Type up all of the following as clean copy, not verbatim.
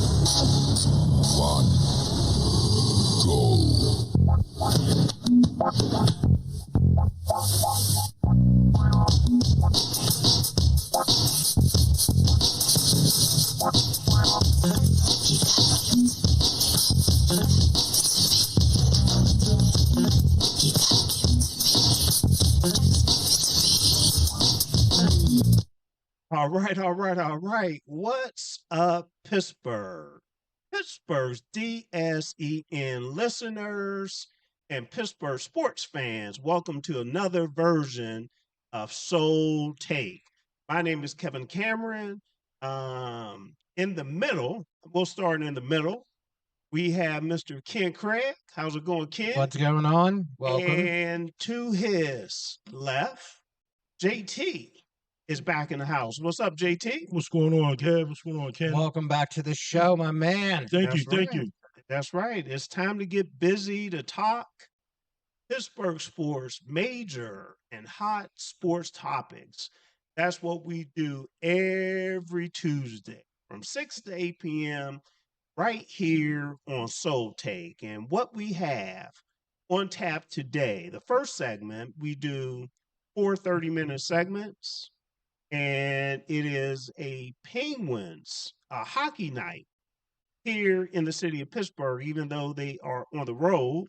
One, All right. What's up, Pittsburgh? Pittsburgh's DSEN listeners and Pittsburgh sports fans, welcome to another version of Soul Take. My name is Kevin Cameron. In the middle, we'll start in the middle. We have Mr. Ken Craig. How's it going, Ken? What's going on? Welcome. And to his left, JT is back in the house. What's up, JT? What's going on, Kev? What's going on, Ken? Welcome back to the show, my man. Thank you. That's right. It's time to get busy to talk Pittsburgh sports, major and hot sports topics. That's what we do every Tuesday from 6 to 8 p.m. right here on Soul Take. And what we have on tap today, the first segment, we do 4 30-minute segments. And it is a Penguins hockey night here in the city of Pittsburgh, even though they are on the road.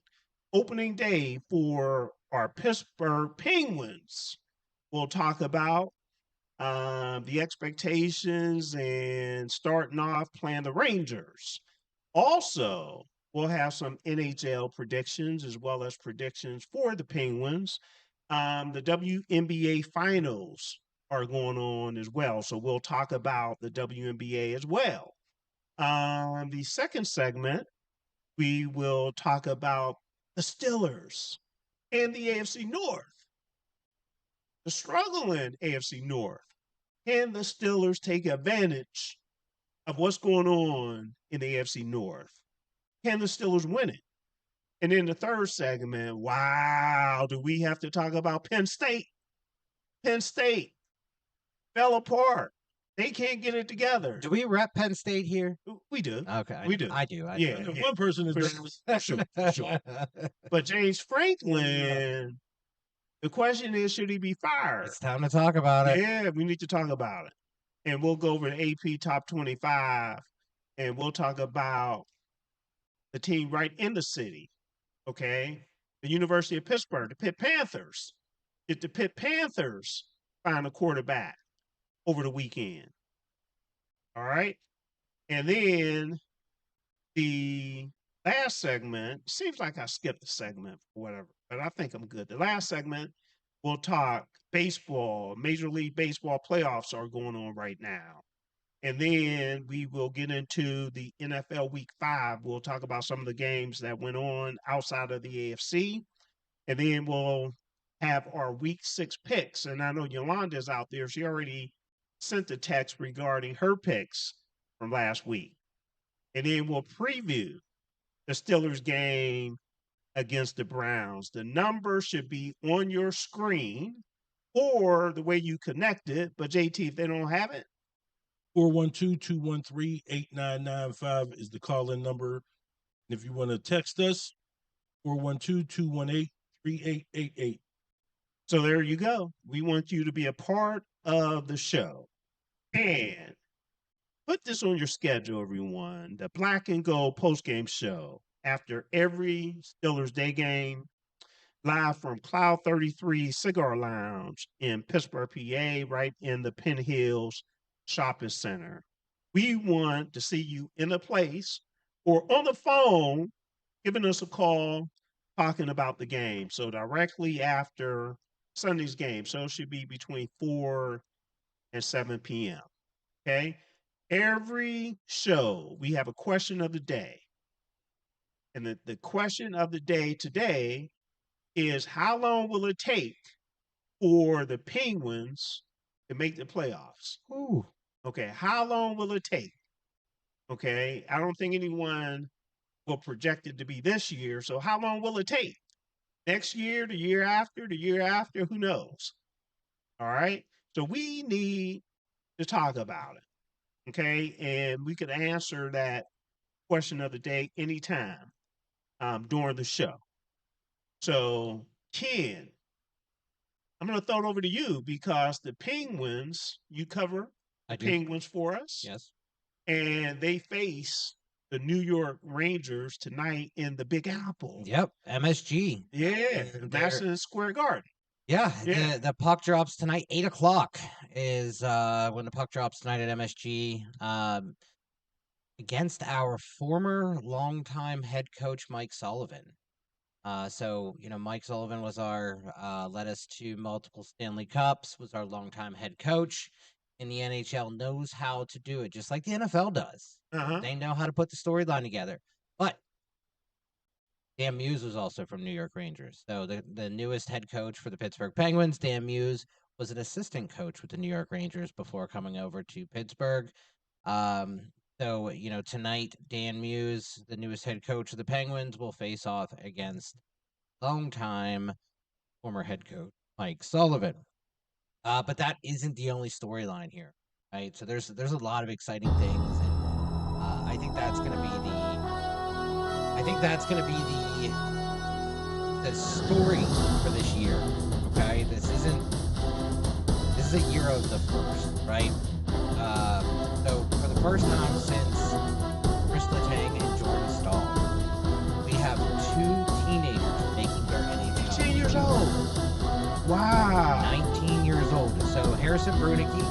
Opening day for our Pittsburgh Penguins. We'll talk about the expectations and starting off playing the Rangers. Also, we'll have some NHL predictions as well as predictions for the Penguins. The WNBA Finals are going on as well. So we'll talk about the WNBA as well. The second segment, we will talk about the Steelers and the AFC North. The struggling AFC North. Can the Steelers take advantage of what's going on in the AFC North? Can the Steelers win it? And in the third segment, wow, do we have to talk about Penn State? Penn State fell apart. They can't get it together. Do we rep Penn State here? We do. Okay. We do. I do. Yeah. One person is for sure. But James Franklin, the question is, should he be fired? It's time to talk about it. Yeah, we need to talk about it. And we'll go over the AP Top 25, and we'll talk about the team right in the city, okay? The University of Pittsburgh, the Pitt Panthers. Did the Pitt Panthers find a quarterback over the weekend? All right. And then the last segment, seems like I skipped a segment or whatever, but I think I'm good. The last segment, we'll talk baseball. Major League Baseball playoffs are going on right now. And then we will get into the NFL Week 5. We'll talk about some of the games that went on outside of the AFC. And then we'll have our Week 6 picks. And I know Yolanda's out there. She already sent a text regarding her picks from last week. And then we'll preview the Steelers game against the Browns. The number should be on your screen or the way you connect it. But JT, if they don't have it, 412-213-8995 is the call-in number. And if you want to text us, 412-218-3888. So there you go. We want you to be a part of the show. And put this on your schedule, everyone. The Black and Gold postgame show after every Steelers Day game, live from Cloud 33 Cigar Lounge in Pittsburgh, PA, right in the Penn Hills Shopping Center. We want to see you in a place or on the phone, giving us a call, talking about the game. So directly after Sunday's game. So it should be between 4 and 7 p.m. Okay? Every show, we have a question of the day. And the question of the day today is, how long will it take for the Penguins to make the playoffs? Ooh. Okay, how long will it take? Okay, I don't think anyone will project it to be this year. So how long will it take? Next year, the year after, who knows? All right, so we need to talk about it. Okay, and we could answer that question of the day anytime during the show. So, Ken, I'm going to throw it over to you because the Penguins, you cover the Penguins for us. Yes. And they face the New York Rangers tonight in the Big Apple. Yep, MSG. Yeah, Madison Square Garden. Yeah, the puck drops tonight. 8:00 is when the puck drops tonight at MSG against our former longtime head coach Mike Sullivan. So Mike Sullivan was led us to multiple Stanley Cups, was our longtime head coach in the NHL, knows how to do it just like the NFL does. They know how to put the storyline together. But Dan Muse was also from New York Rangers. So the newest head coach for the Pittsburgh Penguins, Dan Muse, was an assistant coach with the New York Rangers before coming over to Pittsburgh. So, tonight, Dan Muse, the newest head coach of the Penguins, will face off against longtime former head coach Mike Sullivan. But that isn't the only storyline here, right? So there's a lot of exciting things, and I think that's going to be the story for this year. Okay, this is a year of the first, right? So for the first time since Chris Letang and Jordan Staal, we have two teenagers making their NHL. 18 years old. Wow. 19 years old. So Harrison Brunicky,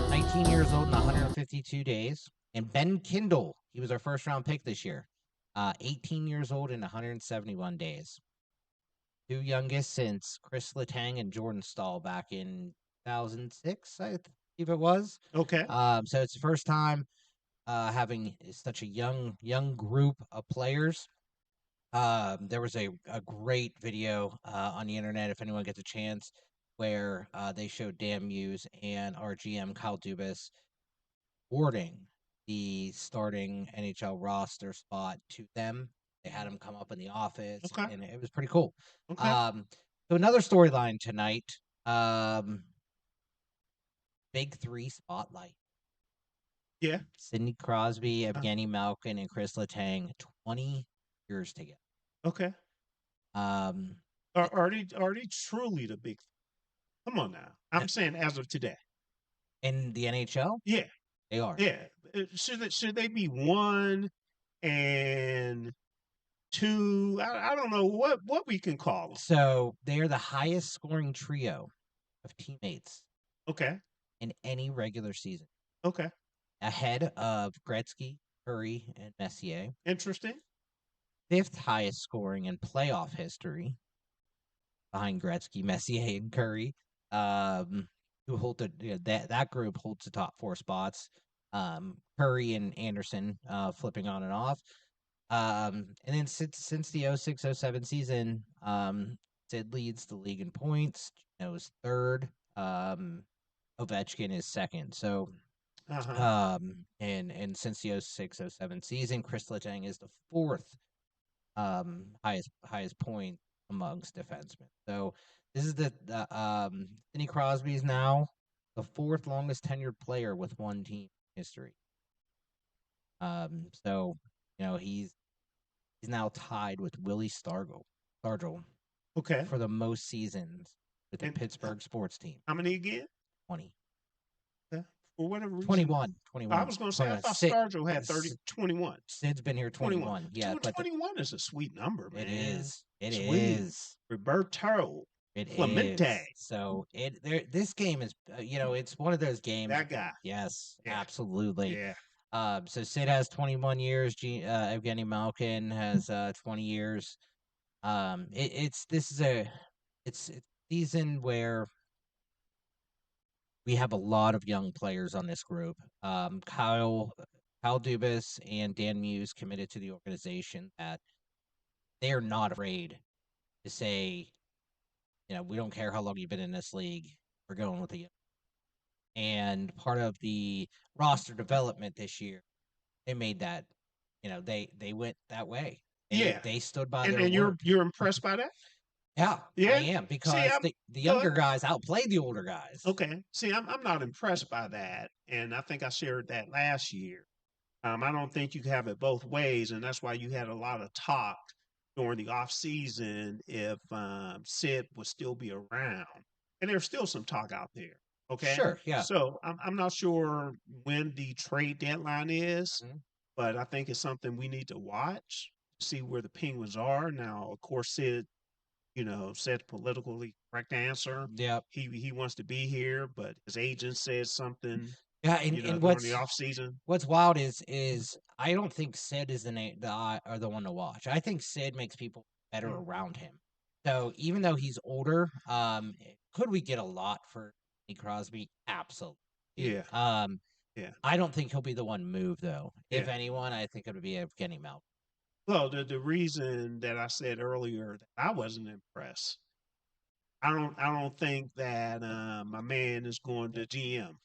19 years old in 152 days. And Ben Kindle, he was our first round pick this year, 18 years old in 171 days. Two youngest since Chris Letang and Jordan Staal back in 2006, I believe it was. Okay. So it's the first time having such a young group of players. There was a great video on the internet, if anyone gets a chance, where they showed Dan Muse and our GM Kyle Dubas awarding the starting NHL roster spot to them. They had him come up in the office, and it was pretty cool. Okay. So another storyline tonight, Big Three spotlight. Yeah. Sidney Crosby, Evgeny Malkin, and Chris Letang, 20 years together. Okay. Are they truly the big? Come on now. I'm saying as of today. In the NHL? Yeah. They are. Yeah. Should they be 1 and 2? I don't know what we can call them. So they are the highest scoring trio of teammates. Okay. In any regular season. Okay. Ahead of Gretzky, Curry, and Messier. Interesting. 5th highest scoring in playoff history, behind Gretzky, Messier, and Curry. Who hold that group holds the top 4 spots. Curry and Anderson flipping on and off. And then since the 06-07 season, Sid leads the league in points. Is 3rd. Ovechkin is 2nd. So, and since the 06-07 season, Chris Letang is the 4th highest point amongst defensemen. So this is Sidney Crosby is now the 4th longest tenured player with one team history. So he's now tied with Willie Stargell. Okay. For the most seasons with the Pittsburgh sports team. How many again? 20. Okay. For whatever reason. 21. I was going to say, I thought Stargell had 21. Sid's been here 21. Yeah, but 21 is a sweet number, man. It is. It sweet. is. Roberto. Clemente. So this game is, it's one of those games. That guy. Yes, yeah. Absolutely. Yeah. So Sid has 21 years. Evgeny Malkin has 20 years. It's a season where we have a lot of young players on this group. Kyle Dubas and Dan Muse committed to the organization that they are not afraid to say, we don't care how long you've been in this league. We're going with you. And part of the roster development this year, they made that, they went that way. They stood by their word. And you're impressed by that? Yeah, Yeah? I am, See, because I'm the younger guys outplay the older guys. okay. See, I'm not impressed by that, and I think I shared that last year. I don't think you can have it both ways, and that's why you had a lot of talk during the off season if Sid would still be around, and there's still some talk out there. Okay, Sure, yeah. so I'm not sure when the trade deadline is, Mhm. but I think it's something we need to watch, see where the Penguins are now. Of course, Sid, said politically correct answer. Yep. He wants to be here, but his agent said something, Yeah, and during the off season. what's wild is I don't think Sid is the one to watch. I think Sid makes people better Mm. around him. So even though he's older, could we get a lot for Sidney Crosby? Absolutely. Yeah, Um, yeah, I don't think he'll be the one moved though. If yeah. anyone, I think it would be Evgeny Malkin. Well, the reason that I said earlier that I wasn't impressed, I don't think that my man is going to GM.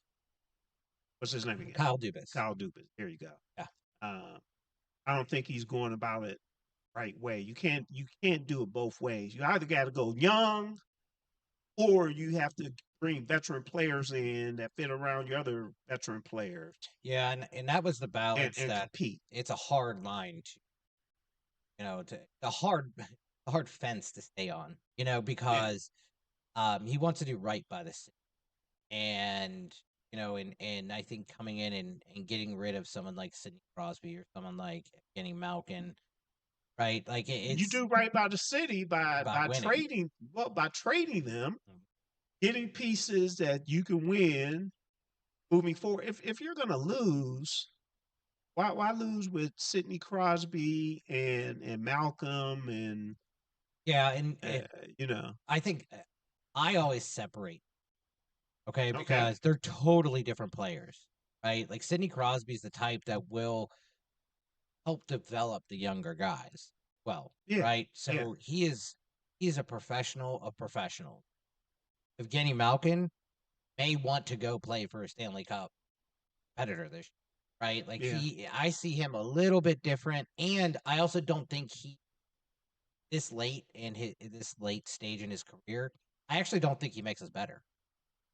What's his name again? Kyle Dubas. Kyle Dubas. There you go. Yeah. Uh, I don't think he's going about it right way. You can't do it both ways. You either got to go young, or you have to bring veteran players in that fit around your other veteran players Yeah, and that was the balance and that compete. it's a hard line to a hard fence to stay on, Yeah, because he wants to do right by the city. And and I think coming in and getting rid of someone like Sidney Crosby or someone like Evgeny Malkin, right? Like you it's do right by the city by about winning. trading them, Mm. getting pieces that you can win moving forward. If you're gonna lose, why lose with Sidney Crosby and Malcolm and Yeah, and you know? I think I always separate, okay, Okay, because they're totally different players, right? Like Sidney Crosby's the type that will help develop the younger guys well, yeah, right? yeah, So he's a professional of professionals. Evgeny Malkin may want to go play for a Stanley Cup competitor this year, right? Like yeah. I see him a little bit different, and I also don't think he this late stage in his career. I actually don't think he makes us better.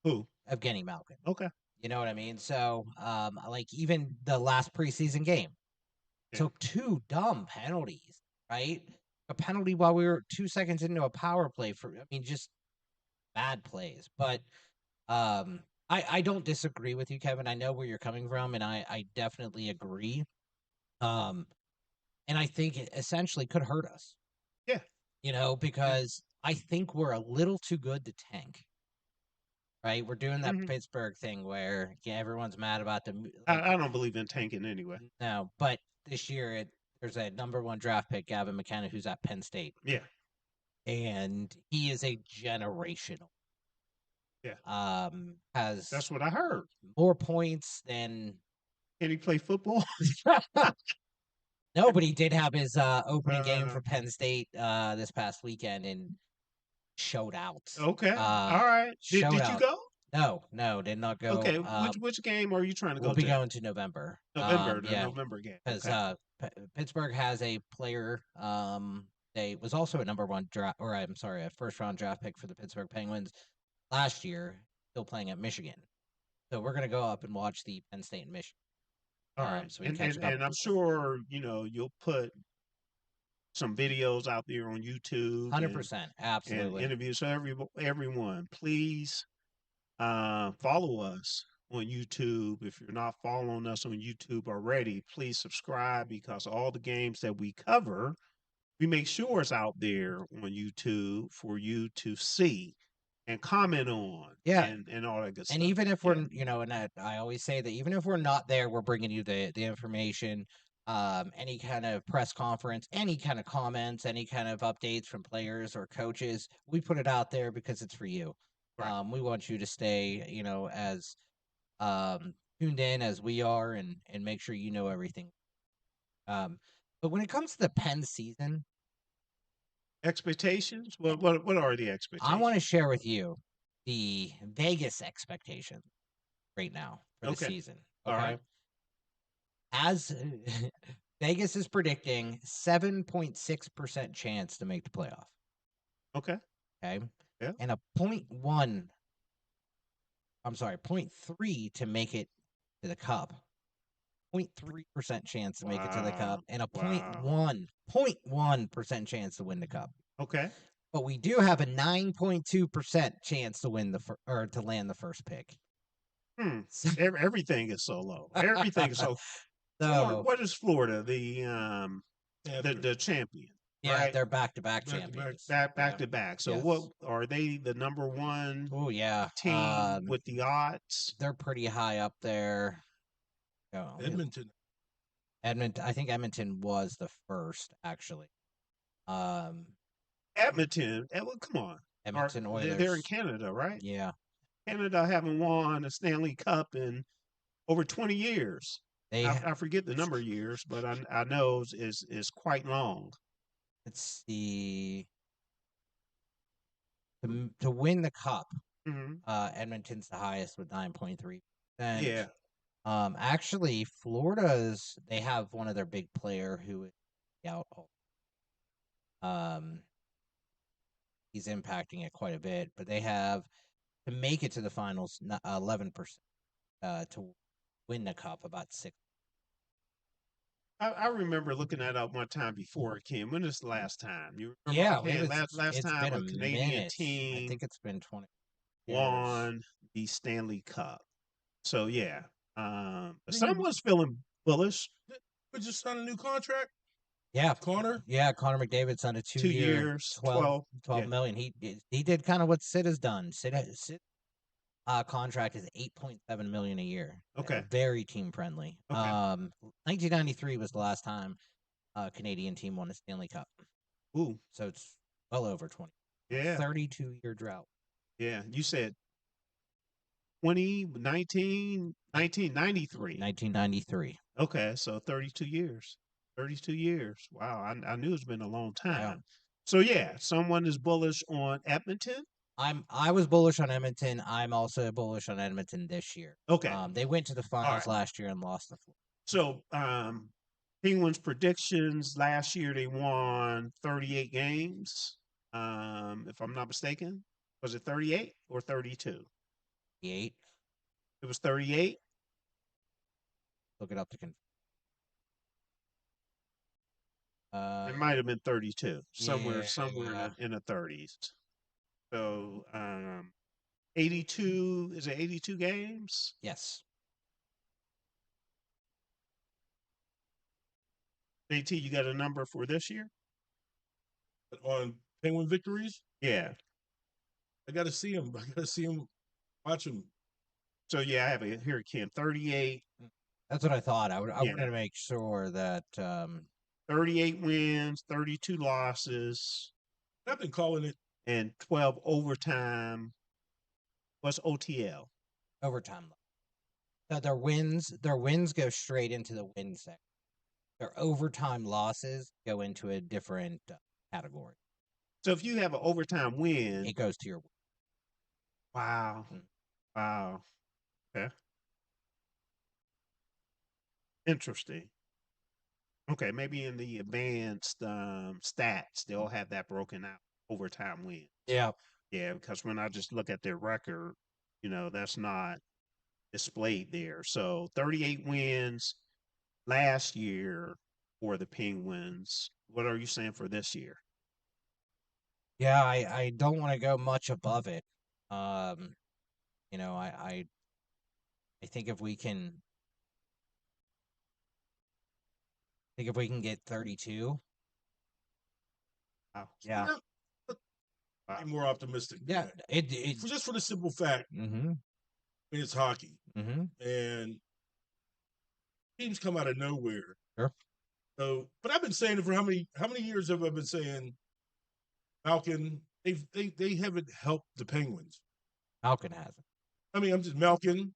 Who? Evgeny Malkin. Okay, You know what I mean? So, like even the last preseason game yeah, took two dumb penalties, right? A penalty while we were 2 seconds into a power play just bad plays. But I don't disagree with you, Kevin. I know where you're coming from, and I definitely agree. Um, and I think it essentially could hurt us, yeah, yeah. because I think we're a little too good to tank. Right, we're doing that Hmm. Pittsburgh thing where everyone's mad about like I don't believe in tanking anyway. no, but this year there's a number one draft pick, Gavin McKenna, who's at Penn State, Yeah, and he is a generational. yeah. Has That's what I heard. more points than Can he play football? no, but he did have his opening game Uh, for Penn State this past weekend and showed out. okay, Uh, all right. Did showed did you out. go? No, did not go. Okay, which game are you trying to We'll go be to? going to November. November, the Yeah, November game. because Okay. Pittsburgh has a player. They was also a number one draft, or I'm sorry, a first round draft pick for the Pittsburgh Penguins last year. Still playing at Michigan, so we're gonna go up and watch the Penn State and Michigan. All right. So we can And catch and, a couple and I'm people. sure, you'll put some videos out there on YouTube 100%, and absolutely. interviews. So everyone, please follow us on YouTube. If you're not following us on YouTube already, please subscribe because all the games that we cover, we make sure it's out there on YouTube for you to see and comment on Yeah, and all that good and stuff. even if Yeah. we're, and I always say that even if we're not there, we're bringing you the information. Any kind of press conference, any kind of comments, any kind of updates from players or coaches, we put it out there because it's for you. Right. We want you to stay, as tuned in as we are, and make sure you know everything. But when it comes to the Penn season, Expectations? What are the I expectations? want to share with you the Vegas expectation right now for the Okay. season. All Okay. right. As Vegas is predicting 7.6% chance to make the playoff. Okay. Okay. Yeah. And a 0.3 to make it to the cup. 0.3% chance to make it to the cup, and a Wow. 0.1% chance to win the cup. Okay. But we do have a 9.2% chance to win or to land the first pick. So, Everything is so low. Everything is so. so What is Florida? The champion. yeah, Right? they're back-to-back Back to champions. Back to back. So Yes. what are they? The number one Oh yeah, team with the odds? they're pretty high up there. Oh, Edmonton. I think Edmonton was the first, actually. Edmonton. Well, come on. Edmonton Oilers. They're in Canada, right? Yeah. Canada haven't won a Stanley Cup in over 20 years. I forget the number of years, but I know it's quite long. Let's see. To win the cup, Edmonton's the highest with 9.3%. Yeah. Actually, they have one of their big player who is out. He's impacting it quite a bit, but they have to make it to the finals 11%. To win the cup, about 6. I remember looking that up one time before it came. When is the last time? You remember? Yeah, last time a Canadian minute. team I think it's been 20 won the Stanley Cup. So yeah, someone's feeling bullish. We just signed a new contract. Yeah, Connor. Yeah, Connor McDavid signed a 2 years, 12 million. He did kind of what Sid has done. Sid contract is $8.7 million a year. Okay, very team friendly. Okay. 1993 was the last time a Canadian team won a Stanley Cup. Ooh, so it's well over 20. Yeah, 32-year drought. Yeah, you said 1993. 1993. Okay, so 32 years. 32 years. Wow, I knew it's been a long time. Yeah. So yeah, someone is bullish on Edmonton. I was bullish on Edmonton. I'm also bullish on Edmonton this year. Okay. They went to the finals last year and lost the floor. So Penguins predictions last year, they won 38 games. If I'm not mistaken, was it 38 or 32? 38. It was 38. Look it up to confirm. It might have been 32, somewhere yeah. in the 30s. So 82, is it 82 games? Yes. JT, you got a number for this year? On Penguin victories? Yeah. I got to see him. Watch him. So yeah, I have it here, Ken. 38. That's what I thought. I wanted to make sure that 38 wins, 32 losses. I've been calling it. And 12 overtime. What's OTL? Overtime. So their wins go straight into the win section. Their overtime losses go into a different category. So if you have an overtime win, it goes to your win. Wow. Wow. Okay. Interesting. Okay, maybe in the advanced stats, they'll have that broken out. Overtime win. Yeah. Yeah, because when I just look at their record, that's not displayed there. So 38 wins last year for the Penguins. What are you saying for this year? Yeah, I don't want to go much above it. I think if we can get 32. Wow. Yeah. I'm more optimistic. Yeah, just for the simple fact, it's hockey, and teams come out of nowhere. Sure. So, but I've been saying it for how many years have I been saying? Malkin, they haven't helped the Penguins. Malkin hasn't. I mean, I'm just Malkin,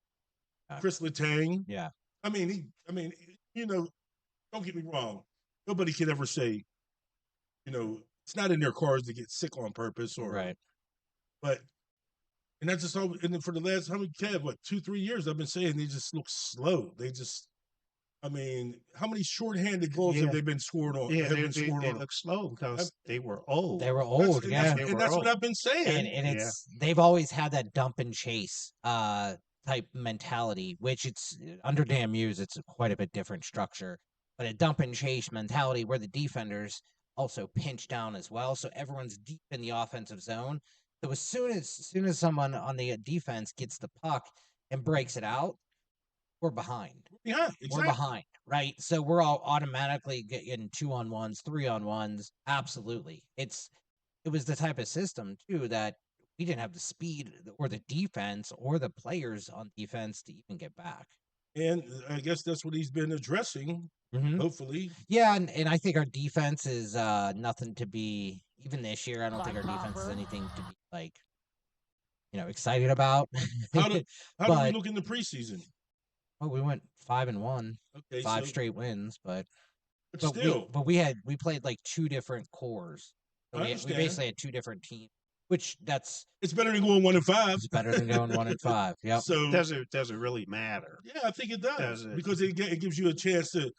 Chris Letang. Yeah. I mean, don't get me wrong. Nobody can ever say, it's not in their cards to get sick on purpose or right. But and that's just all. And then for the last 2-3 years, I've been saying they just look slow. I mean, how many shorthanded goals have they been scored on? Yeah, have they been scored they on? look slow because they were old. They were old, yeah. And that's what I've been saying. And it's they've always had that dump and chase type mentality, which it's under Dan Muse, it's quite a bit different structure. But a dump and chase mentality where the defenders also pinch down as well. So everyone's deep in the offensive zone. So as soon as someone on the defense gets the puck and breaks it out, we're behind. Yeah, exactly. We're behind, right? So we're all automatically getting 2-on-1s, 3-on-1s. Absolutely. It was the type of system too that we didn't have the speed or the defense or the players on defense to even get back. And I guess that's what he's been addressing, hopefully. Yeah, and I think our defense is nothing to be, even this year, I don't think our defense is anything to be, like, excited about. How did we look in the preseason? Oh, we went 5-1. Okay, 5 straight wins, but still. We played like 2 different cores. So we basically had 2 different teams. Which it's better than going 1-5. It's better than going 1-5. Yep. So does it really matter? Yeah, I think it does because it gives you a chance to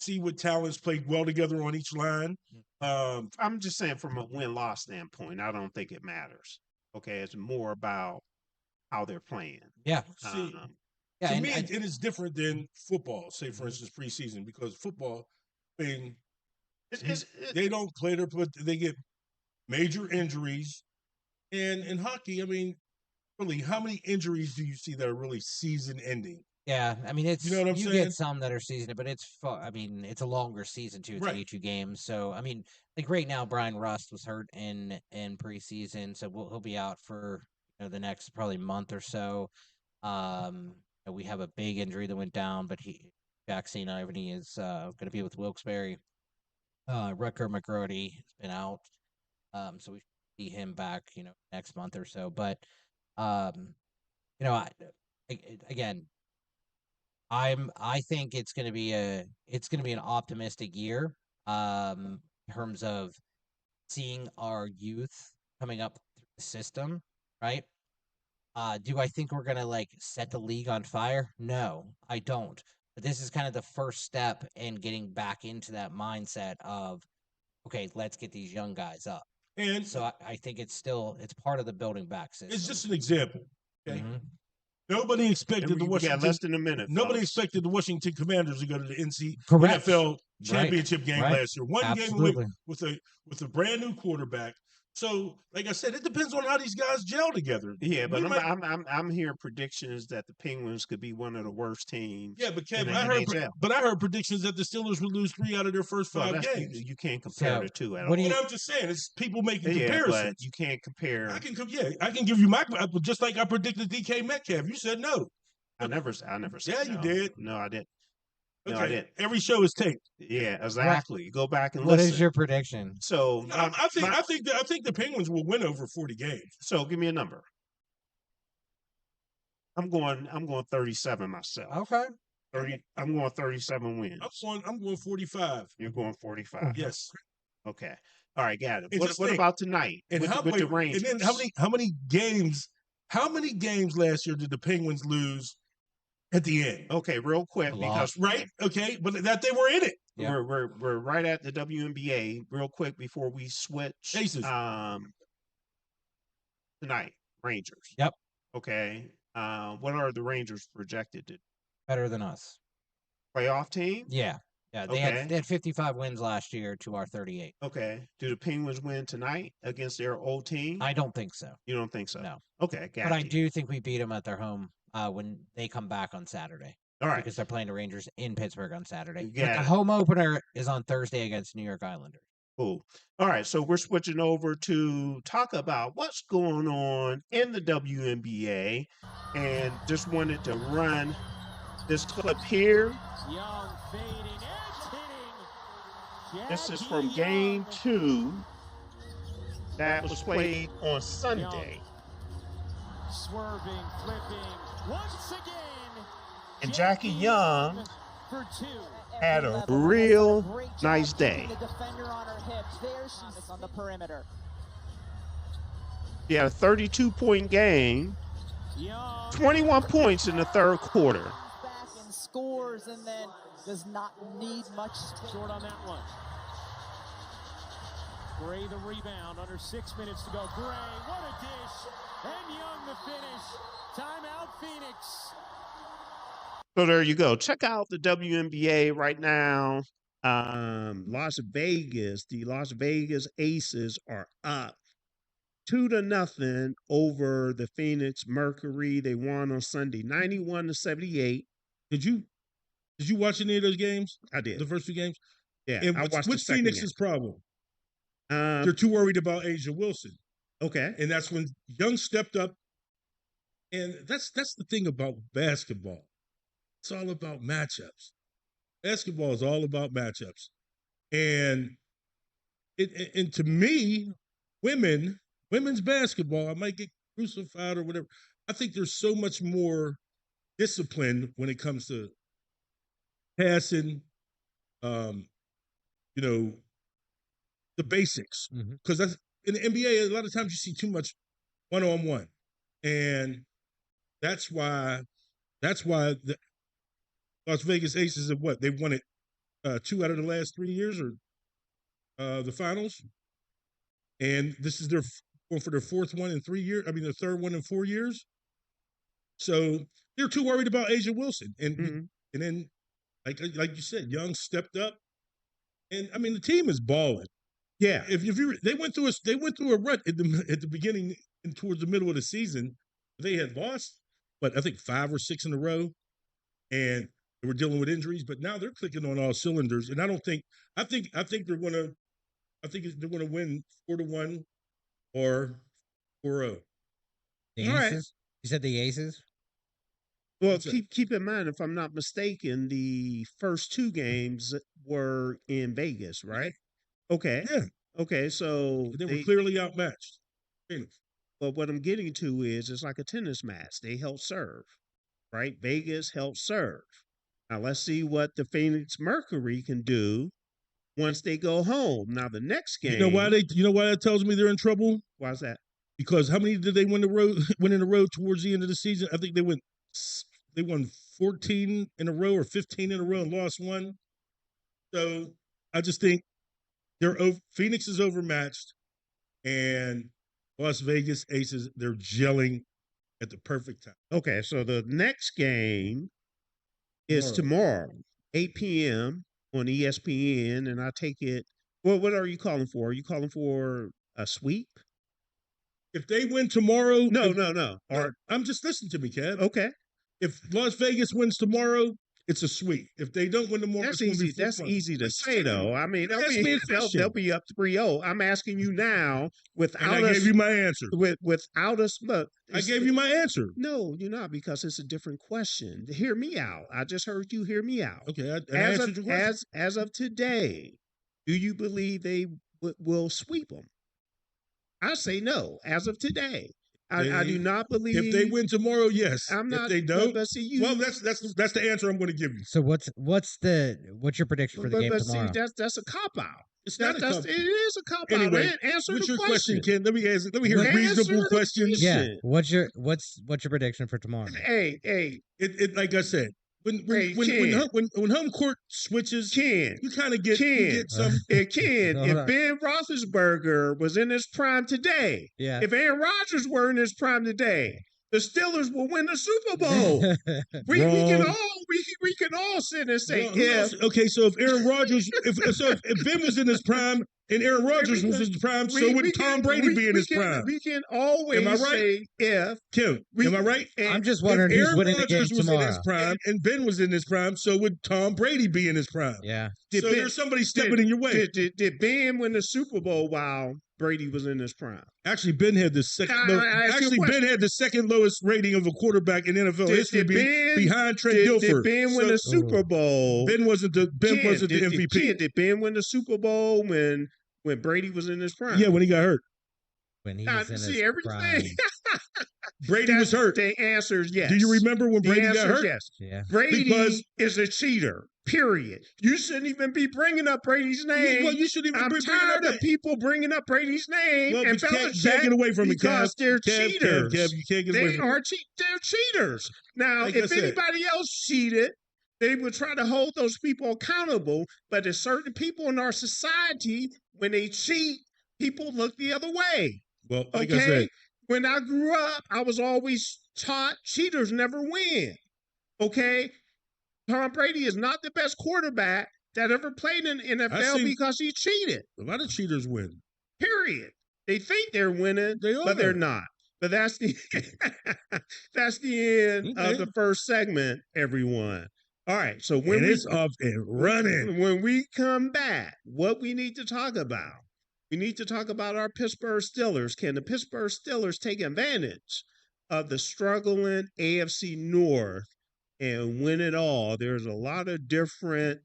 see what talents played well together on each line. I'm just saying from a win-loss standpoint, I don't think it matters. Okay, it's more about how they're playing. Yeah. To me, it is different than football. Say, for instance, preseason, because football, I mean, they don't play but they get major injuries. And in hockey, I mean, really, how many injuries do you see that are really season-ending? Yeah, I mean, it's you know what I'm saying? Get some that are season, but it's a longer season too. It's 82 games, so I mean, like right now, Brian Rust was hurt in preseason, so he'll be out for the next probably month or so. We have a big injury that went down, but Jack St. Ivany is going to be with Wilkes-Barre. Rutger McGrody has been out, so we see him back, next month or so. But, again, I think it's going to be an optimistic year, in terms of seeing our youth coming up through the system, right? Do I think we're going to set the league on fire? No, I don't. But this is kind of the first step in getting back into that mindset of, okay, let's get these young guys up. And so I think it's part of the building back system. It's just an example. Okay. Nobody expected the Washington. Less than a minute. Nobody expected the Washington Commanders to go to the NFL championship game last year. One game with a brand new quarterback. So, like I said, it depends on how these guys gel together. Yeah, but I'm hearing predictions that the Penguins could be one of the worst teams. Yeah, but Kevin, I heard predictions that the Steelers would lose 3 out of their first 5 games. You can't compare the two at all. I'm just saying, it's people making comparisons. But you can't compare. I can give you my just like I predicted DK Metcalf. You said no. I never said yeah, no. You did. No, I didn't. Okay. No, I didn't. Every show is taped. Yeah, exactly. Go back and listen. What is your prediction? So I think the Penguins will win over 40 games. So give me a number. I'm going 37 myself. Okay. I'm going 37 wins. I'm going 45. You're going 45. Yes. Okay. All right, got it. What about tonight? And with the Rangers? And then how many games last year did the Penguins lose at the end? Okay, real quick, because but that they were in it. Yeah. We're right at the WNBA. Real quick before we switch. Tonight, Rangers. Yep. Okay. What are the Rangers projected to do? Better than us. Playoff team? Yeah. Yeah. They had 55 wins last year to our 38. Okay. Do the Penguins win tonight against their old team? I don't think so. You don't think so? No. Okay. But I do think we beat them at their home when they come back on Saturday. All right. Because they're playing the Rangers in Pittsburgh on Saturday. Yeah. The home opener is on Thursday against New York Islanders. Cool. All right. So we're switching over to talk about what's going on in the WNBA. And just wanted to run this clip here. Young fading edge hitting. This is from game 2 that was played on Sunday. Swerving, flipping, once again. And Jackie Young had a real nice day. The defender on her hips. There she's on the perimeter. She had a 32-point game, 21 points in the third quarter. scores and then does not need much Short on that one. Gray the rebound, under 6 minutes to go. Gray, what a dish, and Young the finish. Timeout, Phoenix. So there you go. Check out the WNBA right now. Las Vegas, the Las Vegas Aces are up 2-0 over the Phoenix Mercury. They won on Sunday, 91-78. Did you watch any of those games? I did. The first 2 games? Yeah. And I watched what's Phoenix's problem? They're too worried about Asia Wilson. Okay. And that's when Young stepped up. And that's the thing about basketball. It's all about matchups. Basketball is all about matchups. And to me, women's basketball, I might get crucified or whatever. I think there's so much more discipline when it comes to passing, the basics. Because that's in the NBA, a lot of times you see too much one-on-one. And that's why the Las Vegas Aces have what? They've won it 2 out of the last 3 years, or the finals. And this is their going for their 4th one in 3 years. I mean, their 3rd one in 4 years. So they're too worried about Asia Wilson. And then, like you said, Young stepped up. And I mean, the team is balling. Yeah. They went through a rut at the beginning and towards the middle of the season. They had lost, but I think 5 or 6 in a row, and they were dealing with injuries. But now they're clicking on all cylinders, and I think they're going to win 4-1 or 4-0. The All Aces? right. You said the Aces? Well, keep in mind, if I'm not mistaken, the first 2 games were in Vegas, right? Okay. Yeah. Okay, so They were clearly outmatched. But what I'm getting to is it's like a tennis match. They help serve, right? Vegas helps serve. Now let's see what the Phoenix Mercury can do once they go home. Now the next game. You know why that tells me they're in trouble? Why is that? Because how many did they win in a row towards the end of the season? I think they won 14 in a row or 15 in a row and lost 1. So I just think Phoenix is overmatched, and Las Vegas Aces, they're gelling at the perfect time. Okay, so the next game is tomorrow, 8 p.m. on ESPN, and I take it. Well, what are you calling for? Are you calling for a sweep? If they win tomorrow, No. I'm just listening to me, Kev. Okay. If Las Vegas wins tomorrow, it's a sweep. If they don't win tomorrow, that's easy. That's easy to say, though. I mean, they'll be up 3-0. I'm asking you now without. And I gave you my answer. Without us, but I gave you my answer. No, you're not, because it's a different question. Hear me out. I just heard you hear me out. Okay, I answered your question. As of today, do you believe they will sweep them? I say no. As of today. I do not believe. If they win tomorrow, yes. I'm not. If they don't, but see, well, that's the answer I'm going to give you. So what's your prediction for the game tomorrow? See, that's a cop out. It's not a cop out. It is a cop anyway, out. Answer what's the your question, Ken? Let me hear reasonable questions. Yeah. What's your prediction for tomorrow? Hey. It like I said. When home court switches, you kind of get some. If Ben Roethlisberger was in his prime today, if Aaron Rodgers were in his prime today, the Steelers will win the Super Bowl. we can all sit and say, okay. So if Aaron Rodgers, if Ben was in his prime and Aaron Rodgers was in his prime, so would Tom Brady be in his prime? We can always say if. Kim, am I right? I'm just wondering who's winning the game tomorrow. Was in his prime and Ben was in his prime, so would Tom Brady be in his prime? Yeah. So there's somebody stepping in your way. Did Ben win the Super Bowl while Brady was in his prime? Actually, Ben had the second. Ben had the second lowest rating of a quarterback in NFL history, behind Trent Dilfer. Did Ben win the Super Bowl? Ben wasn't the MVP. Did Ben win the Super Bowl when Brady was in his prime? Yeah, when he got hurt. When he was in his prime. Brady was hurt. The answer is yes. Do you remember when Brady got hurt? Yes. Yeah. Brady is a cheater. Period. You shouldn't even be bringing up Brady's name. Well, you shouldn't even. I'm tired of people bringing up Brady's name. Well, and you can't get away from it, because they're cheaters. Kev, you can't get away from it. They're cheaters. Now, if anybody else cheated, they would try to hold those people accountable. But there's certain people in our society, when they cheat, people look the other way. Well, like I said, when I grew up, I was always taught cheaters never win. Okay? Tom Brady is not the best quarterback that ever played in the NFL because he cheated. A lot of cheaters win. Period. They think they're winning, but they're not. But that's the that's the end of the first segment, everyone. All right. So when it's up and running. When we come back, what we need to talk about? We need to talk about our Pittsburgh Steelers. Can the Pittsburgh Steelers take advantage of the struggling AFC North and win it all? There's a lot of different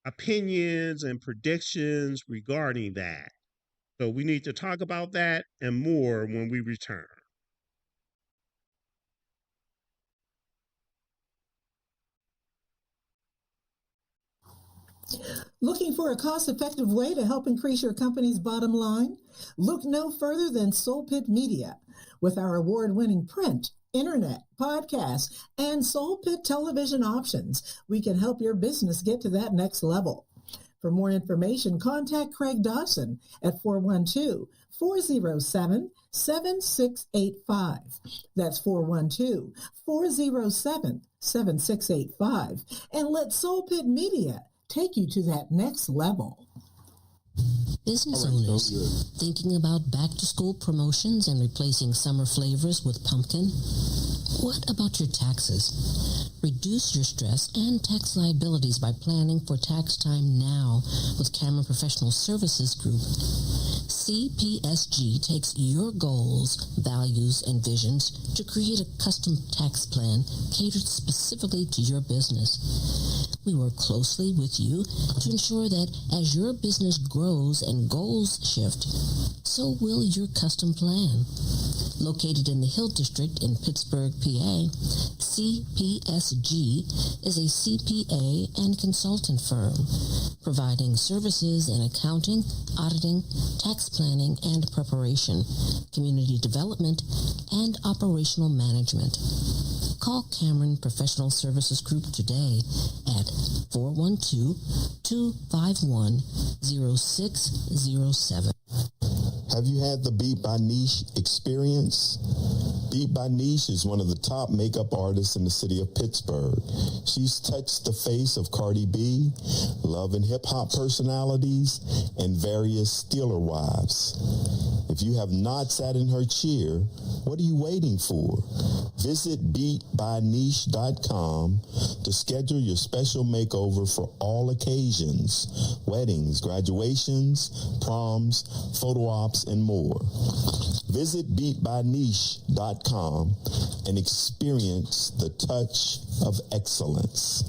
opinions and predictions regarding that. So we need to talk about that and more when we return. Looking for a cost-effective way to help increase your company's bottom line? Look no further than Soul Pit Media. With our award-winning print, internet, podcast, and Soul Pit television options, we can help your business get to that next level. For more information, contact Craig Dawson at 412-407-7685. That's 412-407-7685. And let Soul Pit Media take you to that next level. Business owners thinking about back-to-school promotions and replacing summer flavors with pumpkin? What about your taxes? Reduce your stress and tax liabilities by planning for tax time now with Cameron Professional Services Group. CPSG takes your goals, values, and visions to create a custom tax plan catered specifically to your business. We work closely with you to ensure that as your business grows and goals shift, so will your custom plan. Located in the Hill District in Pittsburgh, PA, CPSG is a CPA and consultant firm, providing services in accounting, auditing, tax planning and preparation, community development, and operational management. Call Cameron Professional Services Group today at 412-251-0607. Have you had the Beat by Niche experience? Beat by Niche is one of the top makeup artists in the city of Pittsburgh. She's touched the face of Cardi B, Love and Hip Hop personalities, and various Steeler wives. If you have not sat in her chair, what are you waiting for? Visit beatbyniche.com to schedule your special makeover for all occasions: weddings, graduations, proms, photo ops, and more. Visit beatbyniche.com and experience the touch of excellence.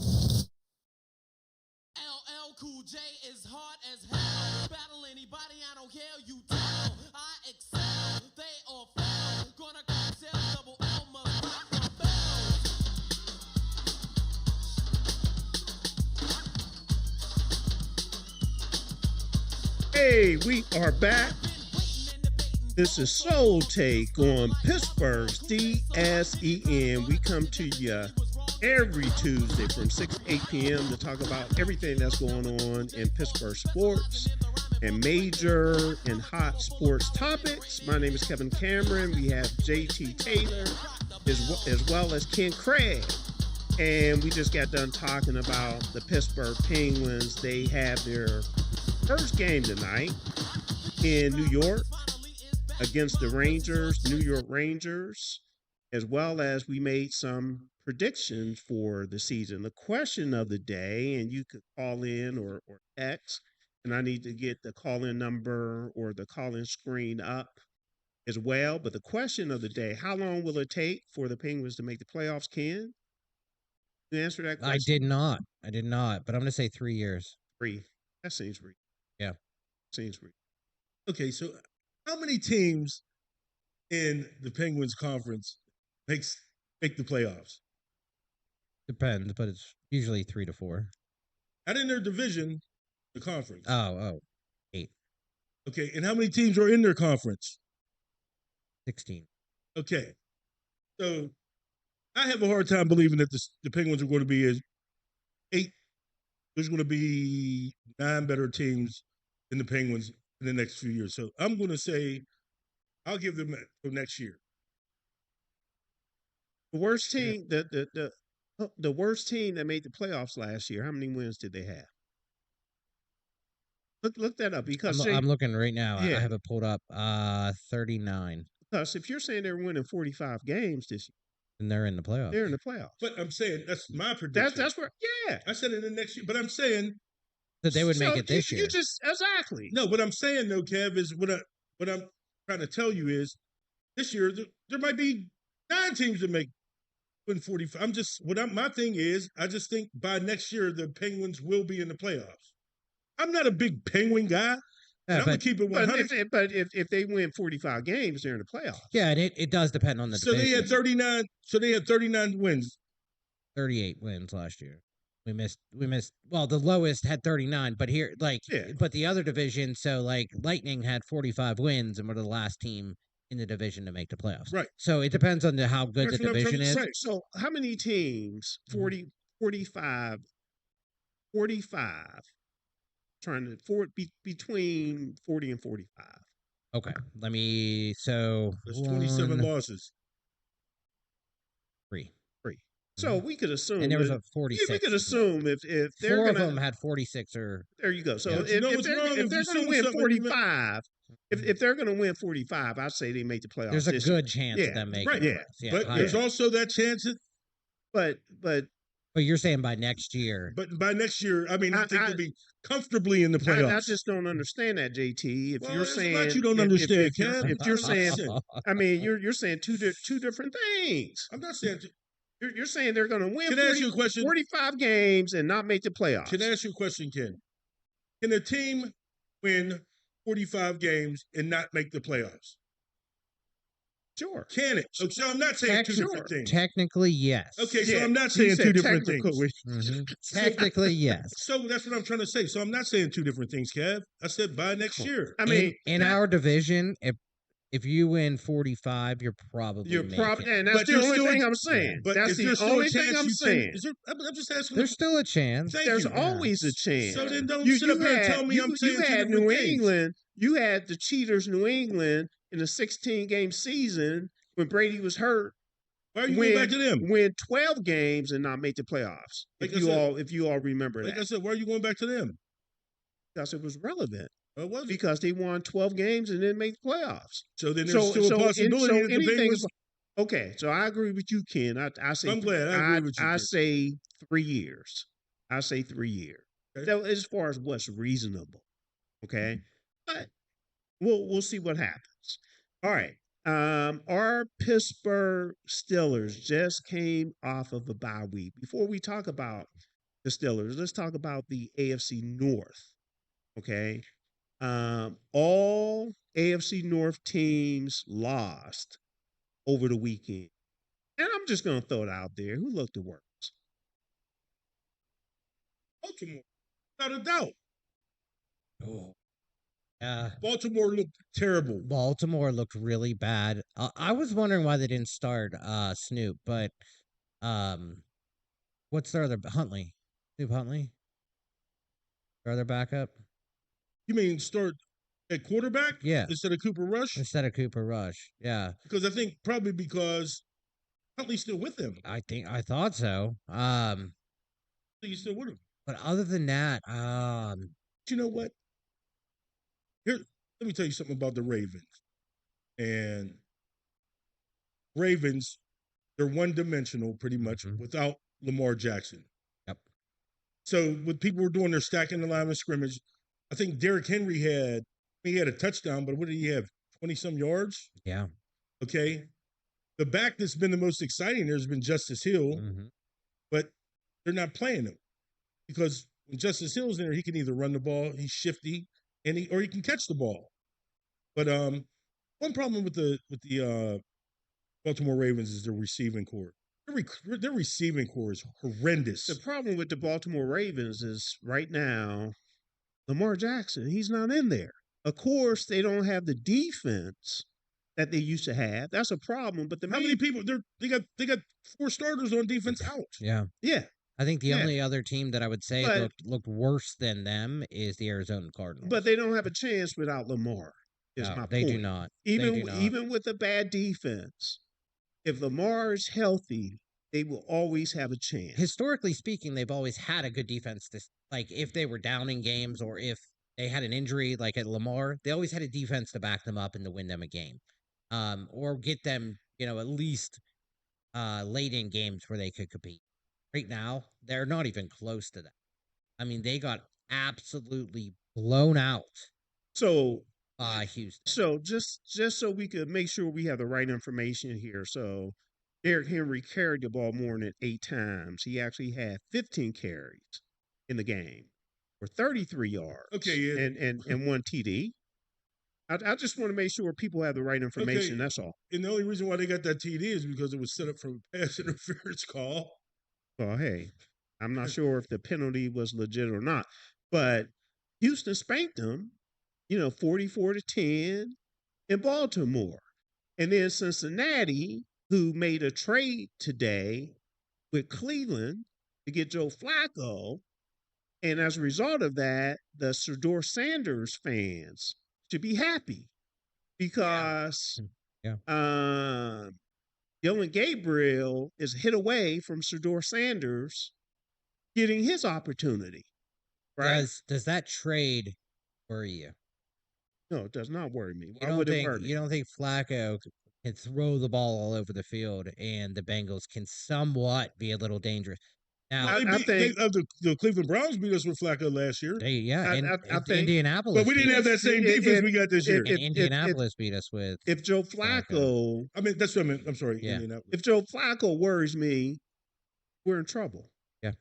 LL Cool J is hard as hell. Battle anybody, I don't care, you tell. I excel, they all fail. Gonna sell double L, must rock the bell. Hey, we are back. This is Soul Take on Pittsburgh's DSEN. We come to you every Tuesday from 6 to 8 p.m. to talk about everything that's going on in Pittsburgh sports and major and hot sports topics. My name is Kevin Cameron. We have JT Taylor as well as Ken Craig. And we just got done talking about the Pittsburgh Penguins. They have their first game tonight in New York against the New York Rangers, as well as we made some predictions for the season. The question of the day, and you could call in or text, and I need to get the call-in number or the call-in screen up as well. But the question of the day, how long will it take for the Penguins to make the playoffs, Ken? You answer that question? I did not, but I'm going to say 3 years. 3. That seems reasonable. Yeah. Seems reasonable. Okay, so how many teams in the Penguins conference make the playoffs? Depends, but it's usually 3 to 4. Not in their division, the conference. Oh, 8. Okay, and how many teams are in their conference? 16. Okay, so I have a hard time believing that the Penguins are going to be 8. There's going to be 9 better teams than the Penguins in the next few years. So I'm going to say I'll give them for next year. The worst team, the worst team that made the playoffs last year. How many wins did they have? Look that up because I'm looking right now. Yeah. I have it pulled up. 39. Because if you're saying they're winning 45 games this year, and they're in the playoffs. They're in the playoffs. But I'm saying that's my prediction. That's where. Yeah, I said it in the next year. But I'm saying that they would make it this year. You just exactly. No, what I'm saying though, Kev, is what I'm trying to tell you is this year there might be 9 teams that win 45. My thing is I just think by next year the Penguins will be in the playoffs. I'm not a big Penguin guy. I'm gonna keep it 100. But if they win 45 games, they're in the playoffs. Yeah, and it does depend on the division. They had 39. So they had 39 wins. 38 wins last year. We missed. Well, the lowest had 39, but here, but the other division. So Lightning had 45 wins and were the last team in the division to make the playoffs. Right. So it depends on how good the division is. Right. So how many teams? 40, 45. Trying to between 40 and 45. Okay, there's 27 losses. 3. So we could assume, and there was a 46. We could assume if they're 4 of them had 46 or. There you go. So if they're going to win 45, if they're going to win 45, I'd say they make the playoffs. There's a good chance of them making. Right. Yeah. But there's also that chance that. But you're saying by next year. But by next year, I mean, I think they'll be comfortably in the playoffs. I just don't understand that, JT. If you're saying not you don't understand, Kev. If you're saying, I mean, you're saying two different things. I'm not saying. You're saying they're going to win Can I ask you a question? 45 games and not make the playoffs. Can I ask you a question, Ken? Can a team win 45 games and not make the playoffs? Sure. Can it? So I'm not saying two different things. Technically, yes. Okay, so I'm not saying two different things. Mm-hmm. Technically, yes. So that's what I'm trying to say. So I'm not saying two different things, Kev. I said by next year. I mean, in our division, if you win 45, you're probably and that's the only thing I'm saying. But that's the only thing I'm saying. I'm just asking. There's still a chance. There's always a chance. So then don't sit up here and tell me I'm saying you had New England. You had the cheaters, New England, in a 16-game season when Brady was hurt. Why are you going back to them? Win 12 games and not make the playoffs. If you all remember that. Like I said, why are you going back to them? Because it was relevant. It was because they won 12 games and didn't make the playoffs. So then there's still a possibility that the Penguins. Okay, so I agree with you, Ken. I say I'm glad I agree with you. I say 3 years. I say 3 years. Okay. So as far as what's reasonable, okay, but we'll see what happens. All right. Our Pittsburgh Steelers just came off of a bye week. Before we talk about the Steelers, let's talk about the AFC North. Okay. All AFC North teams lost over the weekend. And I'm just going to throw it out there. Who looked the worst? Baltimore, without a doubt. Oh. Baltimore looked terrible. Baltimore looked really bad. I was wondering why they didn't start Snoop, but what's their other Huntley? Snoop Huntley? Their other backup? You mean start at quarterback? Yeah. Instead of Cooper Rush? Instead of Cooper Rush, yeah. Because I think probably because Huntley's still with them. I thought so. I think he's still with him. But other than that, you know what? Here, let me tell you something about the Ravens. And Ravens, they're one-dimensional pretty much without Lamar Jackson. Yep. So what people were doing, they're stacking the line of scrimmage. I think Derrick Henry had a touchdown, but what did he have? 20-some yards? Yeah. Okay. The back that's been the most exciting there has been Justice Hill, but they're not playing him because when Justice Hill's in there, he can either run the ball, he's shifty, or he can catch the ball. But one problem with the Baltimore Ravens is their receiving core. Their receiving core is horrendous. The problem with the Baltimore Ravens is right now, Lamar Jackson, he's not in there. Of course, they don't have the defense that they used to have. That's a problem. But how many people they got 4 starters on defense out? Yeah. I think the only other team that I would say looked worse than them is the Arizona Cardinals. But they don't have a chance without Lamar. Is my they point. do not. Even with a bad defense, if Lamar is healthy, they will always have a chance. Historically speaking, they've always had a good defense. Like if they were down in games or if they had an injury like at Lamar, they always had a defense to back them up and to win them a game. Or get them, at least late in games where they could compete. Right now, they're not even close to that. I mean, they got absolutely blown out. So Houston. So just so we could make sure we have the right information here. So Derrick Henry carried the ball more than 8 times. He actually had 15 carries in the game for 33 yards. Okay, yeah. and 1 TD. I just want to make sure people have the right information. Okay. That's all. And the only reason why they got that TD is because it was set up for a pass interference call. Well, hey, I'm not sure if the penalty was legit or not, but Houston spanked them, 44-10 in Baltimore. And then Cincinnati, who made a trade today with Cleveland to get Joe Flacco. And as a result of that, the Shedeur Sanders fans should be happy because Dylan Gabriel is a hit away from Shedeur Sanders getting his opportunity. Right? Does that trade worry you? No, it does not worry me. You don't think Flacco can throw the ball all over the field and the Bengals can somewhat be a little dangerous? Now, I think the Cleveland Browns beat us with Flacco last year. I think Indianapolis. But we didn't have that same defense we got this year. And Indianapolis beat us with. If Joe Flacco. I mean, that's what I meant. I'm sorry. Yeah. Indianapolis. If Joe Flacco worries me, we're in trouble. Yeah.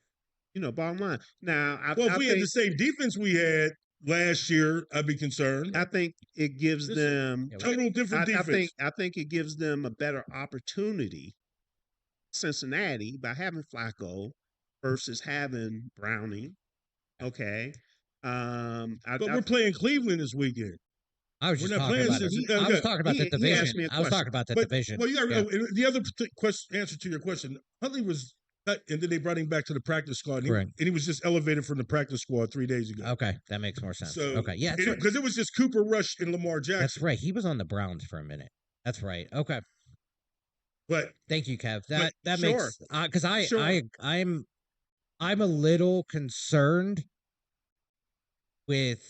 Bottom line. Now, if we had the same defense we had last year, I'd be concerned. I think it gives them total different defense. I think it gives them a better opportunity, Cincinnati, by having Flacco versus having Browning. Okay. But we're playing Cleveland this weekend. I was talking about the division. I was talking about the division. Well, the other answer to your question, Huntley was cut, and then they brought him back to the practice squad. And he was just elevated from the practice squad 3 days ago. Okay, that makes more sense. So, okay, yeah. Because it was just Cooper Rush and Lamar Jackson. That's right. He was on the Browns for a minute. That's right. Okay. But thank you, Kev. That makes because I'm a little concerned with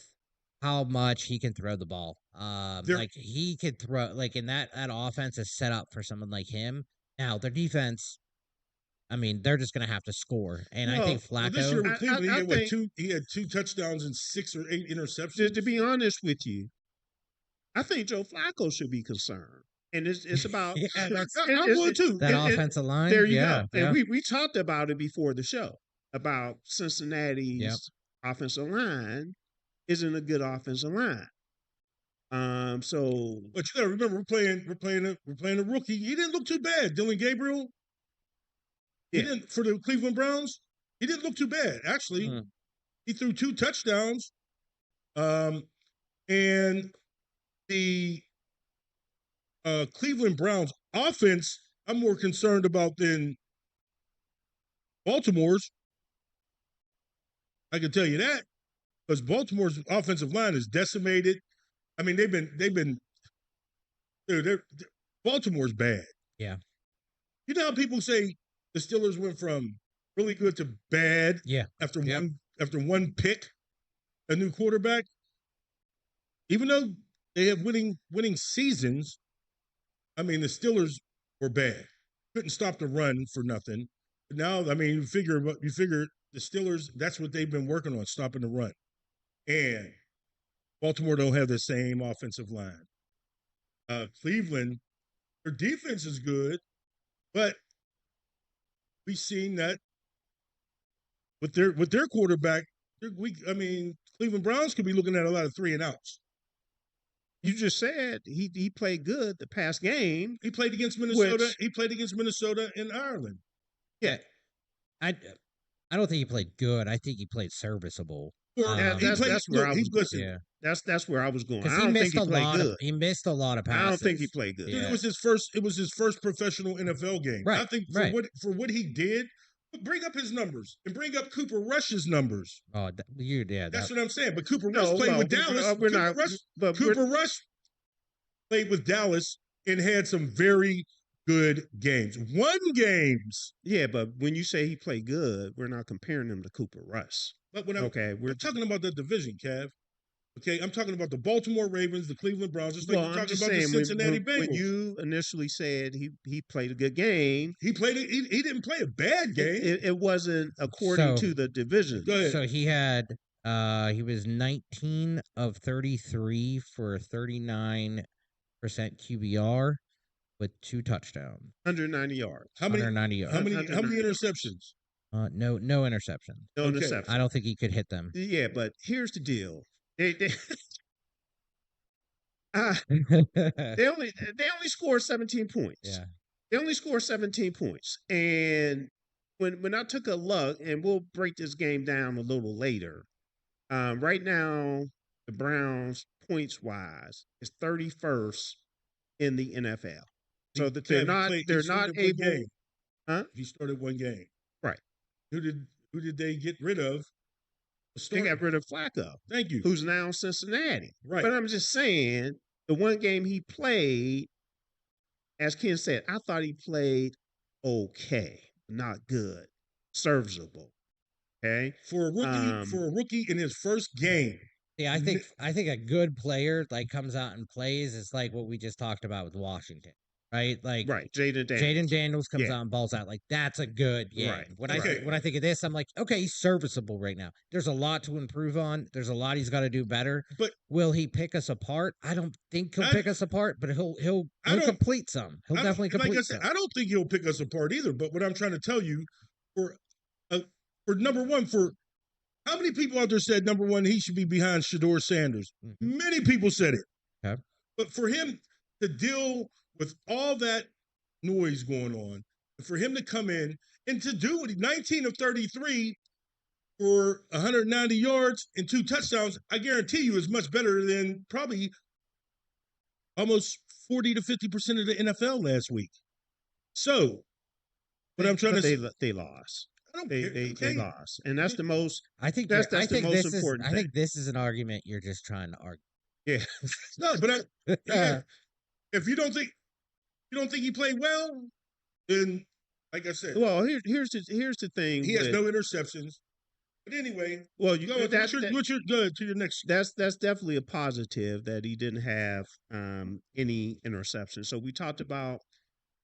how much he can throw the ball. Like he could throw, like in that offense is set up for someone like him. Now their defense, I mean, they're just going to have to score, and I think Flacco. This year with Cleveland, he had 2 touchdowns and 6 or 8 interceptions. To be honest with you, I think Joe Flacco should be concerned. And it's about I would too. That offensive line. There you go. And we talked about it before the show about Cincinnati's offensive line isn't a good offensive line. But you gotta remember we're playing a rookie. He didn't look too bad. Dylan Gabriel. He didn't for the Cleveland Browns. He didn't look too bad. Actually, he threw 2 touchdowns. And the Cleveland Browns offense, I'm more concerned about than Baltimore's. I can tell you that because Baltimore's offensive line is decimated. I mean, Baltimore's bad. Yeah. You know how people say the Steelers went from really good to bad after one pick, a new quarterback? Even though they have winning seasons, I mean, the Steelers were bad. Couldn't stop the run for nothing. But now, I mean, you figure the Steelers, that's what they've been working on, stopping the run. And Baltimore don't have the same offensive line. Cleveland, their defense is good, but we've seen that with their quarterback, Cleveland Browns could be looking at a lot of 3 and outs. You just said he played good the past game. He played against Minnesota. He played against Minnesota and Ireland. Yeah. I I don't think he played good. I think he played serviceable. That's where I was going. Yeah. That's where I was going. Because I don't think he played good. He missed a lot of passes. I don't think he played good. Dude, it was his first professional NFL game. Right. I think for what he did, bring up his numbers and bring up Cooper Rush's numbers. Oh, that's what I'm saying. But Cooper Rush played with Dallas. Cooper Rush played with Dallas and had some very good games. Won games. Yeah, but when you say he played good, we're not comparing him to Cooper Rush. But we're talking about the division, Kev. Okay, I'm talking about the Baltimore Ravens, the Cleveland Browns. Just like you're talking about the Cincinnati Bengals. When you initially said he played a good game, he didn't play a bad game. It wasn't according to the division. Go ahead. So he had he was 19 of 33 for 39% QBR with 2 touchdowns, 190 yards. How many 190 yards? How many interceptions? No interception. No interception. I don't think he could hit them. Yeah, but here's the deal. They only scored 17 points. Yeah. They only scored 17 points. And when I took a look, and we'll break this game down a little later. Right now, the Browns points wise is 31st in the NFL. So that they're not able. Huh? He started one game. Right. Who did they get rid of? They got rid of Flacco. Thank you. Who's now Cincinnati. Right. But I'm just saying, the one game he played, as Ken said, I thought he played okay, not good, serviceable. Okay. For a rookie in his first game. Yeah, I think a good player comes out and plays is like what we just talked about with Washington. Right, Jaden Daniels comes out and balls out. That's a good game. Right. When I think of this, I'm like, okay, he's serviceable right now. There's a lot to improve on. There's a lot he's got to do better. But will he pick us apart? I don't think he'll pick us apart, but he'll complete some. He'll definitely complete some. I don't think he'll pick us apart either. But what I'm trying to tell you, for number one, for how many people out there said number one he should be behind Shedeur Sanders? Mm-hmm. Many people said it. Okay. But for him to deal with all that noise going on, for him to come in and to do it, 19 of 33 for 190 yards and 2 touchdowns, I guarantee you is much better than probably almost 40 to 50% of the NFL last week. So, what I'm trying to say, they lost. I don't they lost, and that's the most. I think that's the most important. I think this is an argument you're just trying to argue. Yeah, no, but if you don't think he played well, then like I said, well, here's the thing. He has no interceptions. But anyway, well, you go go to your next. That's definitely a positive that he didn't have any interceptions. So we talked about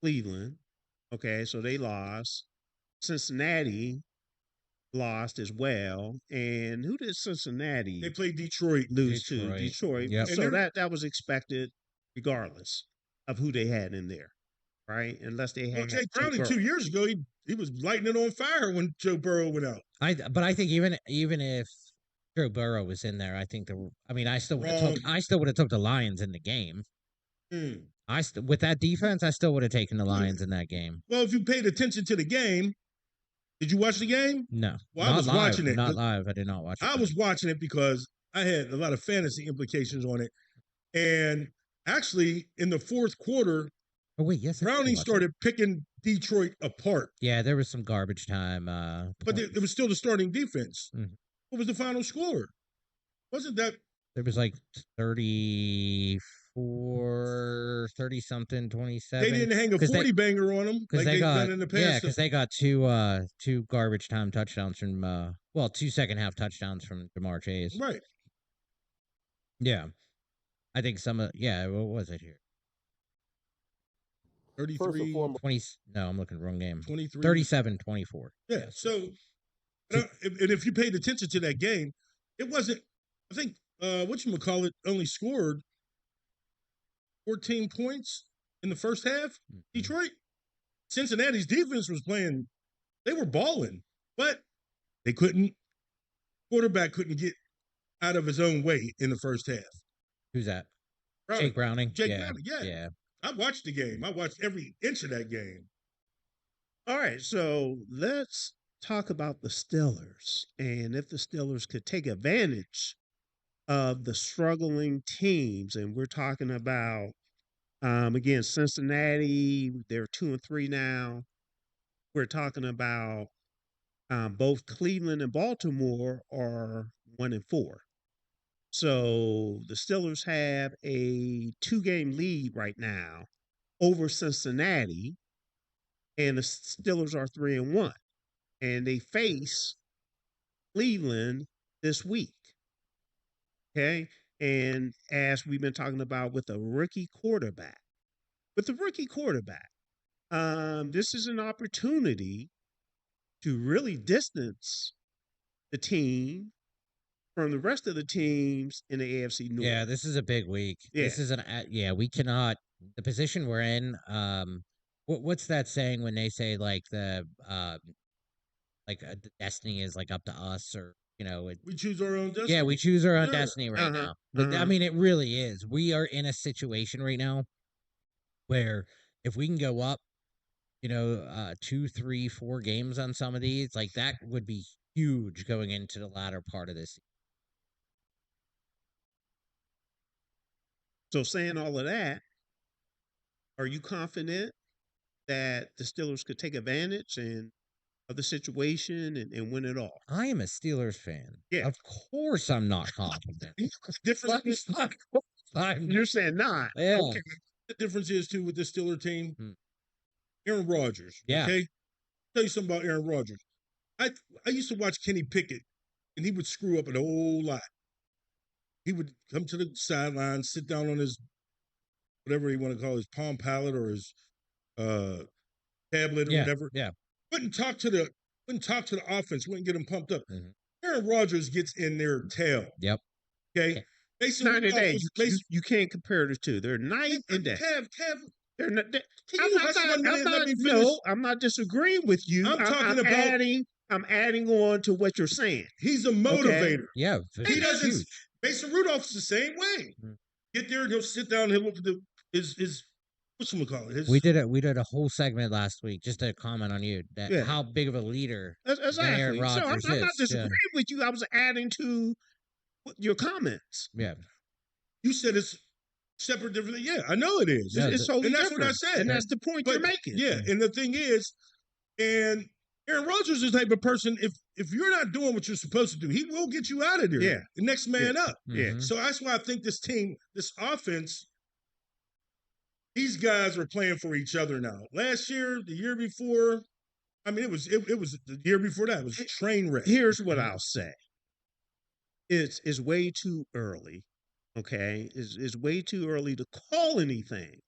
Cleveland. Okay, so they lost. Cincinnati lost as well. And who did Cincinnati? They played Detroit. Lose to Detroit. Yep. So that was expected regardless of who they had in there, right? Unless they had Jake Browning 2 years ago, he was lighting it on fire when Joe Burrow went out. But I think even if Joe Burrow was in there, I think I still would have took the Lions in the game. With that defense, I still would have taken the Lions in that game. Well, if you paid attention to the game, did you watch the game? No. Well, I was watching it. Not live. I did not watch it. I was watching it because I had a lot of fantasy implications on it. And actually, in the fourth quarter, Browning started picking Detroit apart. Yeah, there was some garbage time. But it was still the starting defense. Mm-hmm. What was the final score? Wasn't that? There was 30-something, 27. They didn't hang a 40-banger on them like they've done in the past. Yeah, because they got two garbage time touchdowns from 2 second-half touchdowns from Jamar Chase. Right. Yeah. I think what was it here? 33, 20. No, I'm looking at the wrong game. 23. 37-24. Yeah. So, and if you paid attention to that game, it wasn't. I think whatchamacallit only scored 14 points in the first half. Mm-hmm. Detroit, Cincinnati's defense was playing. They were balling, but they couldn't. Quarterback couldn't get out of his own way in the first half. Who's that? Jake Browning. Jake Browning. Yeah. I watched the game. I watched every inch of that game. All right, so let's talk about the Steelers and if the Steelers could take advantage of the struggling teams. And we're talking about, again, Cincinnati, they're 2-3 now. We're talking about both Cleveland and Baltimore are 1-4. So the Steelers have a 2-game lead right now over Cincinnati, and the Steelers are 3-1, and they face Cleveland this week. Okay, and as we've been talking about with the rookie quarterback, this is an opportunity to really distance the team from the rest of the teams in the AFC North. Yeah, this is a big week. Yeah. This is we cannot, the position we're in, what's that saying when they say like the destiny is like up to us, or we choose our own destiny. Yeah, we choose our own destiny right now. But I mean, it really is. We are in a situation right now where if we can go up, 2, 3, 4 games on some of these, like that would be huge going into the latter part of this. So saying all of that, are you confident that the Steelers could take advantage of the situation and win it all? I am a Steelers fan. Yeah. Of course I'm not confident. You're saying not. Yeah. Okay. The difference is, too, with the Steeler team, Aaron Rodgers. Yeah. Okay? I'll tell you something about Aaron Rodgers. I used to watch Kenny Pickett, and he would screw up a whole lot. He would come to the sideline, sit down on his, whatever you want to call it, his Palm Pilot or his tablet or whatever. Yeah. Wouldn't talk to the offense, wouldn't get them pumped up. Aaron Rodgers gets in their tail. Yep. Okay? Night and day. You can't compare the two. They're night and day. They're not, I'm not disagreeing with you. I'm adding on to what you're saying. He's a motivator. Okay. Yeah. He doesn't. Mason Rudolph's the same way. Get there and he'll sit down and he'll look at his whatchamacallit. We did a whole segment last week just to comment on you that how big of a leader Aaron Rodgers is. I'm not disagreeing with you. I was adding to your comments. Yeah. You said it's separate, different. Yeah, I know it is. It's totally and that's different. what I said. And that's the point you're making. Yeah, and the thing is, and Aaron Rodgers is the type of person, if you're not doing what you're supposed to do, he will get you out of there. Yeah. The next man up. Yeah. So that's why I think this team, this offense, these guys are playing for each other now. Last year, the year before, I mean, it was the year before that. It was a train wreck. Here's what I'll say. It's way too early. Okay? It's way too early to call anything.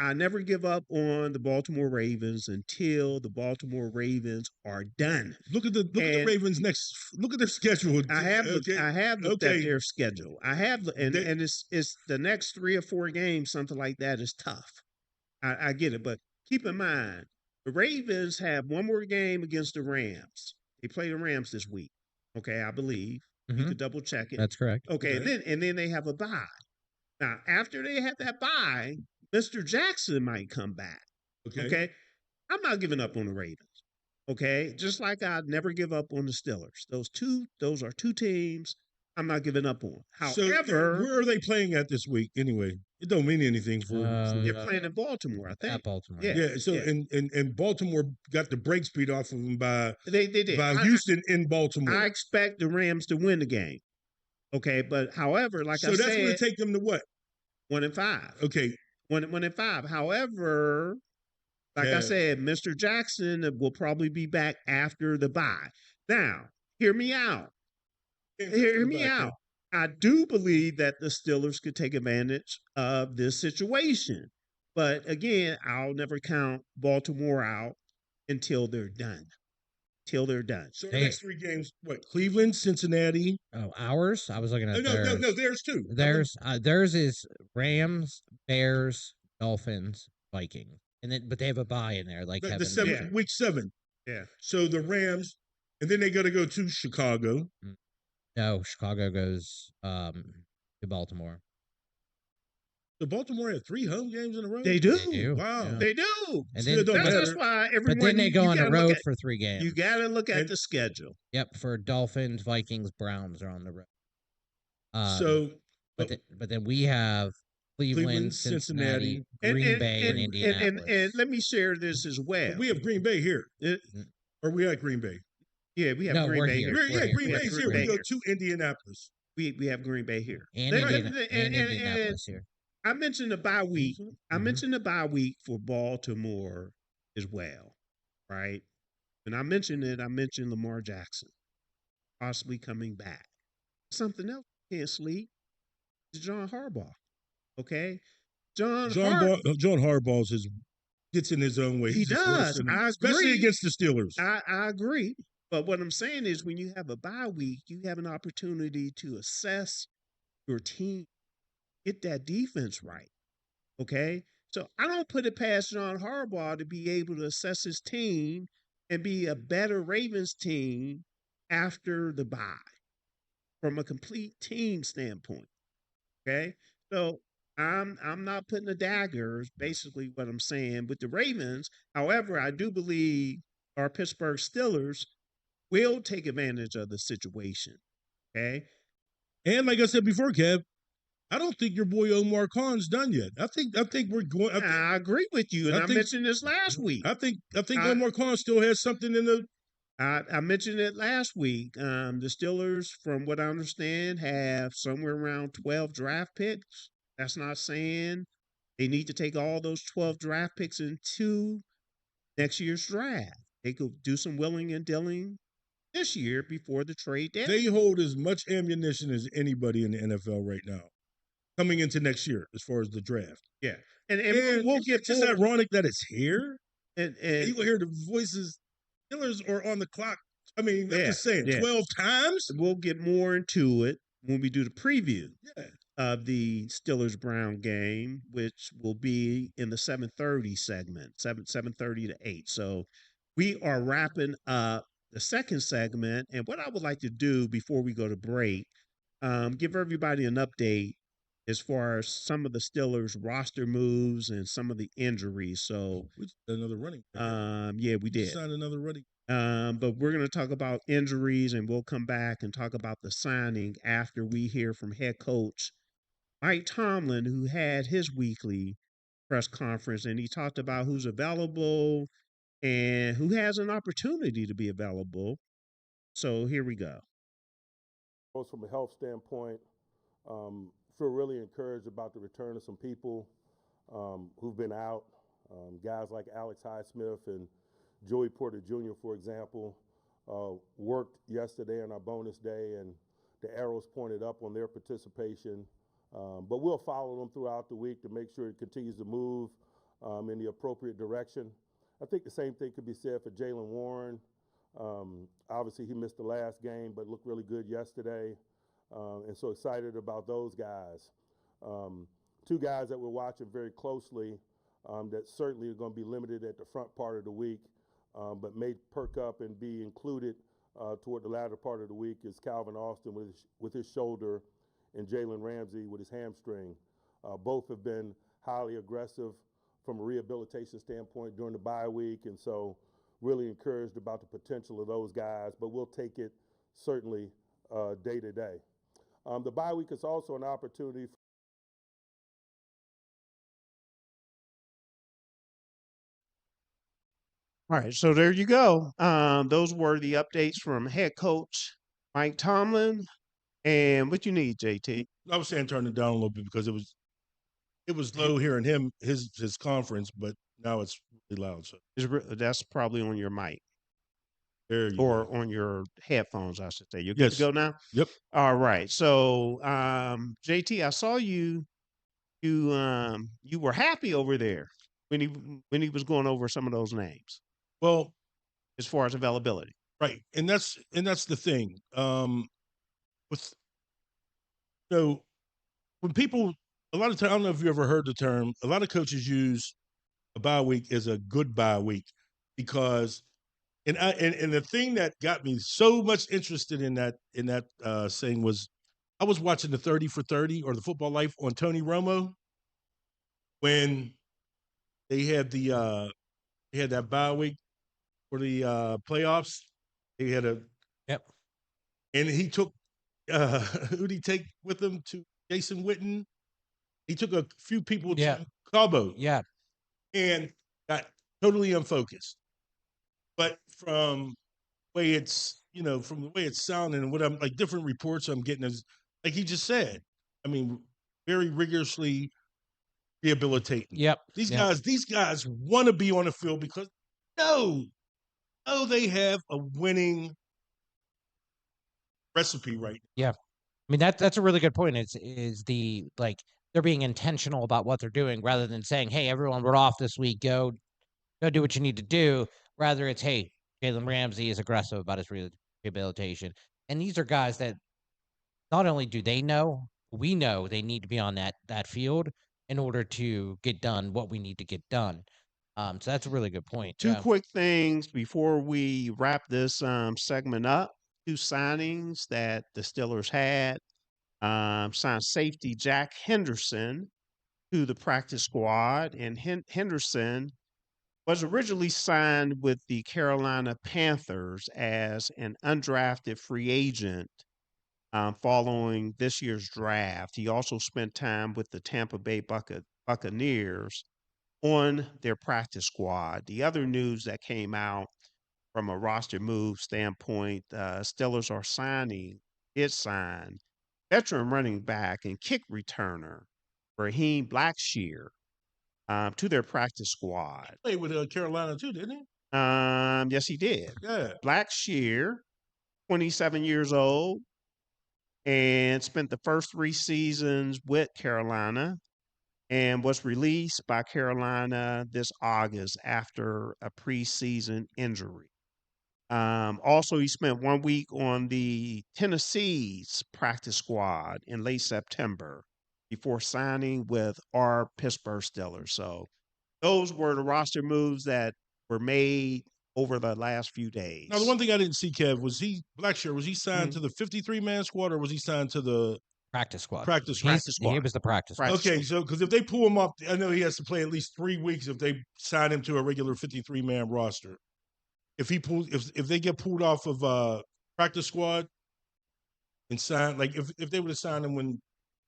I never give up on the Baltimore Ravens until the Baltimore Ravens are done. Look at the Ravens next. Look at their schedule. I have looked at their schedule. And it's the next 3 or 4 games, something like that is tough. I get it, but keep in mind the Ravens have one more game against the Rams. They play the Rams this week. Okay, I believe. You could double check it. That's correct. Okay, and then they have a bye. Now, after they have that bye, Mr. Jackson might come back. Okay. I'm not giving up on the Ravens. Okay. Just like I'd never give up on the Steelers. Those are 2 teams I'm not giving up on. However, where are they playing at this week anyway? It don't mean anything for they're playing in Baltimore, I think. At Baltimore. Yeah. So and Baltimore got the brakes beat off of them by they did. By Houston in Baltimore. I expect the Rams to win the game. Okay, but however, like I said, so that's going to take them to what? 1-5. Okay. 1-5. However, like I said, Mr. Jackson will probably be back after the bye. Now, hear me out. Hear me out. I do believe that the Steelers could take advantage of this situation. But again, I'll never count Baltimore out until they're done. So the next 3 games, what? Cleveland, Cincinnati. Oh, ours? I was looking at theirs. No, theirs too. Theirs is Rams, Bears, Dolphins, Vikings, but they have a bye in there. Like week 7. Yeah. So the Rams, and then they got to go to Chicago. No, Chicago goes to Baltimore. The Baltimore had 3 home games in a row? They do. Wow. Yeah. They do. And Still then, don't matter. That's why everyone. but then they go on the gotta look road at- for 3 games. You got to look at the schedule. Yep, for Dolphins, Vikings, Browns are on the road. But then we have Cleveland, Cincinnati, Green Bay, and Indianapolis. And let me share this as well. But we have Green Bay here. Or we at Green Bay? Yeah, we have Green Bay here. Green Bay's here. We go to Indianapolis. We have Green Bay here. And Indianapolis here. I mentioned the bye week. Mm-hmm. I mentioned the bye week for Baltimore as well, right? And I mentioned Lamar Jackson possibly coming back. Something else you can't sleep is John Harbaugh. Okay? John Harbaugh gets in his own way. He does. I agree. Especially against the Steelers. I agree. But what I'm saying is when you have a bye week, you have an opportunity to assess your team, get that defense right. Okay? So I don't put it past John Harbaugh to be able to assess his team and be a better Ravens team after the bye from a complete team standpoint. Okay? So I'm not putting a dagger, is basically what I'm saying, with the Ravens. However, I do believe our Pittsburgh Steelers will take advantage of the situation. Okay? And like I said before, Kev, I don't think your boy Omar Khan's done yet. I think we're going. I agree with you, and I mentioned this last week. I think Omar Khan still has something in the. I mentioned it last week. The Steelers, from what I understand, have somewhere around 12 draft picks. That's not saying they need to take all those 12 draft picks into next year's draft. They could do some willing and dealing this year before the trade deadline. They hold as much ammunition as anybody in the NFL right now, coming into next year as far as the draft. Yeah, and we'll get. It's just ironic that it's here, and you will hear the voices. Steelers are on the clock. I mean, I'm just saying, 12 times. We'll get more into it when we do the preview of the Steelers-Brown game, which will be in the 7:30 segment, 7:30 to 8. So we are wrapping up the second segment, and what I would like to do before we go to break, give everybody an update as far as some of the Steelers roster moves and some of the injuries. So we just had another running. Yeah, we did. Signed another running. But we're going to talk about injuries, and we'll come back and talk about the signing after we hear from head coach Mike Tomlin, who had his weekly press conference, and he talked about who's available and who has an opportunity to be available. So here we go. From a health standpoint, feel really encouraged about the return of some people who've been out. Guys like Alex Highsmith and Joey Porter Jr., for example, worked yesterday on our bonus day, and the arrows pointed up on their participation. But we'll follow them throughout the week to make sure it continues to move in the appropriate direction. I think the same thing could be said for Jaylen Warren. Obviously, he missed the last game, but looked really good yesterday. And so excited about those guys. 2 guys that we're watching very closely that certainly are going to be limited at the front part of the week, but may perk up and be included toward the latter part of the week is Calvin Austin with his shoulder and Jalen Ramsey with his hamstring. Both have been highly aggressive from a rehabilitation standpoint during the bye week, and so really encouraged about the potential of those guys, but we'll take it certainly day to day. The bye week is also an opportunity for All right, so there you go. Those were the updates from head coach Mike Tomlin. And what you need, JT? I was saying turn it down a little bit because it was low hearing him his conference, but now it's really loud. So that's probably on your mic. There you or go. On your headphones, I should say. You're good to go now? Yep. All right. So, JT, I saw you were happy over there when he was going over some of those names. Well, as far as availability. Right. And that's the thing. When people, a lot of times, I don't know if you ever heard the term, a lot of coaches use a bye week as a good bye week because and the thing that got me so much interested in that saying was I was watching the 30 for 30 or the Football Life on Tony Romo, when they had that bye week for the playoffs. They had and he took who did he take with him to Jason Witten? He took a few people to Cabo. Yeah. And got totally unfocused. But from the way it's, from the way it's sounding and what I'm like different reports I'm getting is like he just said. I mean, very rigorously rehabilitating. Yep. These guys want to be on the field because they have a winning recipe right now. Yeah. I mean, that's a really good point. Is the like they're being intentional about what they're doing rather than saying, hey, everyone, we're off this week. Go do what you need to do. Rather, it's, hey, Jalen Ramsey is aggressive about his rehabilitation. And these are guys that not only do they know, we know they need to be on that field in order to get done what we need to get done. So that's a really good point. Two quick things before we wrap this segment up. 2 signings that the Steelers had. Signed safety Jack Henderson to the practice squad. And Henderson was originally signed with the Carolina Panthers as an undrafted free agent following this year's draft. He also spent time with the Tampa Bay Buccaneers on their practice squad. The other news that came out from a roster move standpoint, Steelers are sign veteran running back and kick returner Raheem Blackshear to their practice squad. He played with Carolina too, didn't he? Yes, he did. Yeah. Blackshear, 27 years old, and spent the first 3 seasons with Carolina and was released by Carolina this August after a preseason injury. Also, he spent 1 week on the Tennessee's practice squad in late September before signing with our Pittsburgh Steelers. So those were the roster moves that were made over the last few days. Now, the one thing I didn't see, Kev, was Blackshear, was he signed to the 53-man squad or was he signed to the practice squad? Practice squad. He was the practice squad. Okay, so because if they pull him up, I know he has to play at least 3 weeks if they sign him to a regular 53-man roster. If they get pulled off of practice squad and signed, like if they would have signed him when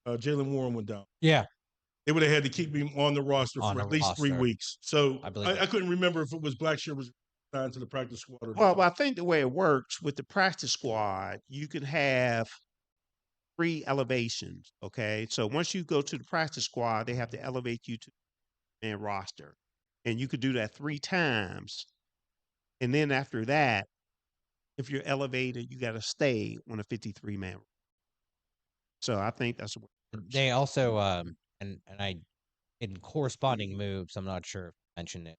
Jalen Warren went down, they would have had to keep him on the roster for at least 3 weeks. So I couldn't remember if it was Blackshear was signed to the practice squad or not. Well, I think the way it works with the practice squad, you can have 3 elevations. Okay, so once you go to the practice squad, they have to elevate you to the main roster, and you could do that 3 times. And then after that, if you're elevated, you got to stay on a 53-man. So I think that's what they also and I in corresponding moves. I'm not sure if I mentioned it.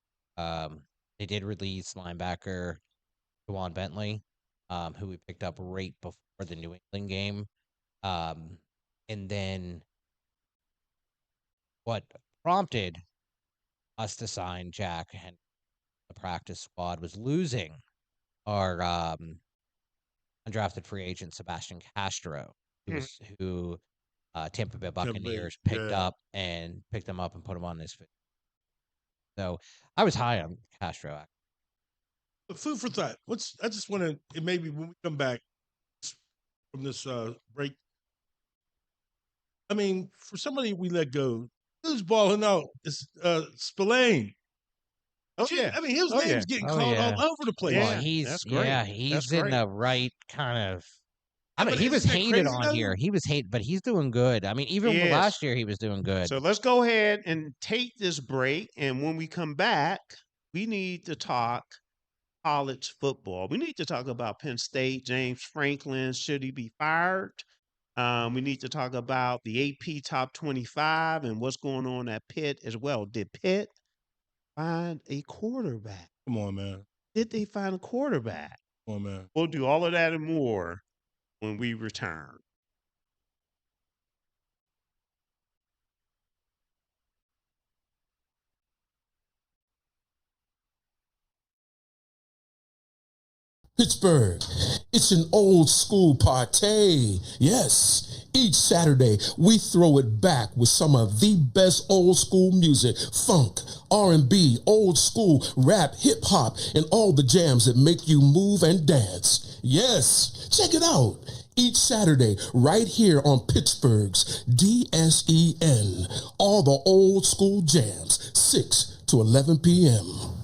They did release linebacker Juwan Bentley, who we picked up right before the New England game, and then what prompted us to sign Jack and the practice squad was losing our undrafted free agent Sebastian Castro, who Tampa Bay Buccaneers picked him up and put him on this fit. So I was high on Castro. But food for thought. I just want to maybe when we come back from this break. I mean, for somebody we let go, who's balling out? It's Spillane. Oh yeah, I mean his name's getting called all over the place. Well, he's in the right kind of. I mean, he was hated on here. He was hated, but he's doing good. I mean, even last year he was doing good. So let's go ahead and take this break, and when we come back, we need to talk college football. We need to talk about Penn State, James Franklin. Should he be fired? We need to talk about the AP Top 25 and what's going on at Pitt as well. Did Pitt find a quarterback? Come on, man. Did they find a quarterback? Come on, man. We'll do all of that and more when we return. Pittsburgh, it's an old school party. Yes, each Saturday we throw it back with some of the best old school music, funk, R&B, old school, rap, hip hop, and all the jams that make you move and dance. Yes, check it out. Each Saturday, right here on Pittsburgh's DSEN. All the old school jams, 6 to 11 p.m.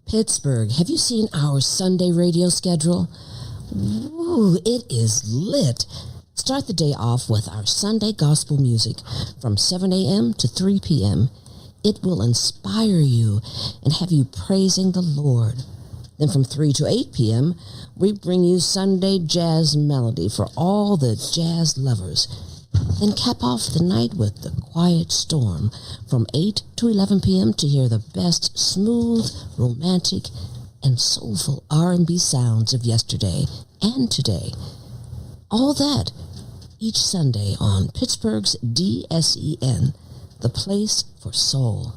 Pittsburgh, have you seen our Sunday radio schedule? Ooh, it is lit. Start the day off with our Sunday gospel music from 7 a.m. to 3 p.m. It will inspire you and have you praising the Lord. Then from 3 to 8 p.m., we bring you Sunday jazz melody for all the jazz lovers. Then cap off the night with the Quiet Storm from 8 to 11 p.m. to hear the best smooth, romantic, and soulful R&B sounds of yesterday and today. All that each Sunday on Pittsburgh's DSEN, the place for soul.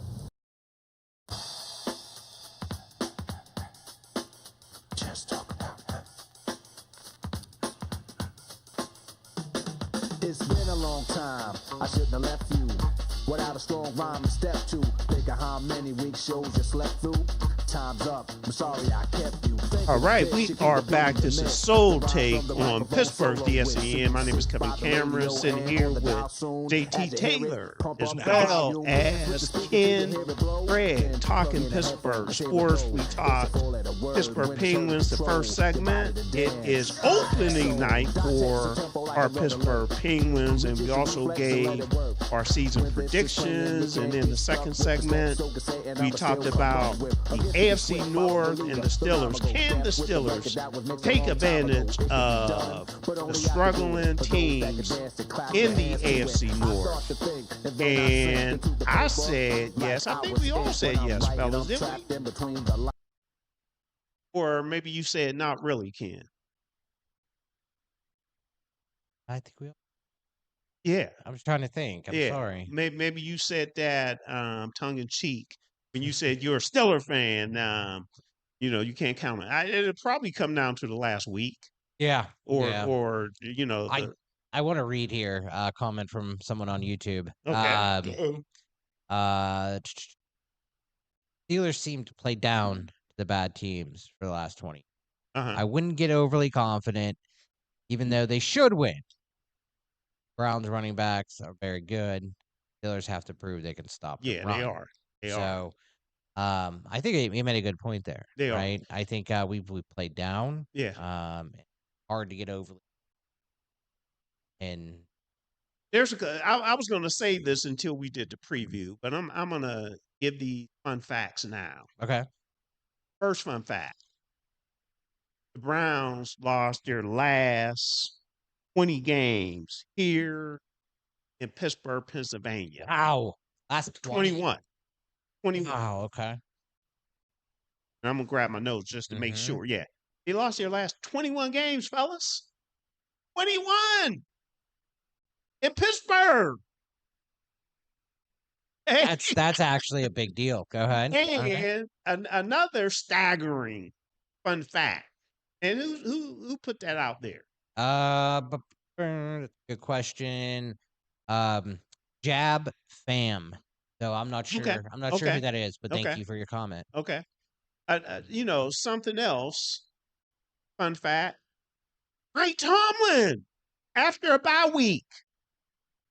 It's been a long time, I shouldn't have left you without a strong rhyme to step to. Think of how many week shows you slept through. Time's up, I'm sorry I kept you. All right, we are back. This is Soul Take on Pittsburgh's DSEN. My name is Kevin Cameron, sitting here with JT Taylor, as well as Ken Craig, talking Pittsburgh sports. We talk Pittsburgh Penguins, the first segment. It is opening night for our Pittsburgh Penguins, and we also gave our season predictions. And in the second segment, we talked about the AFC North and the Steelers. Can the Steelers take advantage of the struggling teams in the AFC North? And I said yes. I think we all said yes, fellas, didn't we? Or maybe you said not really, Ken. I think we all. Yeah. I was trying to think. I'm sorry. Maybe you said that tongue in cheek when you said you're a Steeler fan. You can't count it. It'll probably come down to the last week. Yeah. Or I want to read here a comment from someone on YouTube. Okay. Steelers seem to play down to the bad teams for the last 20. Uh-huh. I wouldn't get overly confident, even though they should win. Browns running backs are very good. Steelers have to prove they can stop the run. They are. They are. I think he made a good point there. They right? I think we played down. Yeah. Hard to get over. And I was going to say this until we did the preview, but I'm going to give the fun facts now. Okay. First fun fact: the Browns lost their last 20 games here in Pittsburgh, Pennsylvania. Wow. That's 21. 21. Wow, okay. And I'm going to grab my notes just to make sure. Yeah. They lost their last 21 games, fellas. 21 in Pittsburgh. That's actually a big deal. Go ahead. And another staggering fun fact. And who put that out there? Good question. Jab Fam. So I'm not sure. Okay. I'm not sure who that is, but thank you for your comment. Okay. Something else. Fun fact. Ray Tomlin, after a bye week,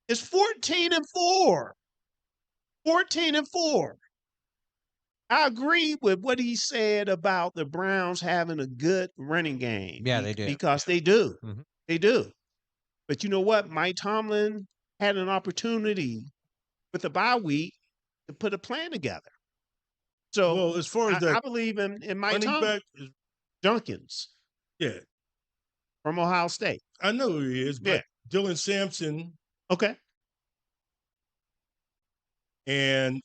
is 14-4. 14-4. I agree with what he said about the Browns having a good running game. Yeah, they do. Because they do. Mm-hmm. They do. But you know what? Mike Tomlin had an opportunity with the bye week to put a plan together. So as far as I believe in Mike Tomlin. Junkins. Yeah. From Ohio State. I know who he is, but Dylan Sampson. Okay. And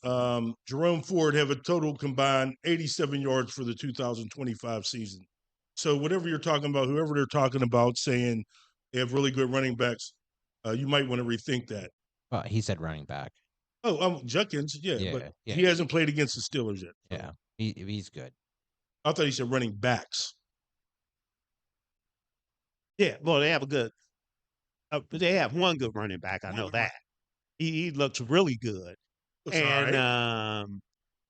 Jerome Ford have a total combined 87 yards for the 2025 season. So whatever you're talking about, whoever they're talking about saying they have really good running backs, you might want to rethink that. Well, he said running back. Oh, Junkins, but he hasn't played against the Steelers yet. Yeah, he's good. I thought he said running backs. Yeah, well, they have a good. They have one good running back. I know that. He looks really good, Looks all right.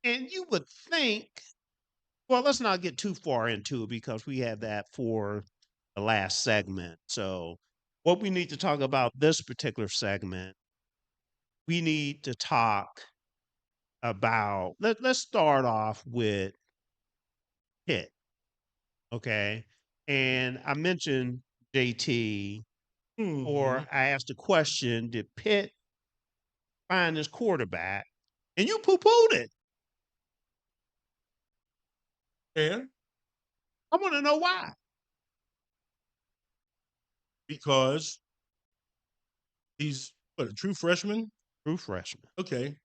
And you would think. Well, let's not get too far into it because we had that for the last segment. So, what we need to talk about this particular segment, we need to talk about. Let's start off with Pitt, okay? And I mentioned JT, or I asked the question: did Pitt find his quarterback? And you poo-pooed it. And I want to know why. Because he's a true freshman? True freshman. Okay.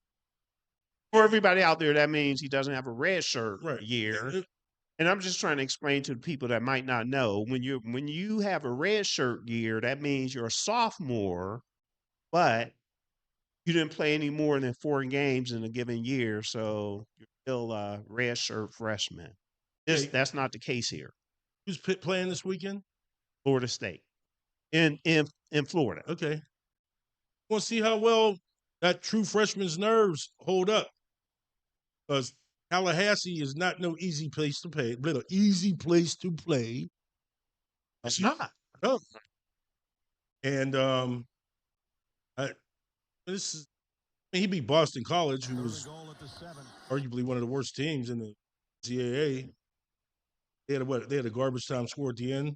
For everybody out there, that means he doesn't have a red shirt year. And I'm just trying to explain to the people that might not know, when you have a red shirt year, that means you're a sophomore, but you didn't play any more than 4 games in a given year, so you're still a red shirt freshman. That's not the case here. Who's Pitt playing this weekend? Florida State. In Florida. Okay. Want to see how well that true freshman's nerves hold up. Because Tallahassee is not no easy place to play. But an easy place to play. It's not. Oh. And he beat Boston College, who was arguably one of the worst teams in the NCAA. They had a garbage time score at the end. It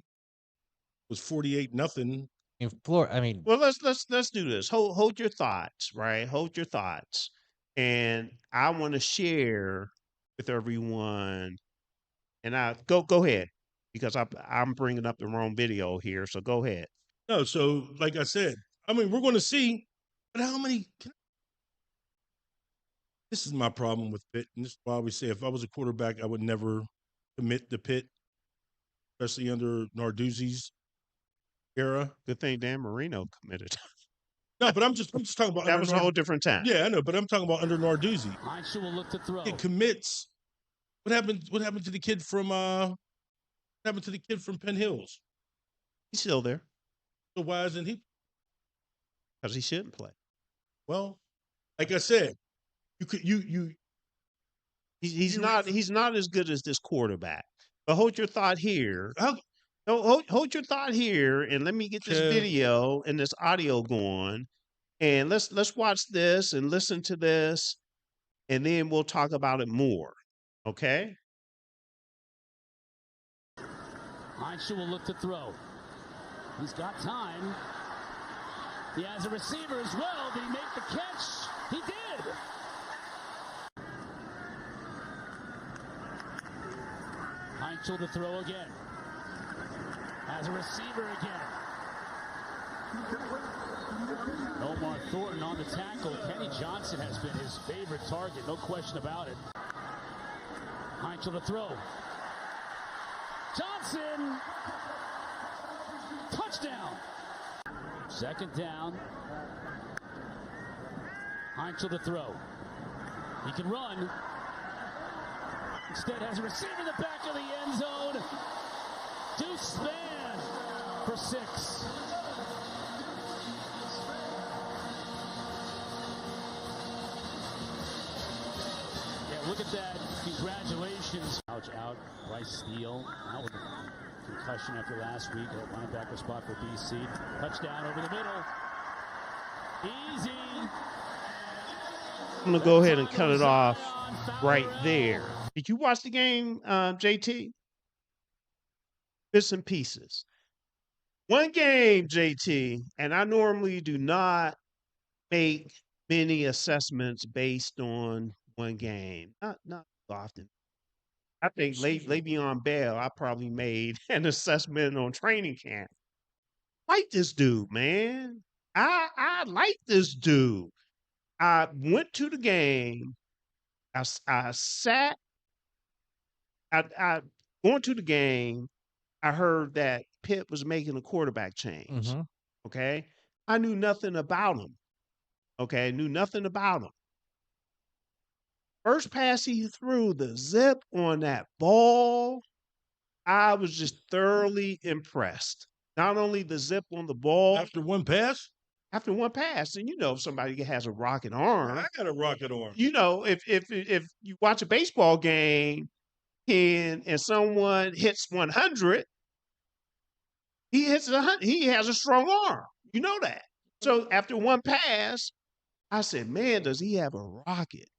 was 48-0. In Florida, I mean, well, let's do this. Hold your thoughts, right? Hold your thoughts, and I want to share with everyone. And I go ahead because I'm bringing up the wrong video here. So go ahead. No, so like I said, I mean we're going to see, but how many? This is my problem with Pitt, and this is why we say if I was a quarterback, I would never commit to Pitt, especially under Narduzzi's era. Good thing Dan Marino committed. No, but I'm just talking about that was a whole different time. Yeah, I know, but I'm talking about under Narduzzi. Heintschel will look to throw. It commits. What happened to the kid from Penn Hills? He's still there. So why isn't he? Because he shouldn't play. Well, like I said, he's not as good as this quarterback. But hold your thought here. Hold your thought here, and let me get this video and this audio going, and let's watch this and listen to this, and then we'll talk about it more. Okay? Heintschel will look to throw. He's got time. He has a receiver as well. Did he make the catch? He did. Heintschel to throw again. Has a receiver again. Omar Thornton on the tackle. Kenny Johnson has been his favorite target, no question about it. Heintschel to throw. Johnson! Touchdown! Second down. Heintschel to throw. He can run. Instead has a receiver in the back of the end zone. Deuce Span for 6. Yeah, look at that. Congratulations. Ouch, out. Bryce Steele out with a concussion after last week. A linebacker spot for BC. Touchdown over the middle. Easy. I'm going to go ahead and cut it off right there. Did you watch the game, JT? Bits and pieces. One game, JT, and I normally do not make many assessments based on one game. Not often. I think Le'Veon Bell, I probably made an assessment on training camp. Like this dude, man. I like this dude. I went to the game. I sat. I going to the game. I heard that Pitt was making a quarterback change. Mm-hmm. Okay. I knew nothing about him. Okay. Knew nothing about him. First pass he threw, the zip on that ball, I was just thoroughly impressed. Not only the zip on the ball. After one pass? After one pass. And if somebody has a rocket arm. I got a rocket arm. If you watch a baseball game and someone hits 100, he has a strong arm. You know that. So after one pass, I said, man, does he have a rocket?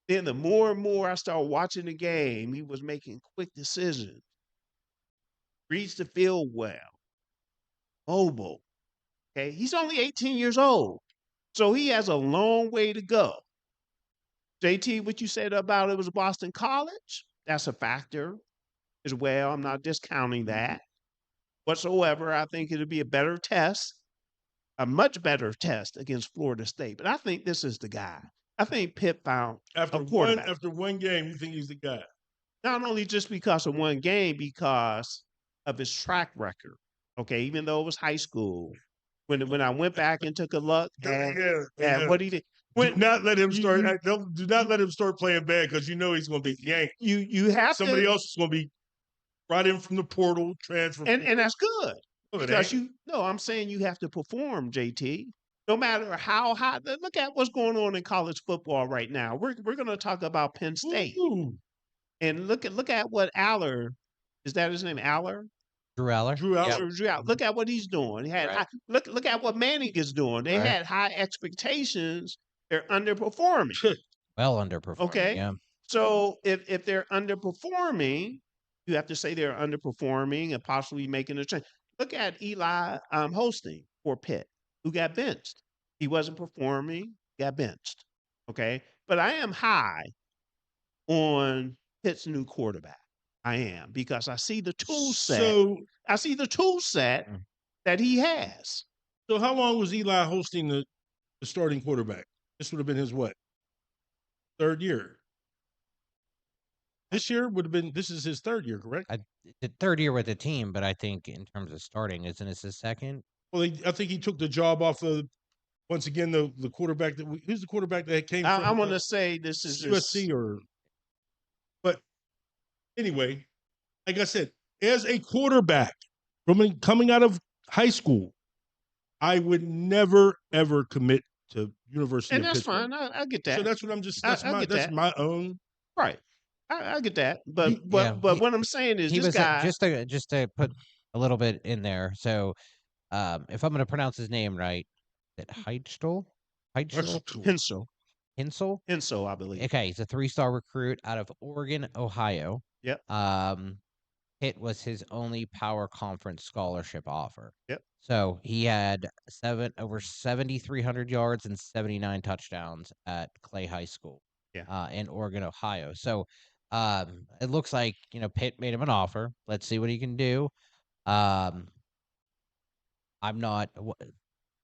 Then the more and more I started watching the game, he was making quick decisions. Reads the field well. Mobile. Okay, he's only 18 years old. So he has a long way to go. JT, what you said about it was Boston College, that's a factor as well. I'm not discounting that whatsoever. I think it'll be a better test, a much better test against Florida State. But I think this is the guy. I think Pitt found a quarterback. After one game, you think he's the guy? Not only just because of one game, because of his track record. Okay, even though it was high school. When I went back and took a look at what he did. Do not let him start. Do not let him start playing bad because he's going to be yanked. You have somebody else is going to be brought in from the portal, transfer, and that's good because I'm saying you have to perform, JT. No matter how high. Look at what's going on in college football right now. We're going to talk about Penn State, and look at what Aller. Is that his name? Aller? Drew Aller. Drew Aller. Look at what he's doing. He had look at what Manning is doing. They had high expectations. They're underperforming. Well underperforming. Okay. Yeah. So if they're underperforming, you have to say they're underperforming and possibly making a change. Look at Eli Holstein for Pitt, who got benched. He wasn't performing, got benched. Okay. But I am high on Pitt's new quarterback. I am, because I see the tool set. That he has. So how long was Eli Holstein the starting quarterback? This would have been his third year. This is his third year, correct? The third year with the team, but I think in terms of starting, isn't this his second? Well, I think he took the job off of, once again, the quarterback who's the quarterback that came from? I want to say this is USC but anyway, like I said, as a quarterback coming out of high school, I would never ever commit to University of Pittsburgh. And that's fine. I get that. So that's what I'm just. That's my own. Right. I get that. But what I'm saying is this guy. Just to put a little bit in there. So, if I'm going to pronounce his name right, is it Heintschel? Heintschel, I believe. Okay, he's a 3-star recruit out of Oregon, Ohio. Yep. Pitt was his only power conference scholarship offer. Yep. So he had over 7,300 yards and 79 touchdowns at Clay High School. Yeah. In Oregon, Ohio. So it looks like Pitt made him an offer. Let's see what he can do. We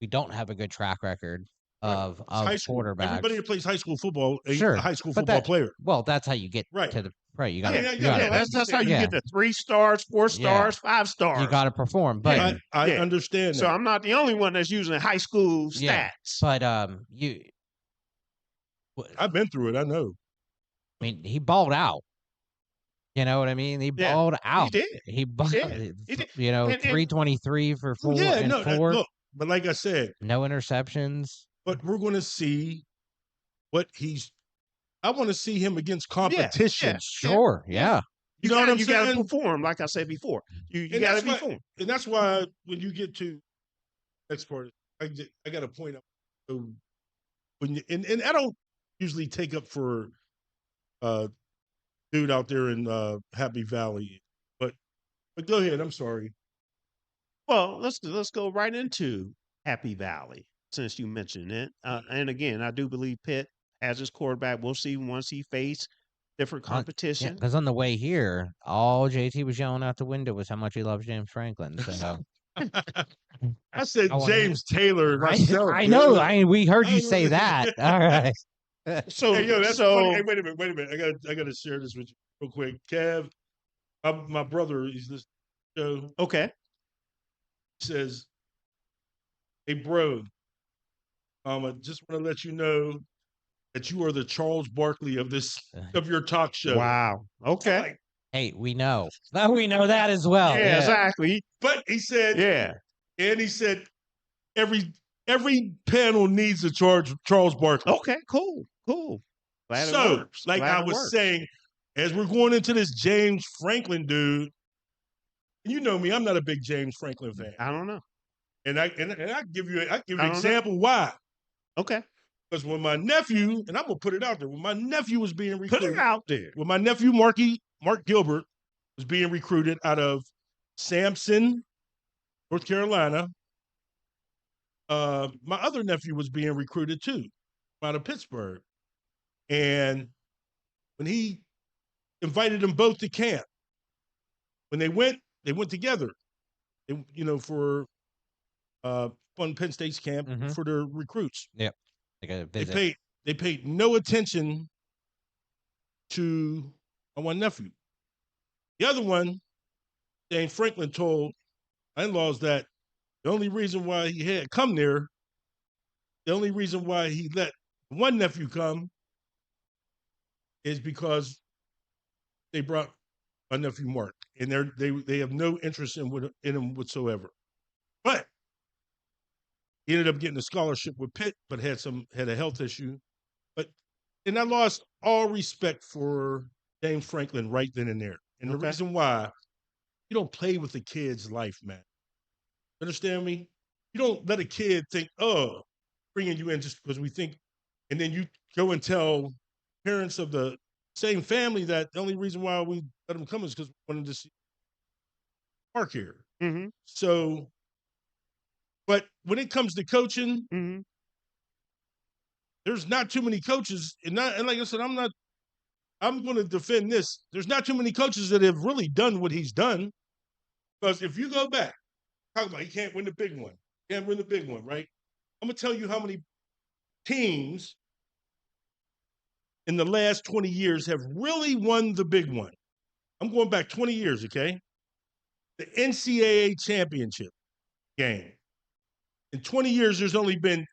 don't have a good track record of quarterbacks. Everybody that plays high school football, a high school but football player. Well, that's how you get to the right. You got to. That's how you get the 3 stars, 4 stars, 5 stars. You got to perform. But I understand. So I'm not the only one that's using high school stats. But I've been through it. I know. I mean, he balled out. You know what I mean? He balled out. He did. He balled. He did. 323 for 4 and 4. Look, but like I said, no interceptions. But we're going to see what I want to see him against competition. Sure. Yeah. You know what I'm saying? You got to perform, like I said before. You got to perform. And that's why when you get to next part, I got to point out. So and I don't usually take up for dude out there in Happy Valley, but go ahead. I'm sorry. Well, let's go right into Happy Valley since you mentioned it. And again, I do believe Pitt has his quarterback. We'll see once he face different competition. Because on the way here, all JT was yelling out the window was how much he loves James Franklin. So I said James Taylor myself. I know. We heard you say that. All right. So hey, that's funny. Hey, wait a minute. I got to share this with you real quick. Kev, my brother, he's listening to the show. Okay. He says, "Hey, bro, I just want to let you know that you are the Charles Barkley of your talk show." Wow. Okay. Hey, we know. We know that as well. Yeah, exactly. But he said, And he said every panel needs a Charles Barkley. Okay, cool. Glad it So, works. like Glad I it was works. saying, as we're going into this James Franklin dude, you know me, I'm not a big James Franklin fan. I don't know. And I give you an example why. Okay. Because when my nephew, and I'm gonna put it out there, when my nephew was being recruited, Put it out there. when my nephew Mark Gilbert was being recruited out of Sampson, North Carolina, my other nephew was being recruited too, out of Pittsburgh. And when he invited them both to camp, when they went together, for fun Penn State's camp for their recruits. Yep. They paid no attention to my one nephew. The other one, James Franklin told my in-laws that the only reason why he had come there, the only reason why he let one nephew come is because they brought my nephew Mark, and they have no interest in him whatsoever. But he ended up getting a scholarship with Pitt, but had a health issue. And I lost all respect for James Franklin right then and there. And the reason why, you don't play with a kid's life, man. Understand me? You don't let a kid think, oh, bringing you in just because we think, and then you go and tell parents of the same family that the only reason why we let them come is because we wanted to see Mark here. Mm-hmm. So, but when it comes to coaching, there's not too many coaches, and like I said, I'm going to defend this. There's not too many coaches that have really done what he's done. Because if you go back, talk about he can't win the big one. Can't win the big one, right? I'm going to tell you how many teams in the last 20 years have really won the big one. I'm going back 20 years, okay? The NCAA championship game. In 20 years, there's only been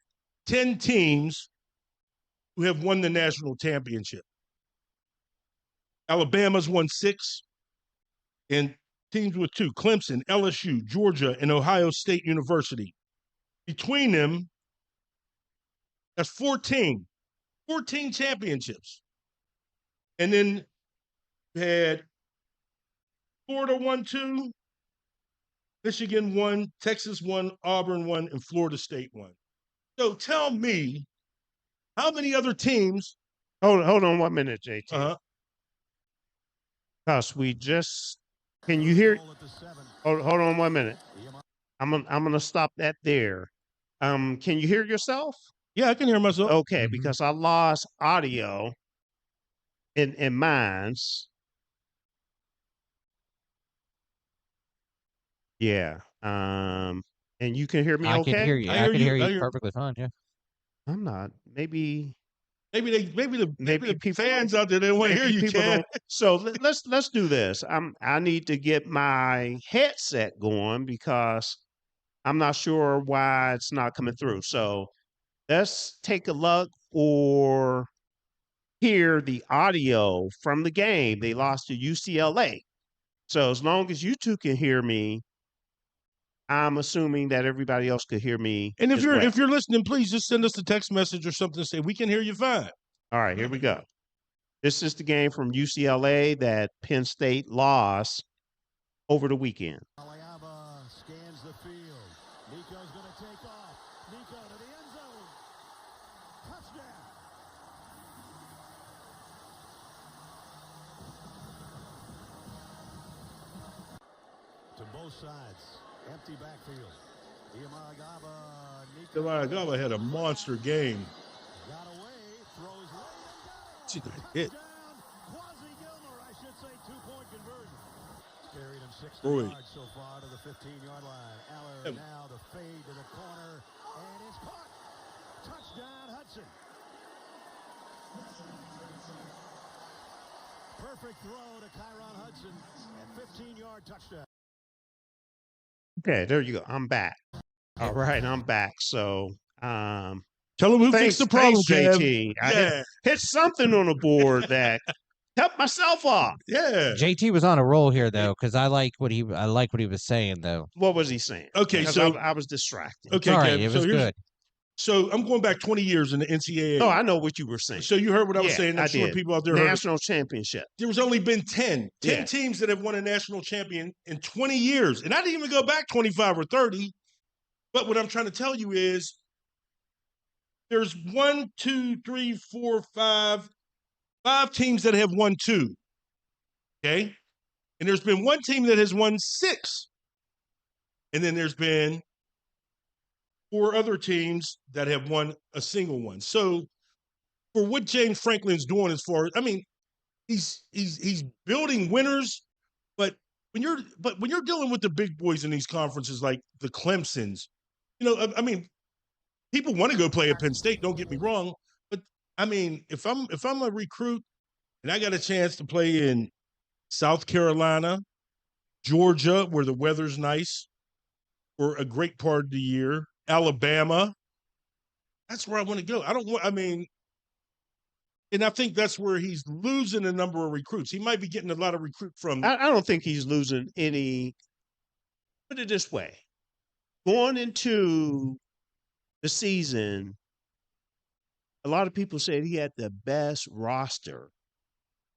10 teams who have won the national championship. Alabama's won 6, and teams with 2, Clemson, LSU, Georgia, and Ohio State University. Between them, that's 14 championships. And then you had Florida won 2, Michigan won, Texas won, Auburn won, and Florida State won. So tell me, how many other teams? Hold on 1 minute, JT. Because can you hear? Hold on 1 minute. I'm gonna stop that there. Can you hear yourself? Yeah, I can hear myself. Okay, because I lost audio in mine's. Yeah. And you can hear me okay? I can hear you. I can hear you perfectly fine, yeah. I'm not. Maybe the fans out there, they want to hear you, Chad. So let's do this. I need to get my headset going because I'm not sure why it's not coming through. So let's take a look or hear the audio from the game. They lost to UCLA. So as long as you two can hear me, I'm assuming that everybody else could hear me. And if you're listening, please just send us a text message or something to say we can hear you fine. All right, here we go. This is the game from UCLA that Penn State lost over the weekend. Alayaba scans the field. Nico's going to take off. Nico to the end zone. Touchdown. To both sides. Empty backfield. Alayaba had a monster game. Got away, throws right She hit. Quasi-Gilmore, I should say, 2-point conversion. Carried him 60 Roy. yards so far to the 15-yard line. Aller now the fade to the corner, and it's caught. Touchdown, Hudson. Perfect throw to Kyron Hudson, and 15-yard touchdown. Okay, there you go. I'm back. All right, I'm back. So, tell them who fixed the problem, JT. I hit something on the board that help myself off. Yeah. JT was on a roll here though, because I like what he was saying though. What was he saying? Okay, because so I was distracted. Okay, all right, Kev, it was good. So I'm going back 20 years in the NCAA. Oh, I know what you were saying. So you heard what I was saying. I'm I sure did. people out there heard it. National championship. There's only been 10 Yeah. teams that have won a national champion in 20 years. And I didn't even go back 25 or 30. But what I'm trying to tell you is there's 5 teams that have won 2. Okay? And there's been one team that has won 6. And then there's been 4 other teams that have won a single one. So for what James Franklin's doing as far as, I mean, he's building winners, but when you're dealing with the big boys in these conferences like the Clemsons, I mean, people want to go play at Penn State, don't get me wrong, but I mean, if I'm a recruit and I got a chance to play in South Carolina, Georgia, where the weather's nice for a great part of the year, Alabama, that's where I want to go. And I think that's where he's losing a number of recruits. He might be getting a lot of recruit from. I don't think he's losing any. Put it this way. Going into the season, a lot of people said he had the best roster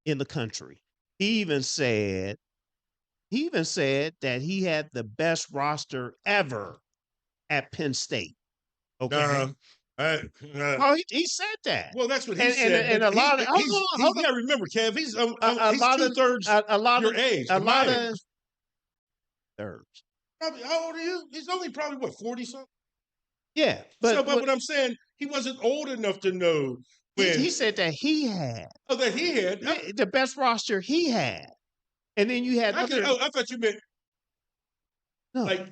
in the country. He even said that he had the best roster ever at Penn State. Okay. Well, he said that. Well, that's what he said. And a lot of hold on. You got to remember, Kev. He's 2/3 your age. A lot of thirds. Probably, how old are you? He's only probably 40 something. Yeah, but what I'm saying, he wasn't old enough to know when he said that he had. Oh, that he had the best roster he had, and then you had. I thought you meant like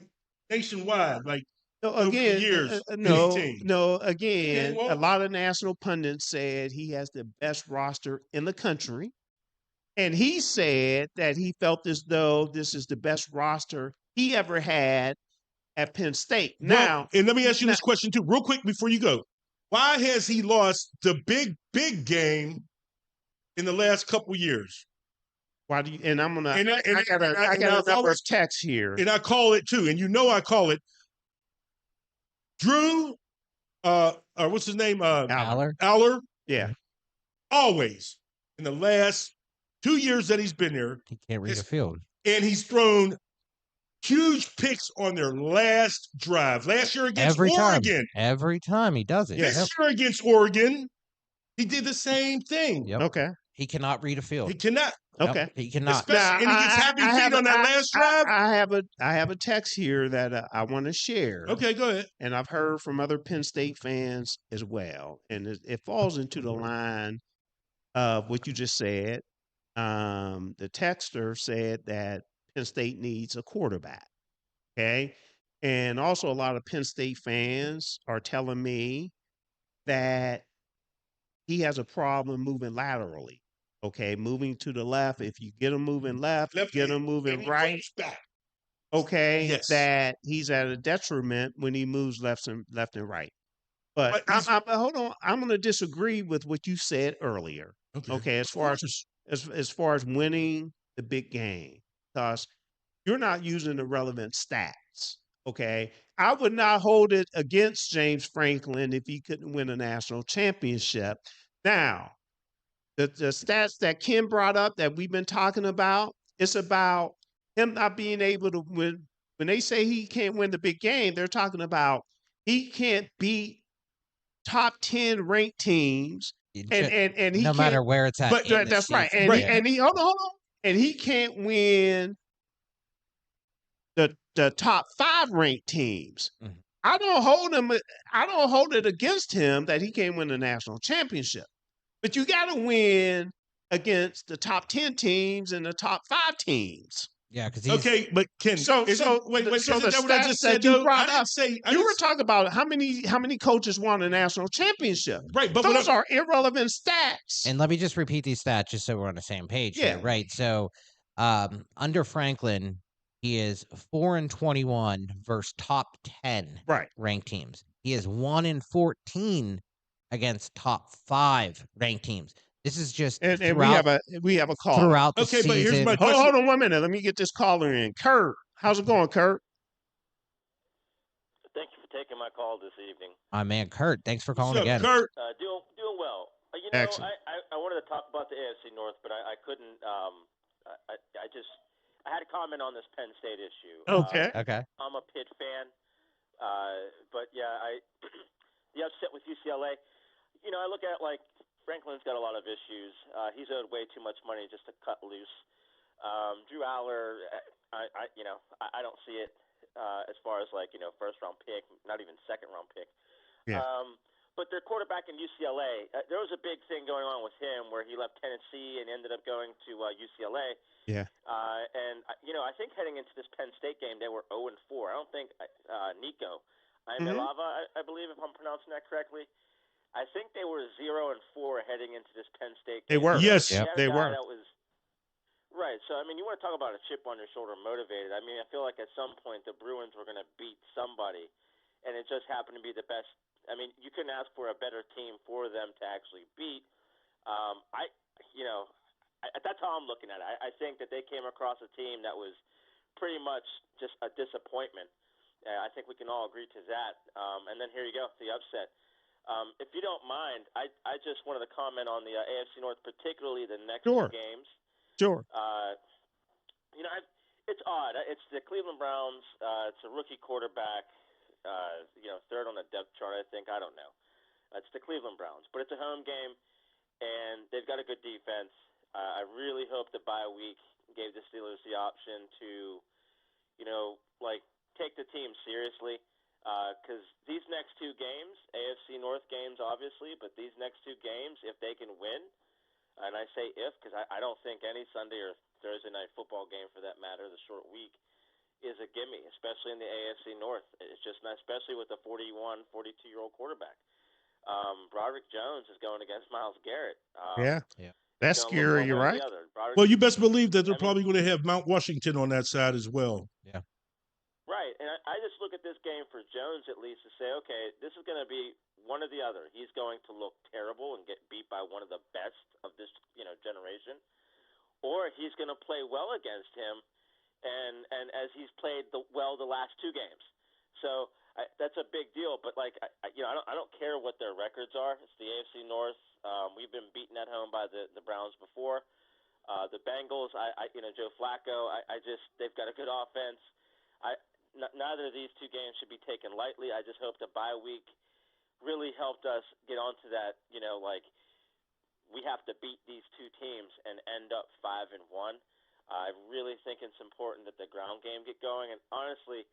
nationwide, like. No, again, years, again, a lot of national pundits said he has the best roster in the country. And he said that he felt as though this is the best roster he ever had at Penn State. Now, and let me ask you this question too, real quick before you go. Why has he lost the big game in the last couple years? Why do you, and I'm gonna, I got a number of texts here. And I call it too, and I call it Drew, what's his name? Aller. Yeah. Always in the last 2 years that he's been there, he can't read a field, and he's thrown huge picks on their last drive. Last year against Oregon. Every time he does it. This year against Oregon, he did the same thing. Yep. Okay. He cannot read a field. He cannot. Okay. Yep, he cannot. And he gets happy feet on that last drive. I have a text here that I want to share. Okay, go ahead. And I've heard from other Penn State fans as well. And it falls into the line of what you just said. The texter said that Penn State needs a quarterback. Okay. And also a lot of Penn State fans are telling me that he has a problem moving laterally. Okay, moving to the left. If you get him moving left get him moving right. Okay, yes. That he's at a detriment when he moves left and right. But hold on, I'm going to disagree with what you said earlier. Okay, as far as winning the big game, because you're not using the relevant stats. Okay, I would not hold it against James Franklin if he couldn't win a national championship. Now, the stats that Ken brought up that we've been talking about, it's about him not being able to win. When they say he can't win the big game, they're talking about he can't beat top 10 ranked teams, and he no matter where it's at. But that's right, and he hold on, and he can't win the top 5 ranked teams. Mm-hmm. I don't hold it against him that he can't win a national championship. But you got to win against the top 10 teams and the top 5 teams. Yeah, because okay, but Ken, wait, so the stats that you brought up, you were talking about how many coaches won a national championship, right? But those are irrelevant stats. And let me just repeat these stats just so we're on the same page. Yeah, here, right. So, under Franklin, he is 4-21 versus top 10 ranked teams. He is 1-14 against top 5 ranked teams. This is just and we have a call throughout the Okay, season. but here's my question. Hold on 1 minute. Let me get this caller in. Kurt, how's it going, Kurt? Thank you for taking my call this evening. My man Kurt, thanks for calling What's up, again. Kurt? Doing well. Excellent. I wanted to talk about the AFC North, but I couldn't. I had a comment on this Penn State issue. Okay. Okay. I'm a Pitt fan, but yeah, the upset with UCLA. I look at it like Franklin's got a lot of issues. He's owed way too much money just to cut loose. Drew Aller, I don't see it as far as first round pick, not even second round pick. Yeah. But their quarterback in UCLA, there was a big thing going on with him where he left Tennessee and ended up going to UCLA. Yeah. I think heading into this Penn State game, they were 0-4. I don't think Nico Iamaleava, I believe, if I'm pronouncing that correctly. I think they were 0-4 heading into this Penn State game. They were. Yes, they were. Right. So, you want to talk about a chip on your shoulder motivated. I feel like at some point the Bruins were going to beat somebody, and it just happened to be the best. You couldn't ask for a better team for them to actually beat. That's how I'm looking at it. I think that they came across a team that was pretty much just a disappointment. I think we can all agree to that. And then here you go, the upset. If you don't mind, I just wanted to comment on the AFC North, particularly the next two games. Sure. It's odd. It's the Cleveland Browns. It's a rookie quarterback. Third on the depth chart, I think. I don't know. It's the Cleveland Browns, but it's a home game, and they've got a good defense. I really hope the bye week gave the Steelers the option to, take the team seriously, because these next two games, AFC North games, obviously, but these next two games, if they can win, and I say if, because I don't think any Sunday or Thursday night football game, for that matter, the short week, is a gimme, especially in the AFC North. It's just not, especially with the 41, 42-year-old quarterback. Broderick Jones is going against Myles Garrett. Yeah. That's scary. You're right. Well, you best believe that they're probably going to have Mount Washington on that side as well. Yeah. Right, and I just look at this game for Jones at least to say, okay, this is going to be one or the other. He's going to look terrible and get beat by one of the best of this generation, or he's going to play well against him, and as he's played well the last two games. So that's a big deal. But I don't care what their records are. It's the AFC North. We've been beaten at home by the Browns before. The Bengals, Joe Flacco. They've got a good offense. Neither of these two games should be taken lightly. I just hope the bye week really helped us get onto that. We have to beat these two teams and end up 5-1. I really think it's important that the ground game get going. And honestly,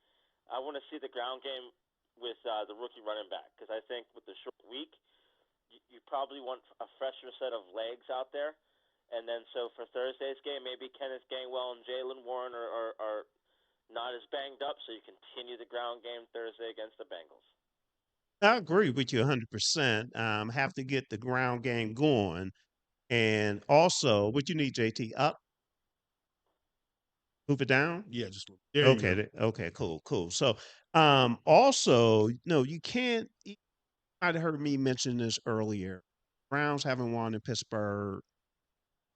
I want to see the ground game with the rookie running back, because I think with the short week, you probably want a fresher set of legs out there. And then so for Thursday's game, maybe Kenneth Gainwell and Jaylen Warren are not as banged up, so you continue the ground game Thursday against the Bengals. I agree with you 100%. Have to get the ground game going. And also, what you need, JT, up? Move it down? Yeah, just okay, cool. So, also, no, you can't. You might have heard me mention this earlier. Browns haven't won in Pittsburgh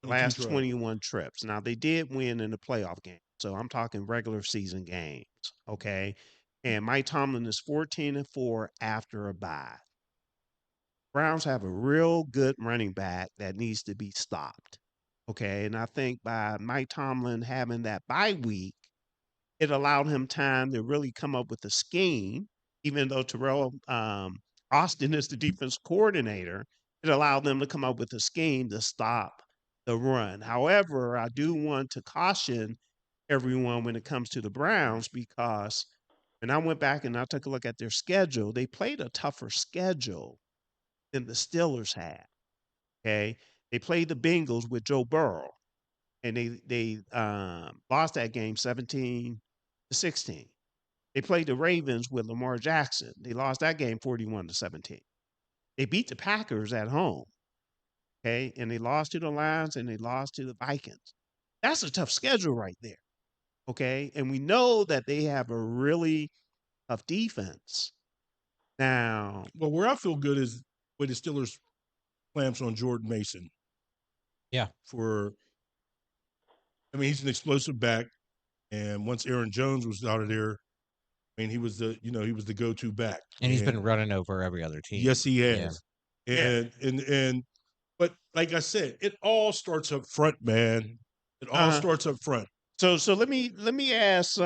last 21 trips. Now, they did win in the playoff game. So I'm talking regular season games, okay? And Mike Tomlin is 14-4 after a bye. Browns have a real good running back that needs to be stopped, okay? And I think by Mike Tomlin having that bye week, it allowed him time to really come up with a scheme, even though Terrell Austin is the defense coordinator. It allowed them to come up with a scheme to stop the run. However, I do want to caution everyone when it comes to the Browns, because when I went back and I took a look at their schedule, they played a tougher schedule than the Steelers had. Okay, they played the Bengals with Joe Burrow, and they lost that game 17-16. They played the Ravens with Lamar Jackson. They lost that game 41-17. They beat the Packers at home. Okay, and they lost to the Lions and they lost to the Vikings. That's a tough schedule right there. Okay, and we know that they have a really tough defense. Now, well, where I feel good is when the Steelers clamps on Jordan Mason. Yeah. He's an explosive back, and once Aaron Jones was out of there, he was the go-to back. And he's been running over every other team. Yes, he has. Yeah. But like I said, it all starts up front, man. It all starts up front. So let me ask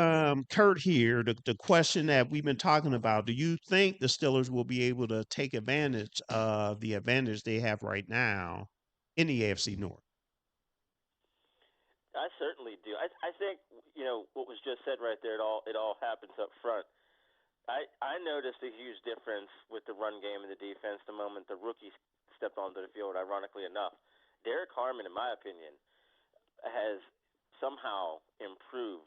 Kurt here the question that we've been talking about. Do you think the Steelers will be able to take advantage of the advantage they have right now in the AFC North? I certainly do. I think what was just said right there. It all happens up front. I noticed a huge difference with the run game and the defense the moment the rookie stepped onto the field. Ironically enough, Derek Harmon, in my opinion, has somehow improved.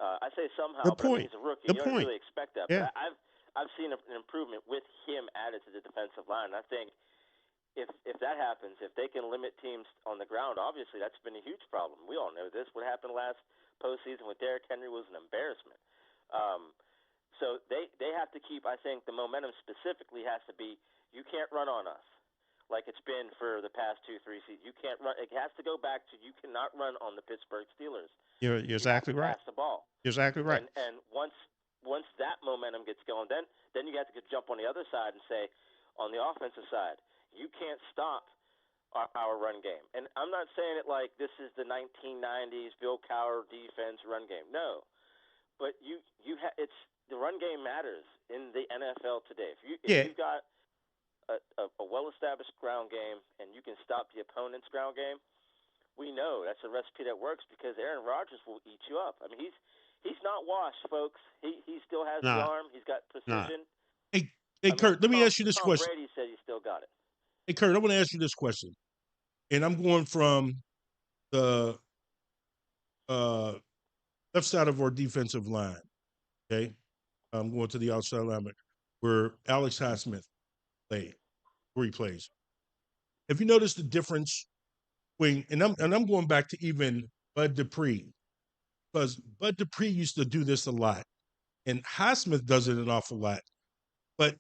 I say somehow, but he's a rookie. You don't really expect that. Yeah. But I've seen an improvement with him added to the defensive line. And I think if that happens, if they can limit teams on the ground, obviously that's been a huge problem. We all know this. What happened last postseason with Derrick Henry was an embarrassment. So they have to keep, I think, the momentum specifically has to be, you can't run on us like it's been for the past 2-3 seasons. You can't run. It has to go back to you cannot run on the Pittsburgh Steelers. You're exactly right. Pass the ball. You're exactly right. And once that momentum gets going, then you have to jump on the other side and say, on the offensive side, you can't stop our run game. And I'm not saying it like this is the 1990s Bill Cowher defense run game. No, but it's the run game matters in the NFL today. If you've got a well-established ground game and you can stop the opponent's ground game, we know that's a recipe that works because Aaron Rodgers will eat you up. I mean, he's not washed, folks. He still has the arm. He's got precision. Hey, Kurt, let me ask you this question. Tom Brady said he still got it. Hey, Kurt, I want to ask you this question. And I'm going from the left side of our defensive line, okay? I'm going to the outside linebacker where Alex Highsmith played, where he plays. Have you noticed the difference between, and I'm going back to even Bud Dupree, because Bud Dupree used to do this a lot, and Highsmith does it an awful lot, but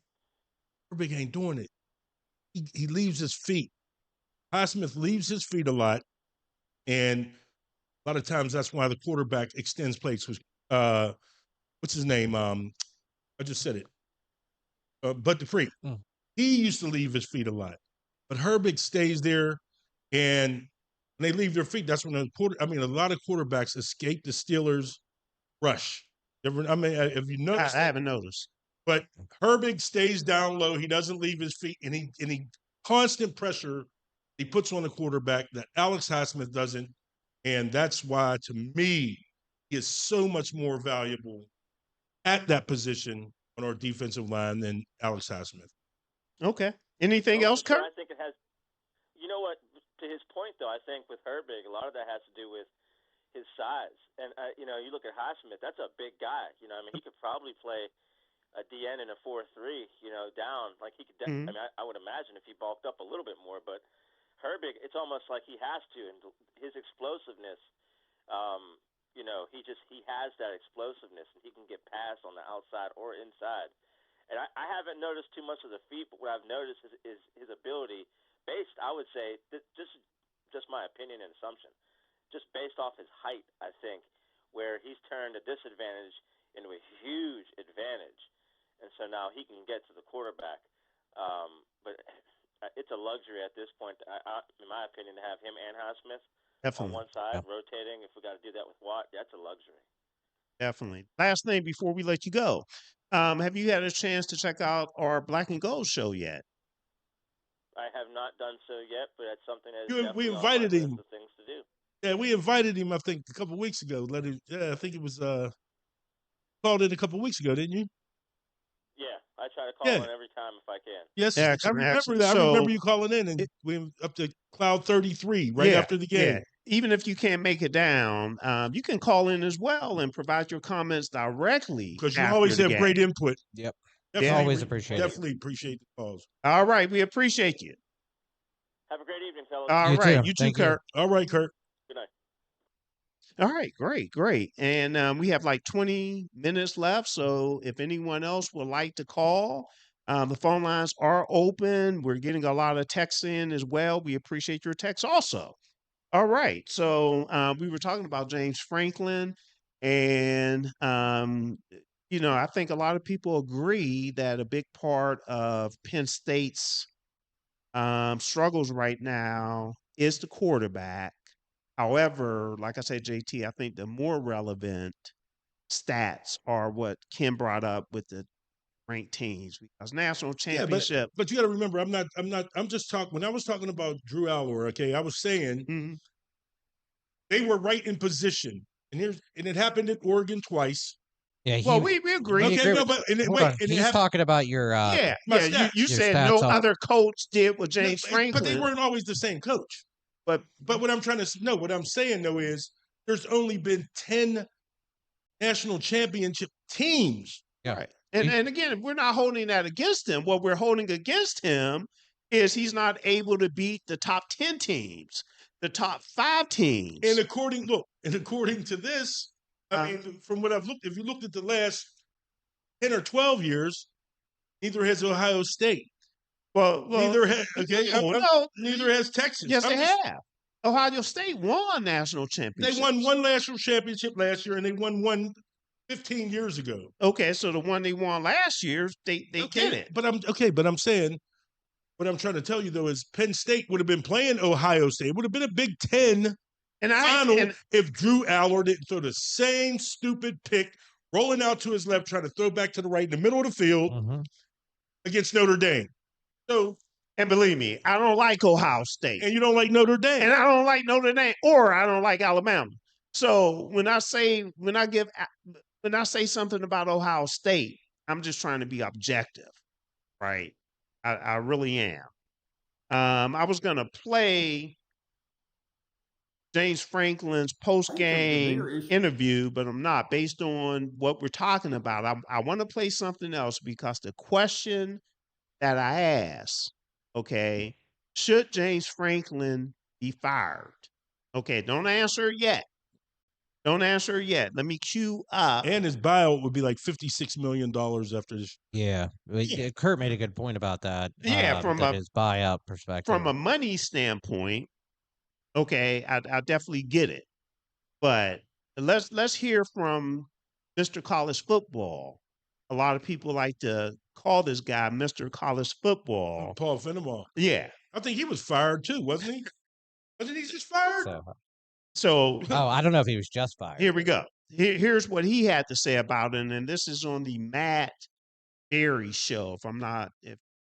Burgh ain't doing it. He leaves his feet. Highsmith leaves his feet a lot, and a lot of times that's why the quarterback extends plays. What's his name? I just said it. Bud Dupree. He used to leave his feet a lot, but Herbig stays there, and when they leave their feet, that's when a lot of quarterbacks escape the Steelers' rush. Have you noticed? I haven't noticed. But Herbig stays down low. He doesn't leave his feet, and he constant pressure he puts on the quarterback that Alex Highsmith doesn't, and that's why, to me, he is so much more valuable at that position on our defensive line than Alex Highsmith. Okay. Anything else, Kurt? I think it has. You know what? To his point, though, I think with Herbig, a lot of that has to do with his size. And you look at Highsmith. That's a big guy. He could probably play a DN in a 4-3. Down like he could. I would imagine if he bulked up a little bit more, but Herbig, it's almost like he has to, and his explosiveness. He has that explosiveness, and he can get past on the outside or inside. And I haven't noticed too much of the feet, but what I've noticed is his ability, based, I would say, just my opinion and assumption, just based off his height, I think, where he's turned a disadvantage into a huge advantage, and so now he can get to the quarterback. But it's a luxury at this point, in my opinion, to have him and Highsmith on one side rotating. If we got to do that with Watt, that's a luxury. Definitely. Last thing before we let you go. Have you had a chance to check out our Black and Gold show yet? I have not done so yet, but that's something that we invited him. Of things to do. Yeah, we invited him, I think, a couple of weeks ago. I think it was called in a couple of weeks ago, didn't you? Yeah, I try to call in every time if I can. Yes, excellent, I remember that. I remember you calling in, and we went up to Cloud 33 after the game. Yeah. Even if you can't make it down, you can call in as well and provide your comments directly. Because you always have great input. Yep. Definitely appreciate appreciate the calls. All right. We appreciate you. Have a great evening, fellas. All right. You too, Kurt. All right, Kurt. Good night. All right. Great. And we have like 20 minutes left. So if anyone else would like to call, The phone lines are open. We're getting a lot of texts in as well. We appreciate your texts also. All right. So we were talking about James Franklin, and I think a lot of people agree that a big part of Penn State's struggles right now is the quarterback. However, like I said, JT, I think the more relevant stats are what Kim brought up with the ranked teams, because national championship. But you got to remember, I'm just talking. When I was talking about Drew Alward, okay, I was saying they were right in position, and it happened at Oregon twice. Yeah, we agree. Okay, no, but he's talking about your you said no other coach did what James Franklin, but they weren't always the same coach. But what I'm saying though is there's only been 10 national championship teams. Yeah. Right. And again, we're not holding that against him. What we're holding against him is he's not able to beat the top 10 teams, the top 5 teams. And according to this, I mean, from what I've looked, if you looked at the last 10 or 12 years, neither has Ohio State. Well, neither has Texas. Yes, they have. Ohio State won national championships. They won one national championship last year, and they won one 15 years ago. Okay, so the one they won last year, they did it. But I'm saying, what I'm trying to tell you though is Penn State would have been playing Ohio State. It would have been a Big Ten final if Drew Alward didn't throw the same stupid pick, rolling out to his left, trying to throw back to the right in the middle of the field against Notre Dame. So, and believe me, I don't like Ohio State. And you don't like Notre Dame. And I don't like Notre Dame, or I don't like Alabama. So when I say something about Ohio State, I'm just trying to be objective, right? I really am. I was going to play James Franklin's post-game interview, but I'm not, based on what we're talking about. I want to play something else, because the question that I asked, okay, should James Franklin be fired? Okay, don't answer it yet. Let me cue up. And his buyout would be like $56 million after this. Yeah. Kurt made a good point about that. Yeah, from his buyout perspective. From a money standpoint, okay, I definitely get it. But let's hear from Mr. College Football. A lot of people like to call this guy Mr. College Football. Paul Fenimore. Yeah. I think he was fired too, wasn't he? Wasn't he just fired? So I don't know if he was just fired. Here we go. Here's what he had to say about it, and this is on the Matt Berry show, if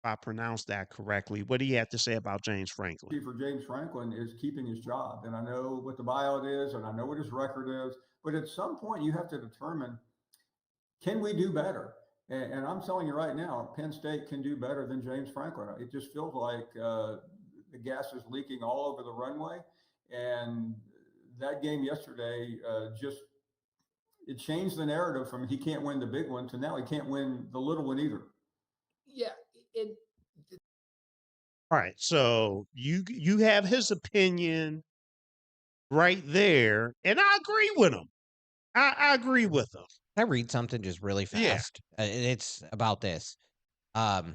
I pronounced that correctly. What he had to say about James Franklin. For James Franklin is keeping his job, and I know what the buyout is, and I know what his record is, but at some point you have to determine, can we do better? And I'm telling you right now, Penn State can do better than James Franklin. It just feels like the gas is leaking all over the runway, and that game yesterday it changed the narrative from he can't win the big one to now he can't win the little one either. Yeah. All right. So you have his opinion right there, and I agree with him. I agree with him. Can I read something just really fast? Yeah. It's about this. So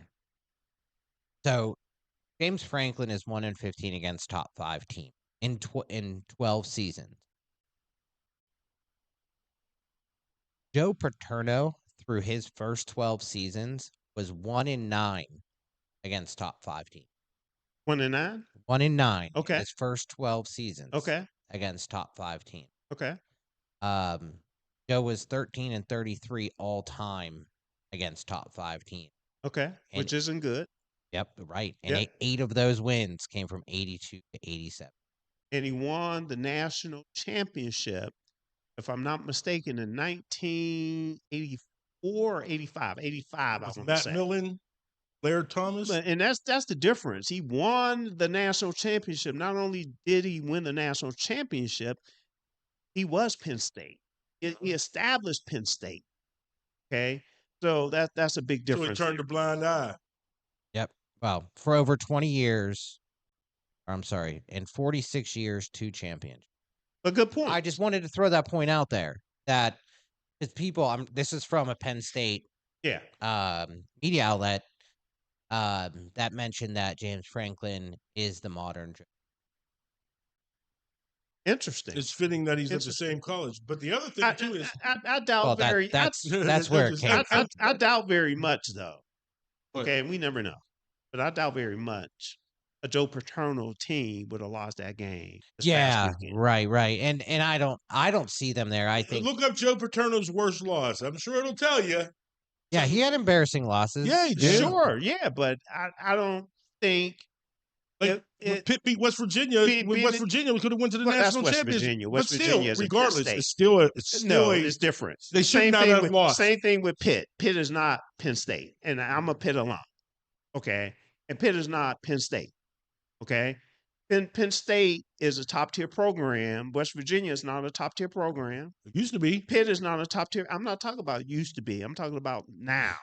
James Franklin is 1-15 against top 5 teams in 12 seasons. Joe Paterno, through his first 12 seasons, was 1-9 against top 5 teams. 1-9? 1-9. Okay. His first 12 seasons. Okay. Against top 5 teams. Okay. Joe was 13-33 all time against top 5 teams. Okay. Which isn't good. Yep. Right. And 8 of those wins came from 82 to 87. And he won the national championship, if I'm not mistaken, in 1984 or 85. 85, I want to Matt say. Millen, Laird Thomas. And that's the difference. He won the national championship. Not only did he win the national championship, he was Penn State. He established Penn State. Okay? So that's a big difference. So he turned a blind eye. Yep. Well, for over 20 years, in 46 years, 2 championships. A good point. I just wanted to throw that point out there, that it's people, this is from a Penn State media outlet. that mentioned that James Franklin is the modern. Interesting. It's fitting that he's at the same college. But the other thing too is I doubt very. That's where it came from. I doubt very much though. Okay, we never know, but I doubt very much a Joe Paterno team would have lost that game. Yeah, right, and I don't see them there. I think look up Joe Paterno's worst loss. I'm sure it'll tell you. Yeah, he had embarrassing losses. Yeah, he did. Sure, yeah, but I don't think. Pitt beat West Virginia. West Virginia could have went to the national championship. West Virginia, but still, regardless, it's still it's different. They should not have lost. Same thing with Pitt. Pitt is not Penn State, and I'm a Pitt alum. Okay, and Pitt is not Penn State. Okay, Penn State is a top tier program. West Virginia is not a top tier program. It used to be. Pitt is not a top tier. I'm not talking about used to be. I'm talking about now.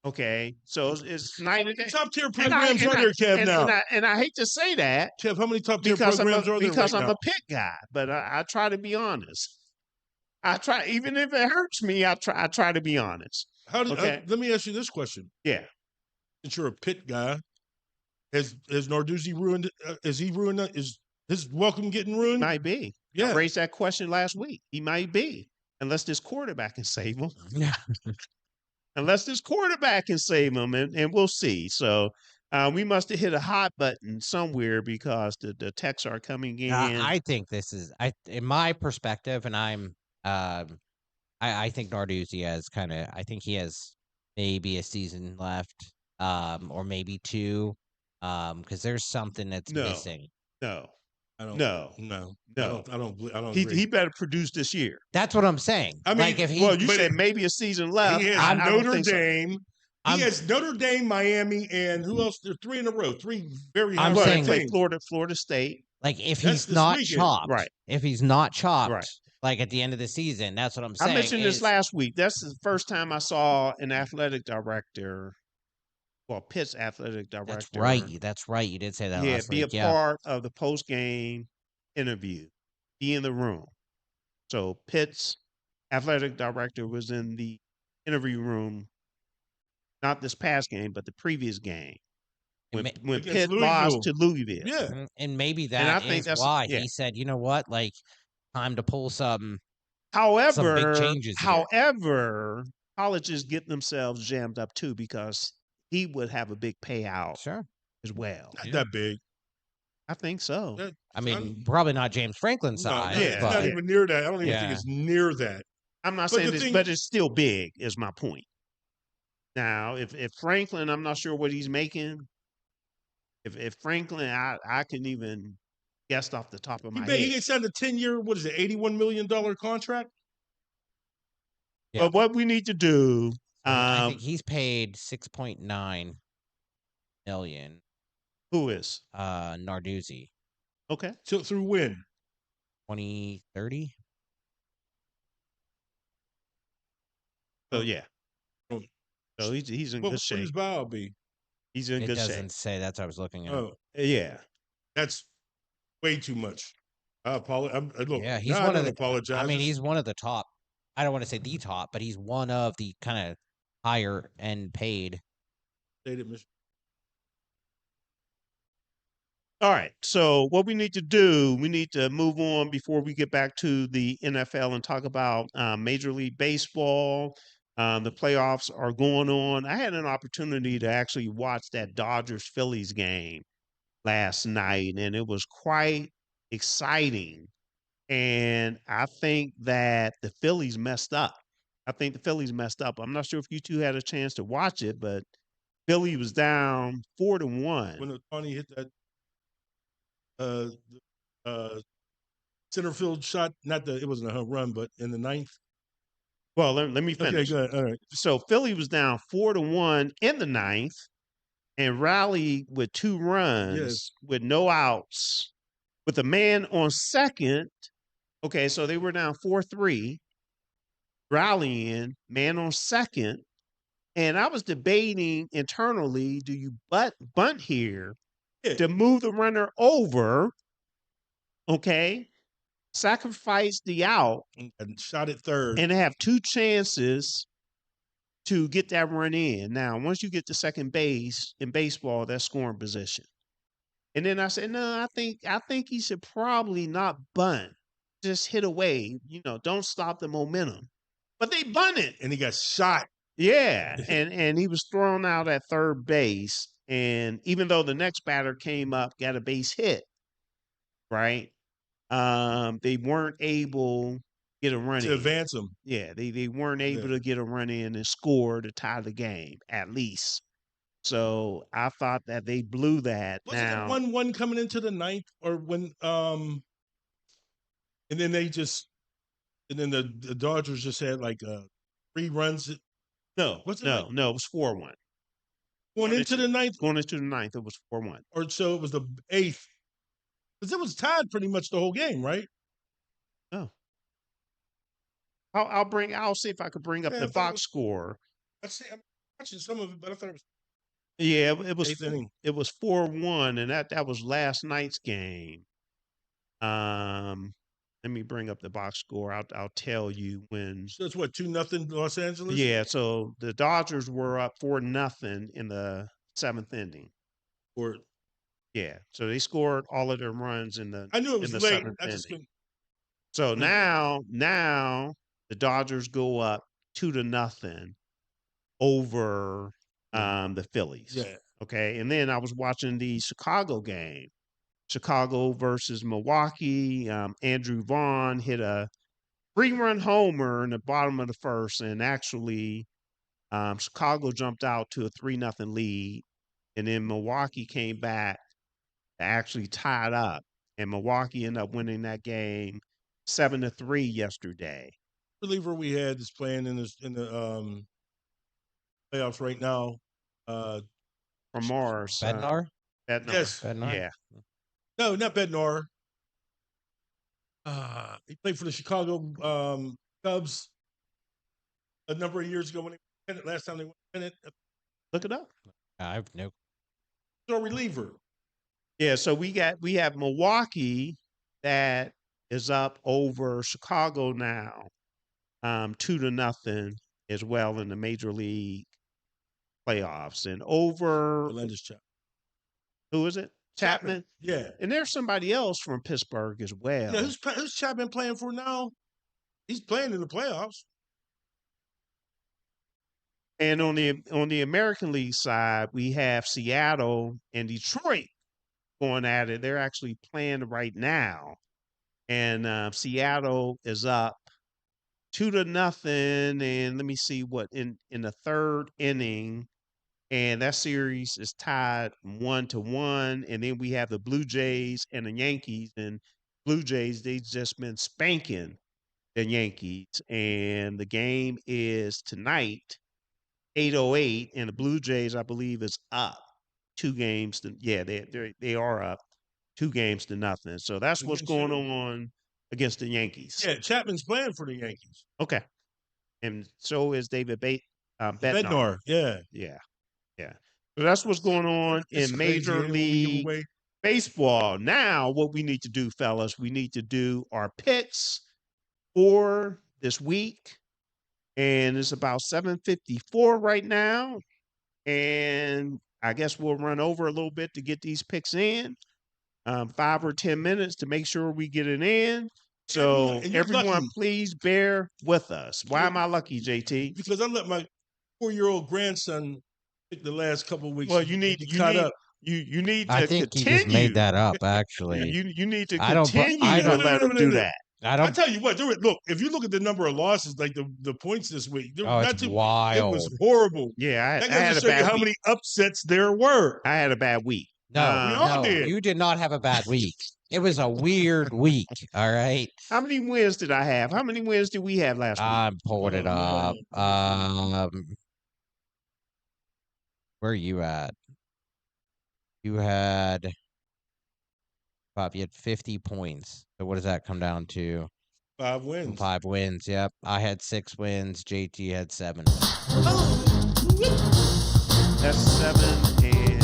Okay, so it's night and day. Top tier programs are there, Kev, now. And I hate to say that. Kev, how many top tier programs are there Because right I'm now? a Pitt guy, but I try to be honest. I try, even if it hurts me, I try to be honest. Let me ask you this question. Yeah. Since you're a Pitt guy, has Narduzzi ruined? Is he ruined? Is his welcome getting ruined? Might be. Yeah. I raised that question last week. He might be, unless this quarterback can save him. Yeah. Unless this quarterback can save him, and we'll see. So we must have hit a hot button somewhere because the texts are coming in. I think this is, in my perspective, and I think Narduzzi has I think he has maybe a season left, or maybe two, because there's something that's missing. No. I don't. No. I don't. He better produce this year. That's what I'm saying. I mean, like if you said maybe a season left. He has Notre Dame. So. He has Notre Dame, Miami, and who else? They're 3 in a row. 3 very. I'm saying play Florida State. Like if he's not chopped, right? If he's not chopped, right? Like at the end of the season, that's what I'm saying. I mentioned this last week. That's the first time I saw an athletic director. Well, Pitt's athletic director. That's right. You did say that last week. Be a part of the post-game interview. Be in the room. So Pitt's athletic director was in the interview room, not this past game, but the previous game. When Pitt lost to Louisville. Yeah. And maybe that's why he said, you know what, like, time to pull some big changes here. However, colleges get themselves jammed up too because he would have a big payout as well. Not that big. I think so. Probably not James Franklin's size. It's not even near that. I don't even think it's near that. I'm not saying this, but it's still big, is my point. Now, if Franklin, I'm not sure what he's making. If Franklin, I can even guess off the top of my head. He gets signed a 10-year, what is it, $81 million contract? Yeah. But what we need to do, I think he's paid $6.9 million. Who is? Narduzzi. Okay. So through when? 2030. So yeah. So he's in good shape. What his buyout be? He's in good shape. It doesn't say. That's what I was looking at. Oh yeah. That's way too much. I apologize. Yeah, he's one of the. Apologize. I mean, he's one of the top. I don't want to say the top, but he's one of the kind of higher end paid. All right. So what we need to do, we need to move on before we get back to the NFL and talk about Major League Baseball. The playoffs are going on. I had an opportunity to actually watch that Dodgers-Phillies game last night, and it was quite exciting. And I think that the Phillies messed up. I'm not sure if you two had a chance to watch it, but Philly was down 4-1. When Ohtani hit that center field shot, it wasn't a home run, but in the ninth. Well, let me finish. Okay, go ahead. All right. So Philly was down 4-1 in the ninth and rallied with 2 runs with no outs, with a man on second. Okay, so they were down 4-3, rallying, man on second. And I was debating internally, do you bunt here to move the runner over, okay, sacrifice the out, and shot at third, and have 2 chances to get that run in. Now, once you get to second base in baseball, that's scoring position. And then I said, no, I think he should probably not bunt. Just hit away. Don't stop the momentum. But they bunted. And he got shot. Yeah. and he was thrown out at third base. And even though the next batter came up, got a base hit, right? They weren't able to get a run in. To advance him. Yeah, they weren't able to get a run in and score to tie the game, at least. So I thought that they blew that. Wasn't it 1-1 coming into the ninth, or when and then the Dodgers just had like 3 runs. No, it was 4-1. Going into the ninth, it was 4-1. Or so it was the 8th, because it was tied pretty much the whole game, right? Oh, I'll see if I could bring up the box score. I'm watching some of it, but I thought it was. Yeah, it was 4-1, and that was last night's game. Let me bring up the box score. I'll tell you when. So it's what, 2-0 Los Angeles? Yeah, so the Dodgers were up 4-0 in the 7th inning. Yeah, so they scored all of their runs in the. I knew it was late. So now the Dodgers go up 2-0 over the Phillies. Yeah. Okay, and then I was watching the Chicago game. Chicago versus Milwaukee. Andrew Vaughn hit a 3-run homer in the bottom of the first, and actually Chicago jumped out to a 3-0 lead, and then Milwaukee came back to actually tie it up, and Milwaukee ended up winning that game 7-3 yesterday. The reliever we had is playing in the playoffs right now. From Mars. Bednar? Bednar. Yes. Bednar? Yeah. No, not Bednar. He played for the Chicago Cubs a number of years ago when they won it. Last time they won it. Look it up. I have no. So reliever. Yeah, so we have Milwaukee that is up over Chicago now, 2-0 as well in the Major League playoffs, and over. Who is it? Chapman? Yeah. And there's somebody else from Pittsburgh as well. Yeah, who's Chapman playing for now? He's playing in the playoffs. And on the American League side, we have Seattle and Detroit going at it. They're actually playing right now. And Seattle is up 2-0. And let me see what in the third inning. And that series is tied 1-1. And then we have the Blue Jays and the Yankees. And Blue Jays, they've just been spanking the Yankees. And the game is tonight, 8:08. And the Blue Jays, I believe, is up 2 games. They are up 2-0. So that's what's going on against the Yankees. Yeah, Chapman's playing for the Yankees. Okay. And so is David Bednar. Bednar, yeah. Yeah. Yeah. So that's what's going on in Major League Baseball. Now, what we need to do, fellas, we need to do our picks for this week. And it's about 7:54 right now. And I guess we'll run over a little bit to get these picks in. 5 or 10 minutes to make sure we get it in. So everyone, lucky. Please bear with us. Why am I lucky, JT? Because I let my 4-year-old grandson pick the last couple of weeks. Well, you need to I think continue. he just made that up, actually. You need to continue to let him do that. I tell you what, look, if you look at the number of losses, like the points this week, it's wild. It was horrible. Yeah, I had to show you how many upsets there were. I had a bad week. No, you did not have a bad week. It was a weird week. All right. How many wins did I have? How many wins did we have last week? I'm pulling it up. Where are you at? You had 50 points. So what does that come down to? 5 wins. 5 wins. Yep. I had 6 wins. JT had 7. That's 7 and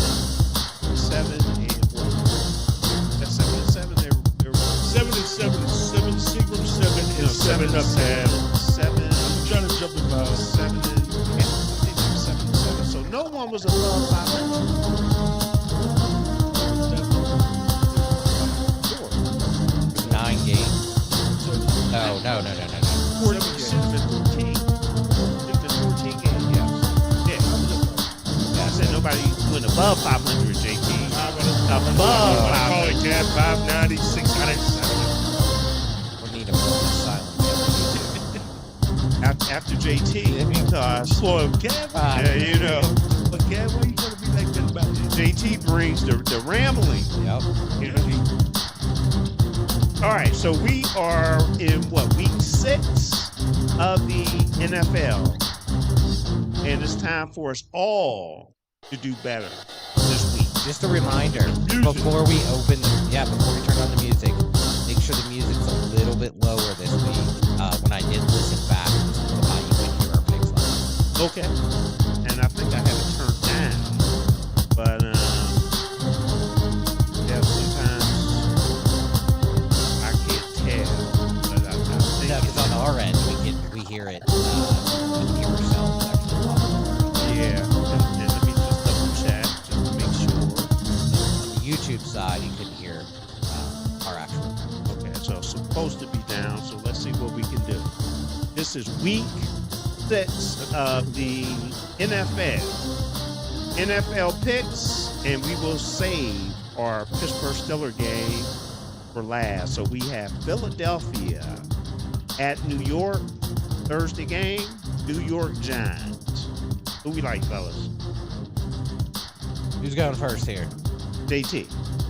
4. That's 7 and 7. They're 7 and 7. 7 Seagram, 7 and 7 uptown. 7. I'm trying to jump about 7 and 10. one was above 500. 9 games. No. 14 games. Yeah. I said nobody went above 500, JT. Above 500. Call it Cat 590, 600. We need a moment of silence. After JT, because Slow Cat. yeah, you know, But Cat, why you gotta be like that about it? JT brings the rambling. Yep. You know, all right, so we are in week 6 of the NFL, and it's time for us all to do better this week. Just a reminder, before we turn on the music, make sure the music's a little bit lower this week. When I did listen back, this is how you can hear our picks live. Okay, and I think I have it turned down, but yeah, sometimes I can't tell. But I think because on our end we hear it. We can hear ourselves actually. Yeah, and let me just double check just to make sure. On the YouTube side, you can hear our actual. Okay, so it's supposed to be down, so let's see what we can do. This is week 6 of the NFL picks, and we will save our Pittsburgh Steelers game for last. So we have Philadelphia at New York, Thursday game, New York Giants. Who we like, fellas? Who's going first here? JT.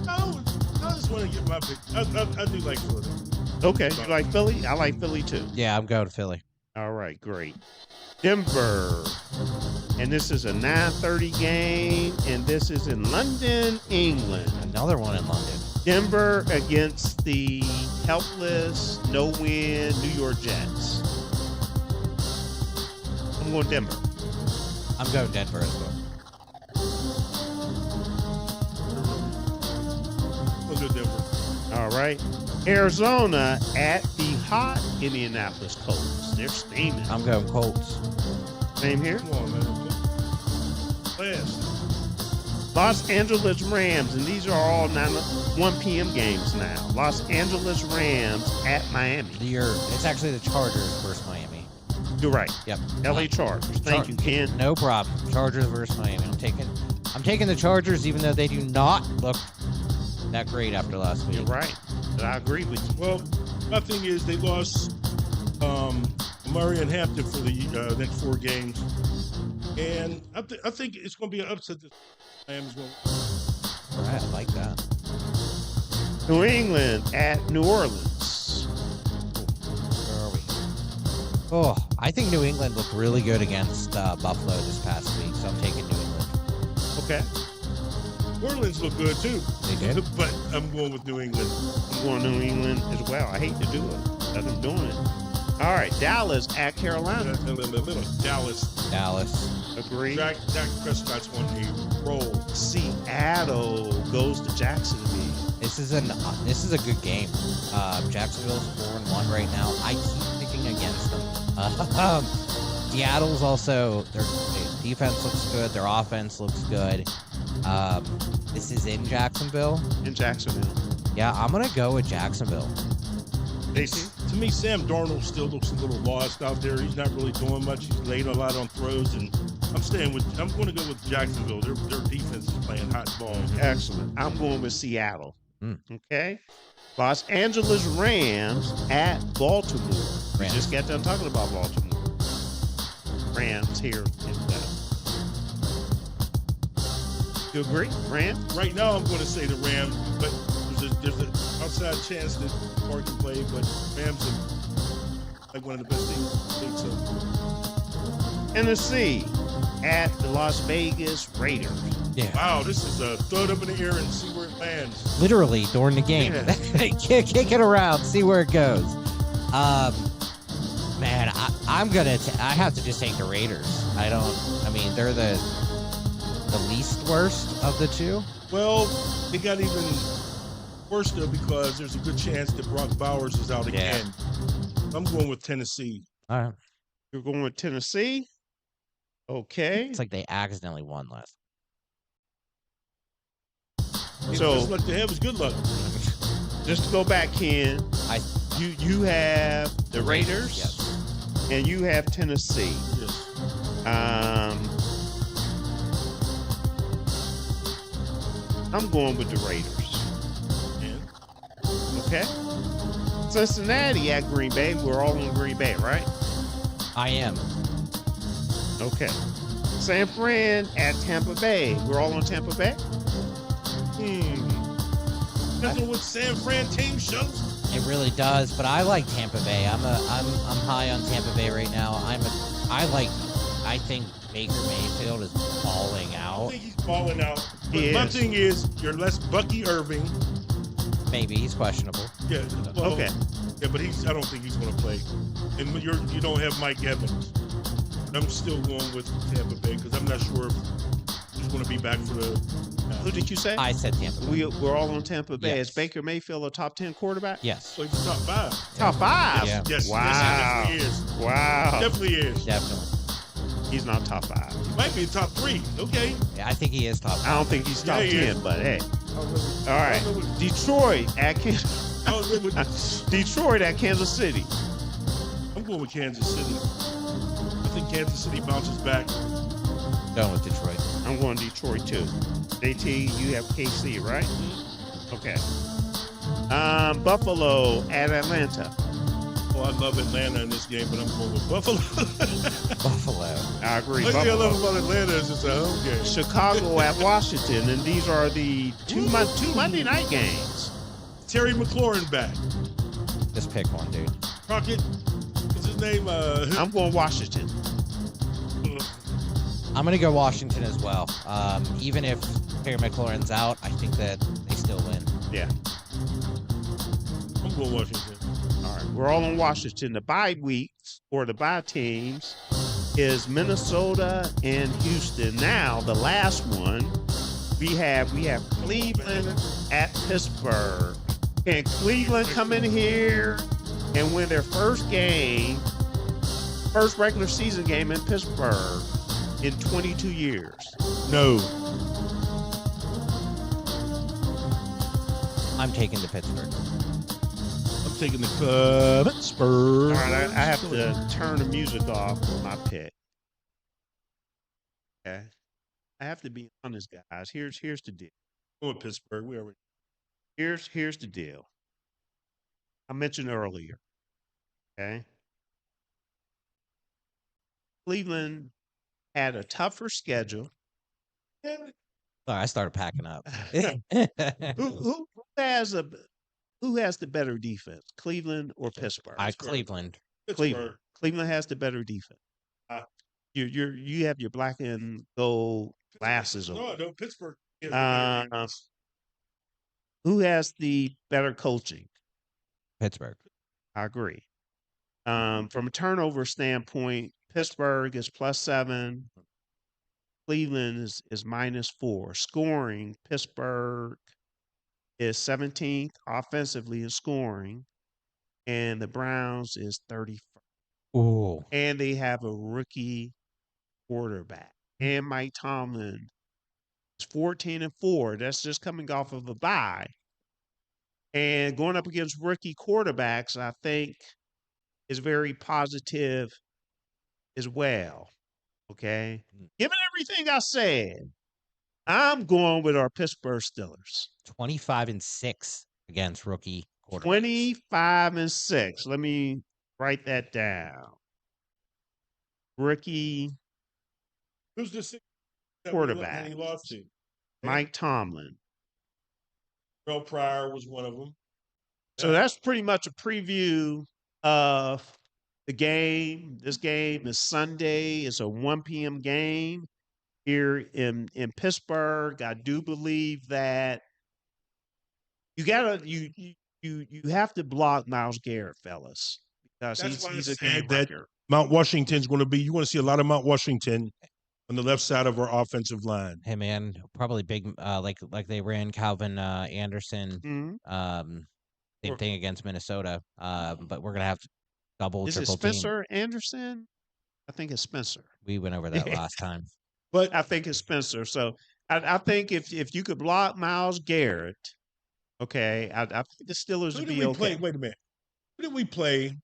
I just want to get my pick. I do like Philadelphia. Okay, you like Philly? I like Philly too. Yeah, I'm going to Philly. All right, great. Denver. And this is a 9:30 game, and this is in London, England. Another one in London. Denver against the helpless, no-win New York Jets. I'm going Denver. I'm going Denver as well. We'll go Denver. All right. Arizona at the hot Indianapolis Colts. They're steaming. I'm going Colts. Same here. Come on, man. Last. Los Angeles Rams, and these are all 1 p.m. games now. Los Angeles Rams at Miami. It's actually the Chargers versus Miami. You're right. Yep. LA Chargers. Thank you, Ken. No problem. Chargers versus Miami. I'm taking the Chargers, even though they do not look that great after last week. You're right. But I agree with you. Well, my thing is they lost Murray and Hampton for the next 4 games. And I think it's going to be an upset this Miami's going to. All right, I like that. New England at New Orleans. Where are we? Oh, I think New England looked really good against Buffalo this past week, so I'm taking New England. Okay. New Orleans look good too. They did. But I'm going with New England. I'm going New England as well. I hate to do it, but I'm doing it. All right, Dallas at Carolina. Dallas. Agree. Dak Prescott's on a roll. Seattle goes to Jacksonville. This is a good game. Jacksonville's 4-1 right now. I keep picking against them. Seattle's also, their defense looks good. Their offense looks good. This is in Jacksonville. In Jacksonville. Yeah, I'm gonna go with Jacksonville. To me, Sam Darnold still looks a little lost out there. He's not really doing much. He's late a lot on throws, and I'm going to go with Jacksonville. Their defense is playing hot ball. Excellent. I'm going with Seattle. Okay. Los Angeles Rams at Baltimore. We just got done talking about Baltimore. Rams here. You agree, Rams? Right now, I'm going to say the Rams, but there's an outside chance that Park can play, but Rams are like one of the best teams. I think so. Tennessee at the Las Vegas Raiders. Yeah. Wow, this is a throw it up in the air and see where it lands. Literally during the game. Yeah. Kick it around, see where it goes. Man, I have to just take the Raiders. They're the least worst of the two. Well, it got even worse though because there's a good chance that Brock Bowers is out again. I'm going with Tennessee. All right. You're going with Tennessee? Okay. It's like they accidentally won last. So just luck to have is good luck. Just to go back, Ken, you have the Raiders, yes, and you have Tennessee. Yes. I'm going with the Raiders. Yeah. Okay. Cincinnati at Green Bay. We're all on Green Bay, right? I am. Okay. San Fran at Tampa Bay. We're all on Tampa Bay? Depends on what San Fran team shows. It really does, but I like Tampa Bay. I'm high on Tampa Bay right now. I think Baker Mayfield is balling I out. think he's balling out. But my thing is, you're less Bucky Irving. Maybe he's questionable. Yeah. Well, Okay. Yeah, but I don't think he's going to play. And you don't have Mike Evans. I'm still going with Tampa Bay because I'm not sure if he's going to be back for the. Who did you say? I said Tampa Bay. We're all on Tampa Bay. Yes. Is Baker Mayfield a top 10 quarterback? Yes. So he's top 5. Top 5? Yeah. Yes. Wow. Yes, he definitely is. Wow. Definitely is. Definitely. He's not top 5. He might be top 3. Okay. Yeah, I think he is top 5. I don't think he's top Yeah, he 10, is. but hey. All right. Detroit at Detroit at Kansas City. I'm going with Kansas City. I think Kansas City bounces back. Going with Detroit. I'm going Detroit too. JT, you have KC, right? Okay. Buffalo at Atlanta. Oh, I love Atlanta in this game, but I'm going with Buffalo. Buffalo. I agree. One thing I love Buffalo. about Atlanta is it's a home game. Chicago at Washington, and these are the two Monday night games. Terry McLaurin back. Just pick one, dude. Crockett, what's his name? I'm going Washington. I'm going to go Washington as well. Even if Terry McLaurin's out, I think that they still win. Yeah. I'm going Washington. All right. We're all on Washington. The bye weeks or the bye teams is Minnesota and Houston. Now, the last one, we have Cleveland at Pittsburgh. Can Cleveland come in here and win their first regular season game in Pittsburgh in 22 years? No. I'm taking the Pittsburgh. I'm taking the Pittsburgh. All right, I have to turn the music off for my pick. Okay. I have to be honest, guys. Here's the deal. I'm going Pittsburgh. We already. Here's the deal. I mentioned earlier. Okay. Cleveland had a tougher schedule. Sorry, I started packing up. Who has the better defense, Cleveland or Pittsburgh? Cleveland. Cleveland has the better defense. You have your black and gold glasses on. No, Pittsburgh. Who has the better coaching? Pittsburgh. I agree. From a turnover standpoint, Pittsburgh is +7. Cleveland is -4. Scoring, Pittsburgh is 17th offensively in scoring, and the Browns is 31st. Ooh. And they have a rookie quarterback. And Mike Tomlin is 14-4. That's just coming off of a bye. And going up against rookie quarterbacks, I think, is very positive as well. Okay? Given everything I said, I'm going with our Pittsburgh Steelers. 25-6 against rookie quarterbacks. 25-6. Let me write that down. Rookie Who's the sixth quarterback? He lost to Mike Tomlin. Terrell Pryor was one of them. So that's pretty much a preview of the game. This game is Sunday. It's a 1 p.m. game here in Pittsburgh. I do believe that you have to block Myles Garrett, fellas, because he's a game breaker. Mount Washington's going to be. You're going to see a lot of Mount Washington on the left side of our offensive line. Hey man, probably big like they ran Calvin Anderson. Mm-hmm. Same thing against Minnesota. But we're gonna have double, is triple it Spencer Anderson? I think it's Spencer. We went over that last time. But I think it's Spencer. So I think if you could block Myles Garrett, okay, I think the Steelers would be okay. Wait a minute. Who did we play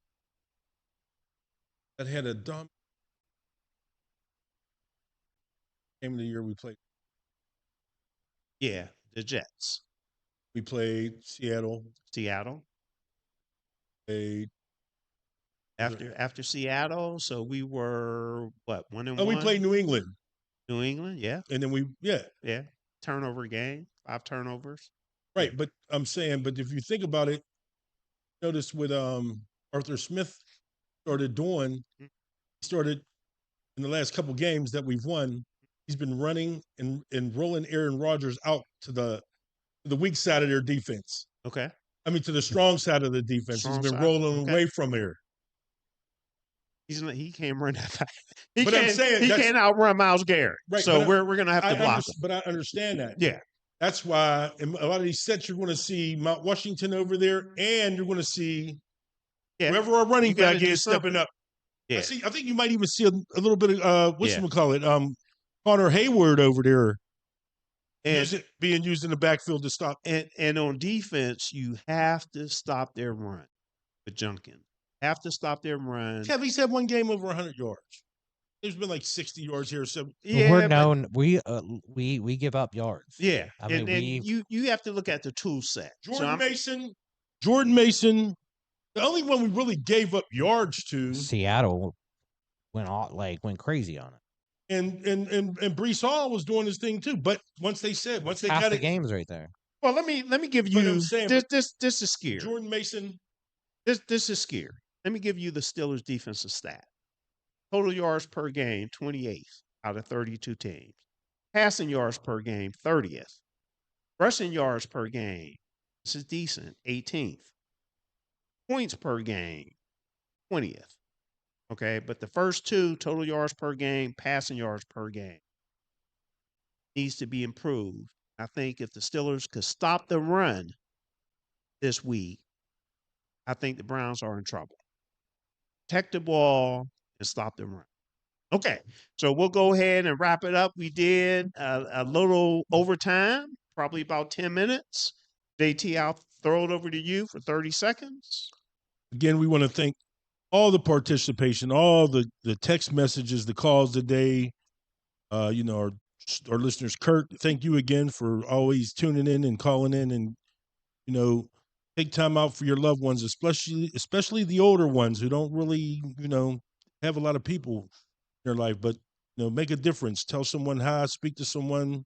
that had a dumb game of the year we played? Yeah, the Jets. We played Seattle. After Seattle, so we were what, 1-1? Oh, we played New England. New England, yeah. And then yeah. Turnover game, 5 turnovers. Right, but I'm saying, but if you think about it, notice what Arthur Smith started doing. He started in the last couple games that we've won. He's been running and rolling Aaron Rodgers out to the weak side of their defense. Okay. I mean, to the strong side of the defense. He's been rolling away from there. He can't run that fast. I'm saying he can't outrun Myles Garrett. Right, so we're going to have to block him. But I understand that. Yeah. That's why in a lot of these sets you're going to see Mount Washington over there, and you're going to see whoever our running back is stepping up. Yeah. I think you might even see a little bit of Connor Hayward over there, and being used in the backfield to stop. And on defense, you have to stop their run with Junkin. Have to stop their run. He's had one game over 100 yards. There's been like 60 yards here. So we're known. We give up yards. Yeah, I mean, you have to look at the tool set. Jordan Mason. The only one we really gave up yards to. Seattle went crazy on it. And Brees Hall was doing his thing too. But once they half got the games right there. Well, let me give you this is scary. Jordan Mason. This is scary. Let me give you the Steelers' defensive stat. Total yards per game, 28th out of 32 teams. Passing yards per game, 30th. Rushing yards per game, this is decent, 18th. Points per game, 20th. Okay, but the first two, total yards per game, passing yards per game, needs to be improved. I think if the Steelers could stop the run this week, I think the Browns are in trouble. Protect the ball and stop the run. Okay, so we'll go ahead and wrap it up. We did a little overtime, probably about 10 minutes. JT, I'll throw it over to you for 30 seconds. Again, we want to thank all the participation, all the text messages, the calls today. Our listeners. Kurt, thank you again for always tuning in and calling in, and take time out for your loved ones, especially the older ones who don't really, have a lot of people in their life, but make a difference. Tell someone hi, speak to someone.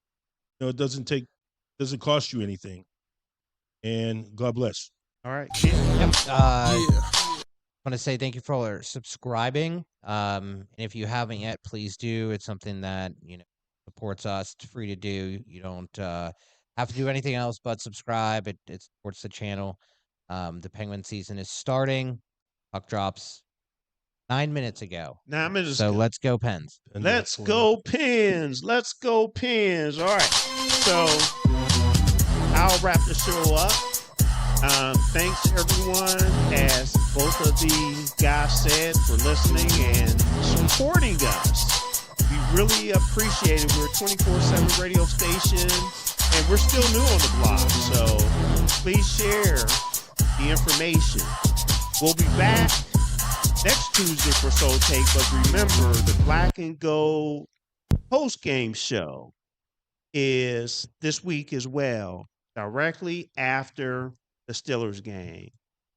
It doesn't cost you anything. And God bless. All right. I want to say thank you for subscribing. And if you haven't yet, please do. It's something that supports us. It's free to do. You don't have to do anything else but subscribe. It supports the channel. The Penguin season is starting. Puck drops 9 minutes ago. 9 minutes so ago. Let's go Pens. Let's go Pens. Let's go Pens. All right. So I'll wrap the show up. Thanks everyone, as both of the guys said, for listening and supporting us. We really appreciate it. We're a 24/7 radio station, and we're still new on the block. So please share the information. We'll be back next Tuesday for Soul Take, but remember, the Black and Gold post-game show is this week as well, directly after the Steelers game.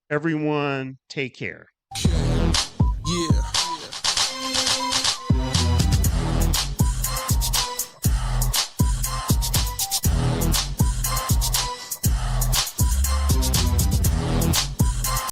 Everyone, take care. Yeah.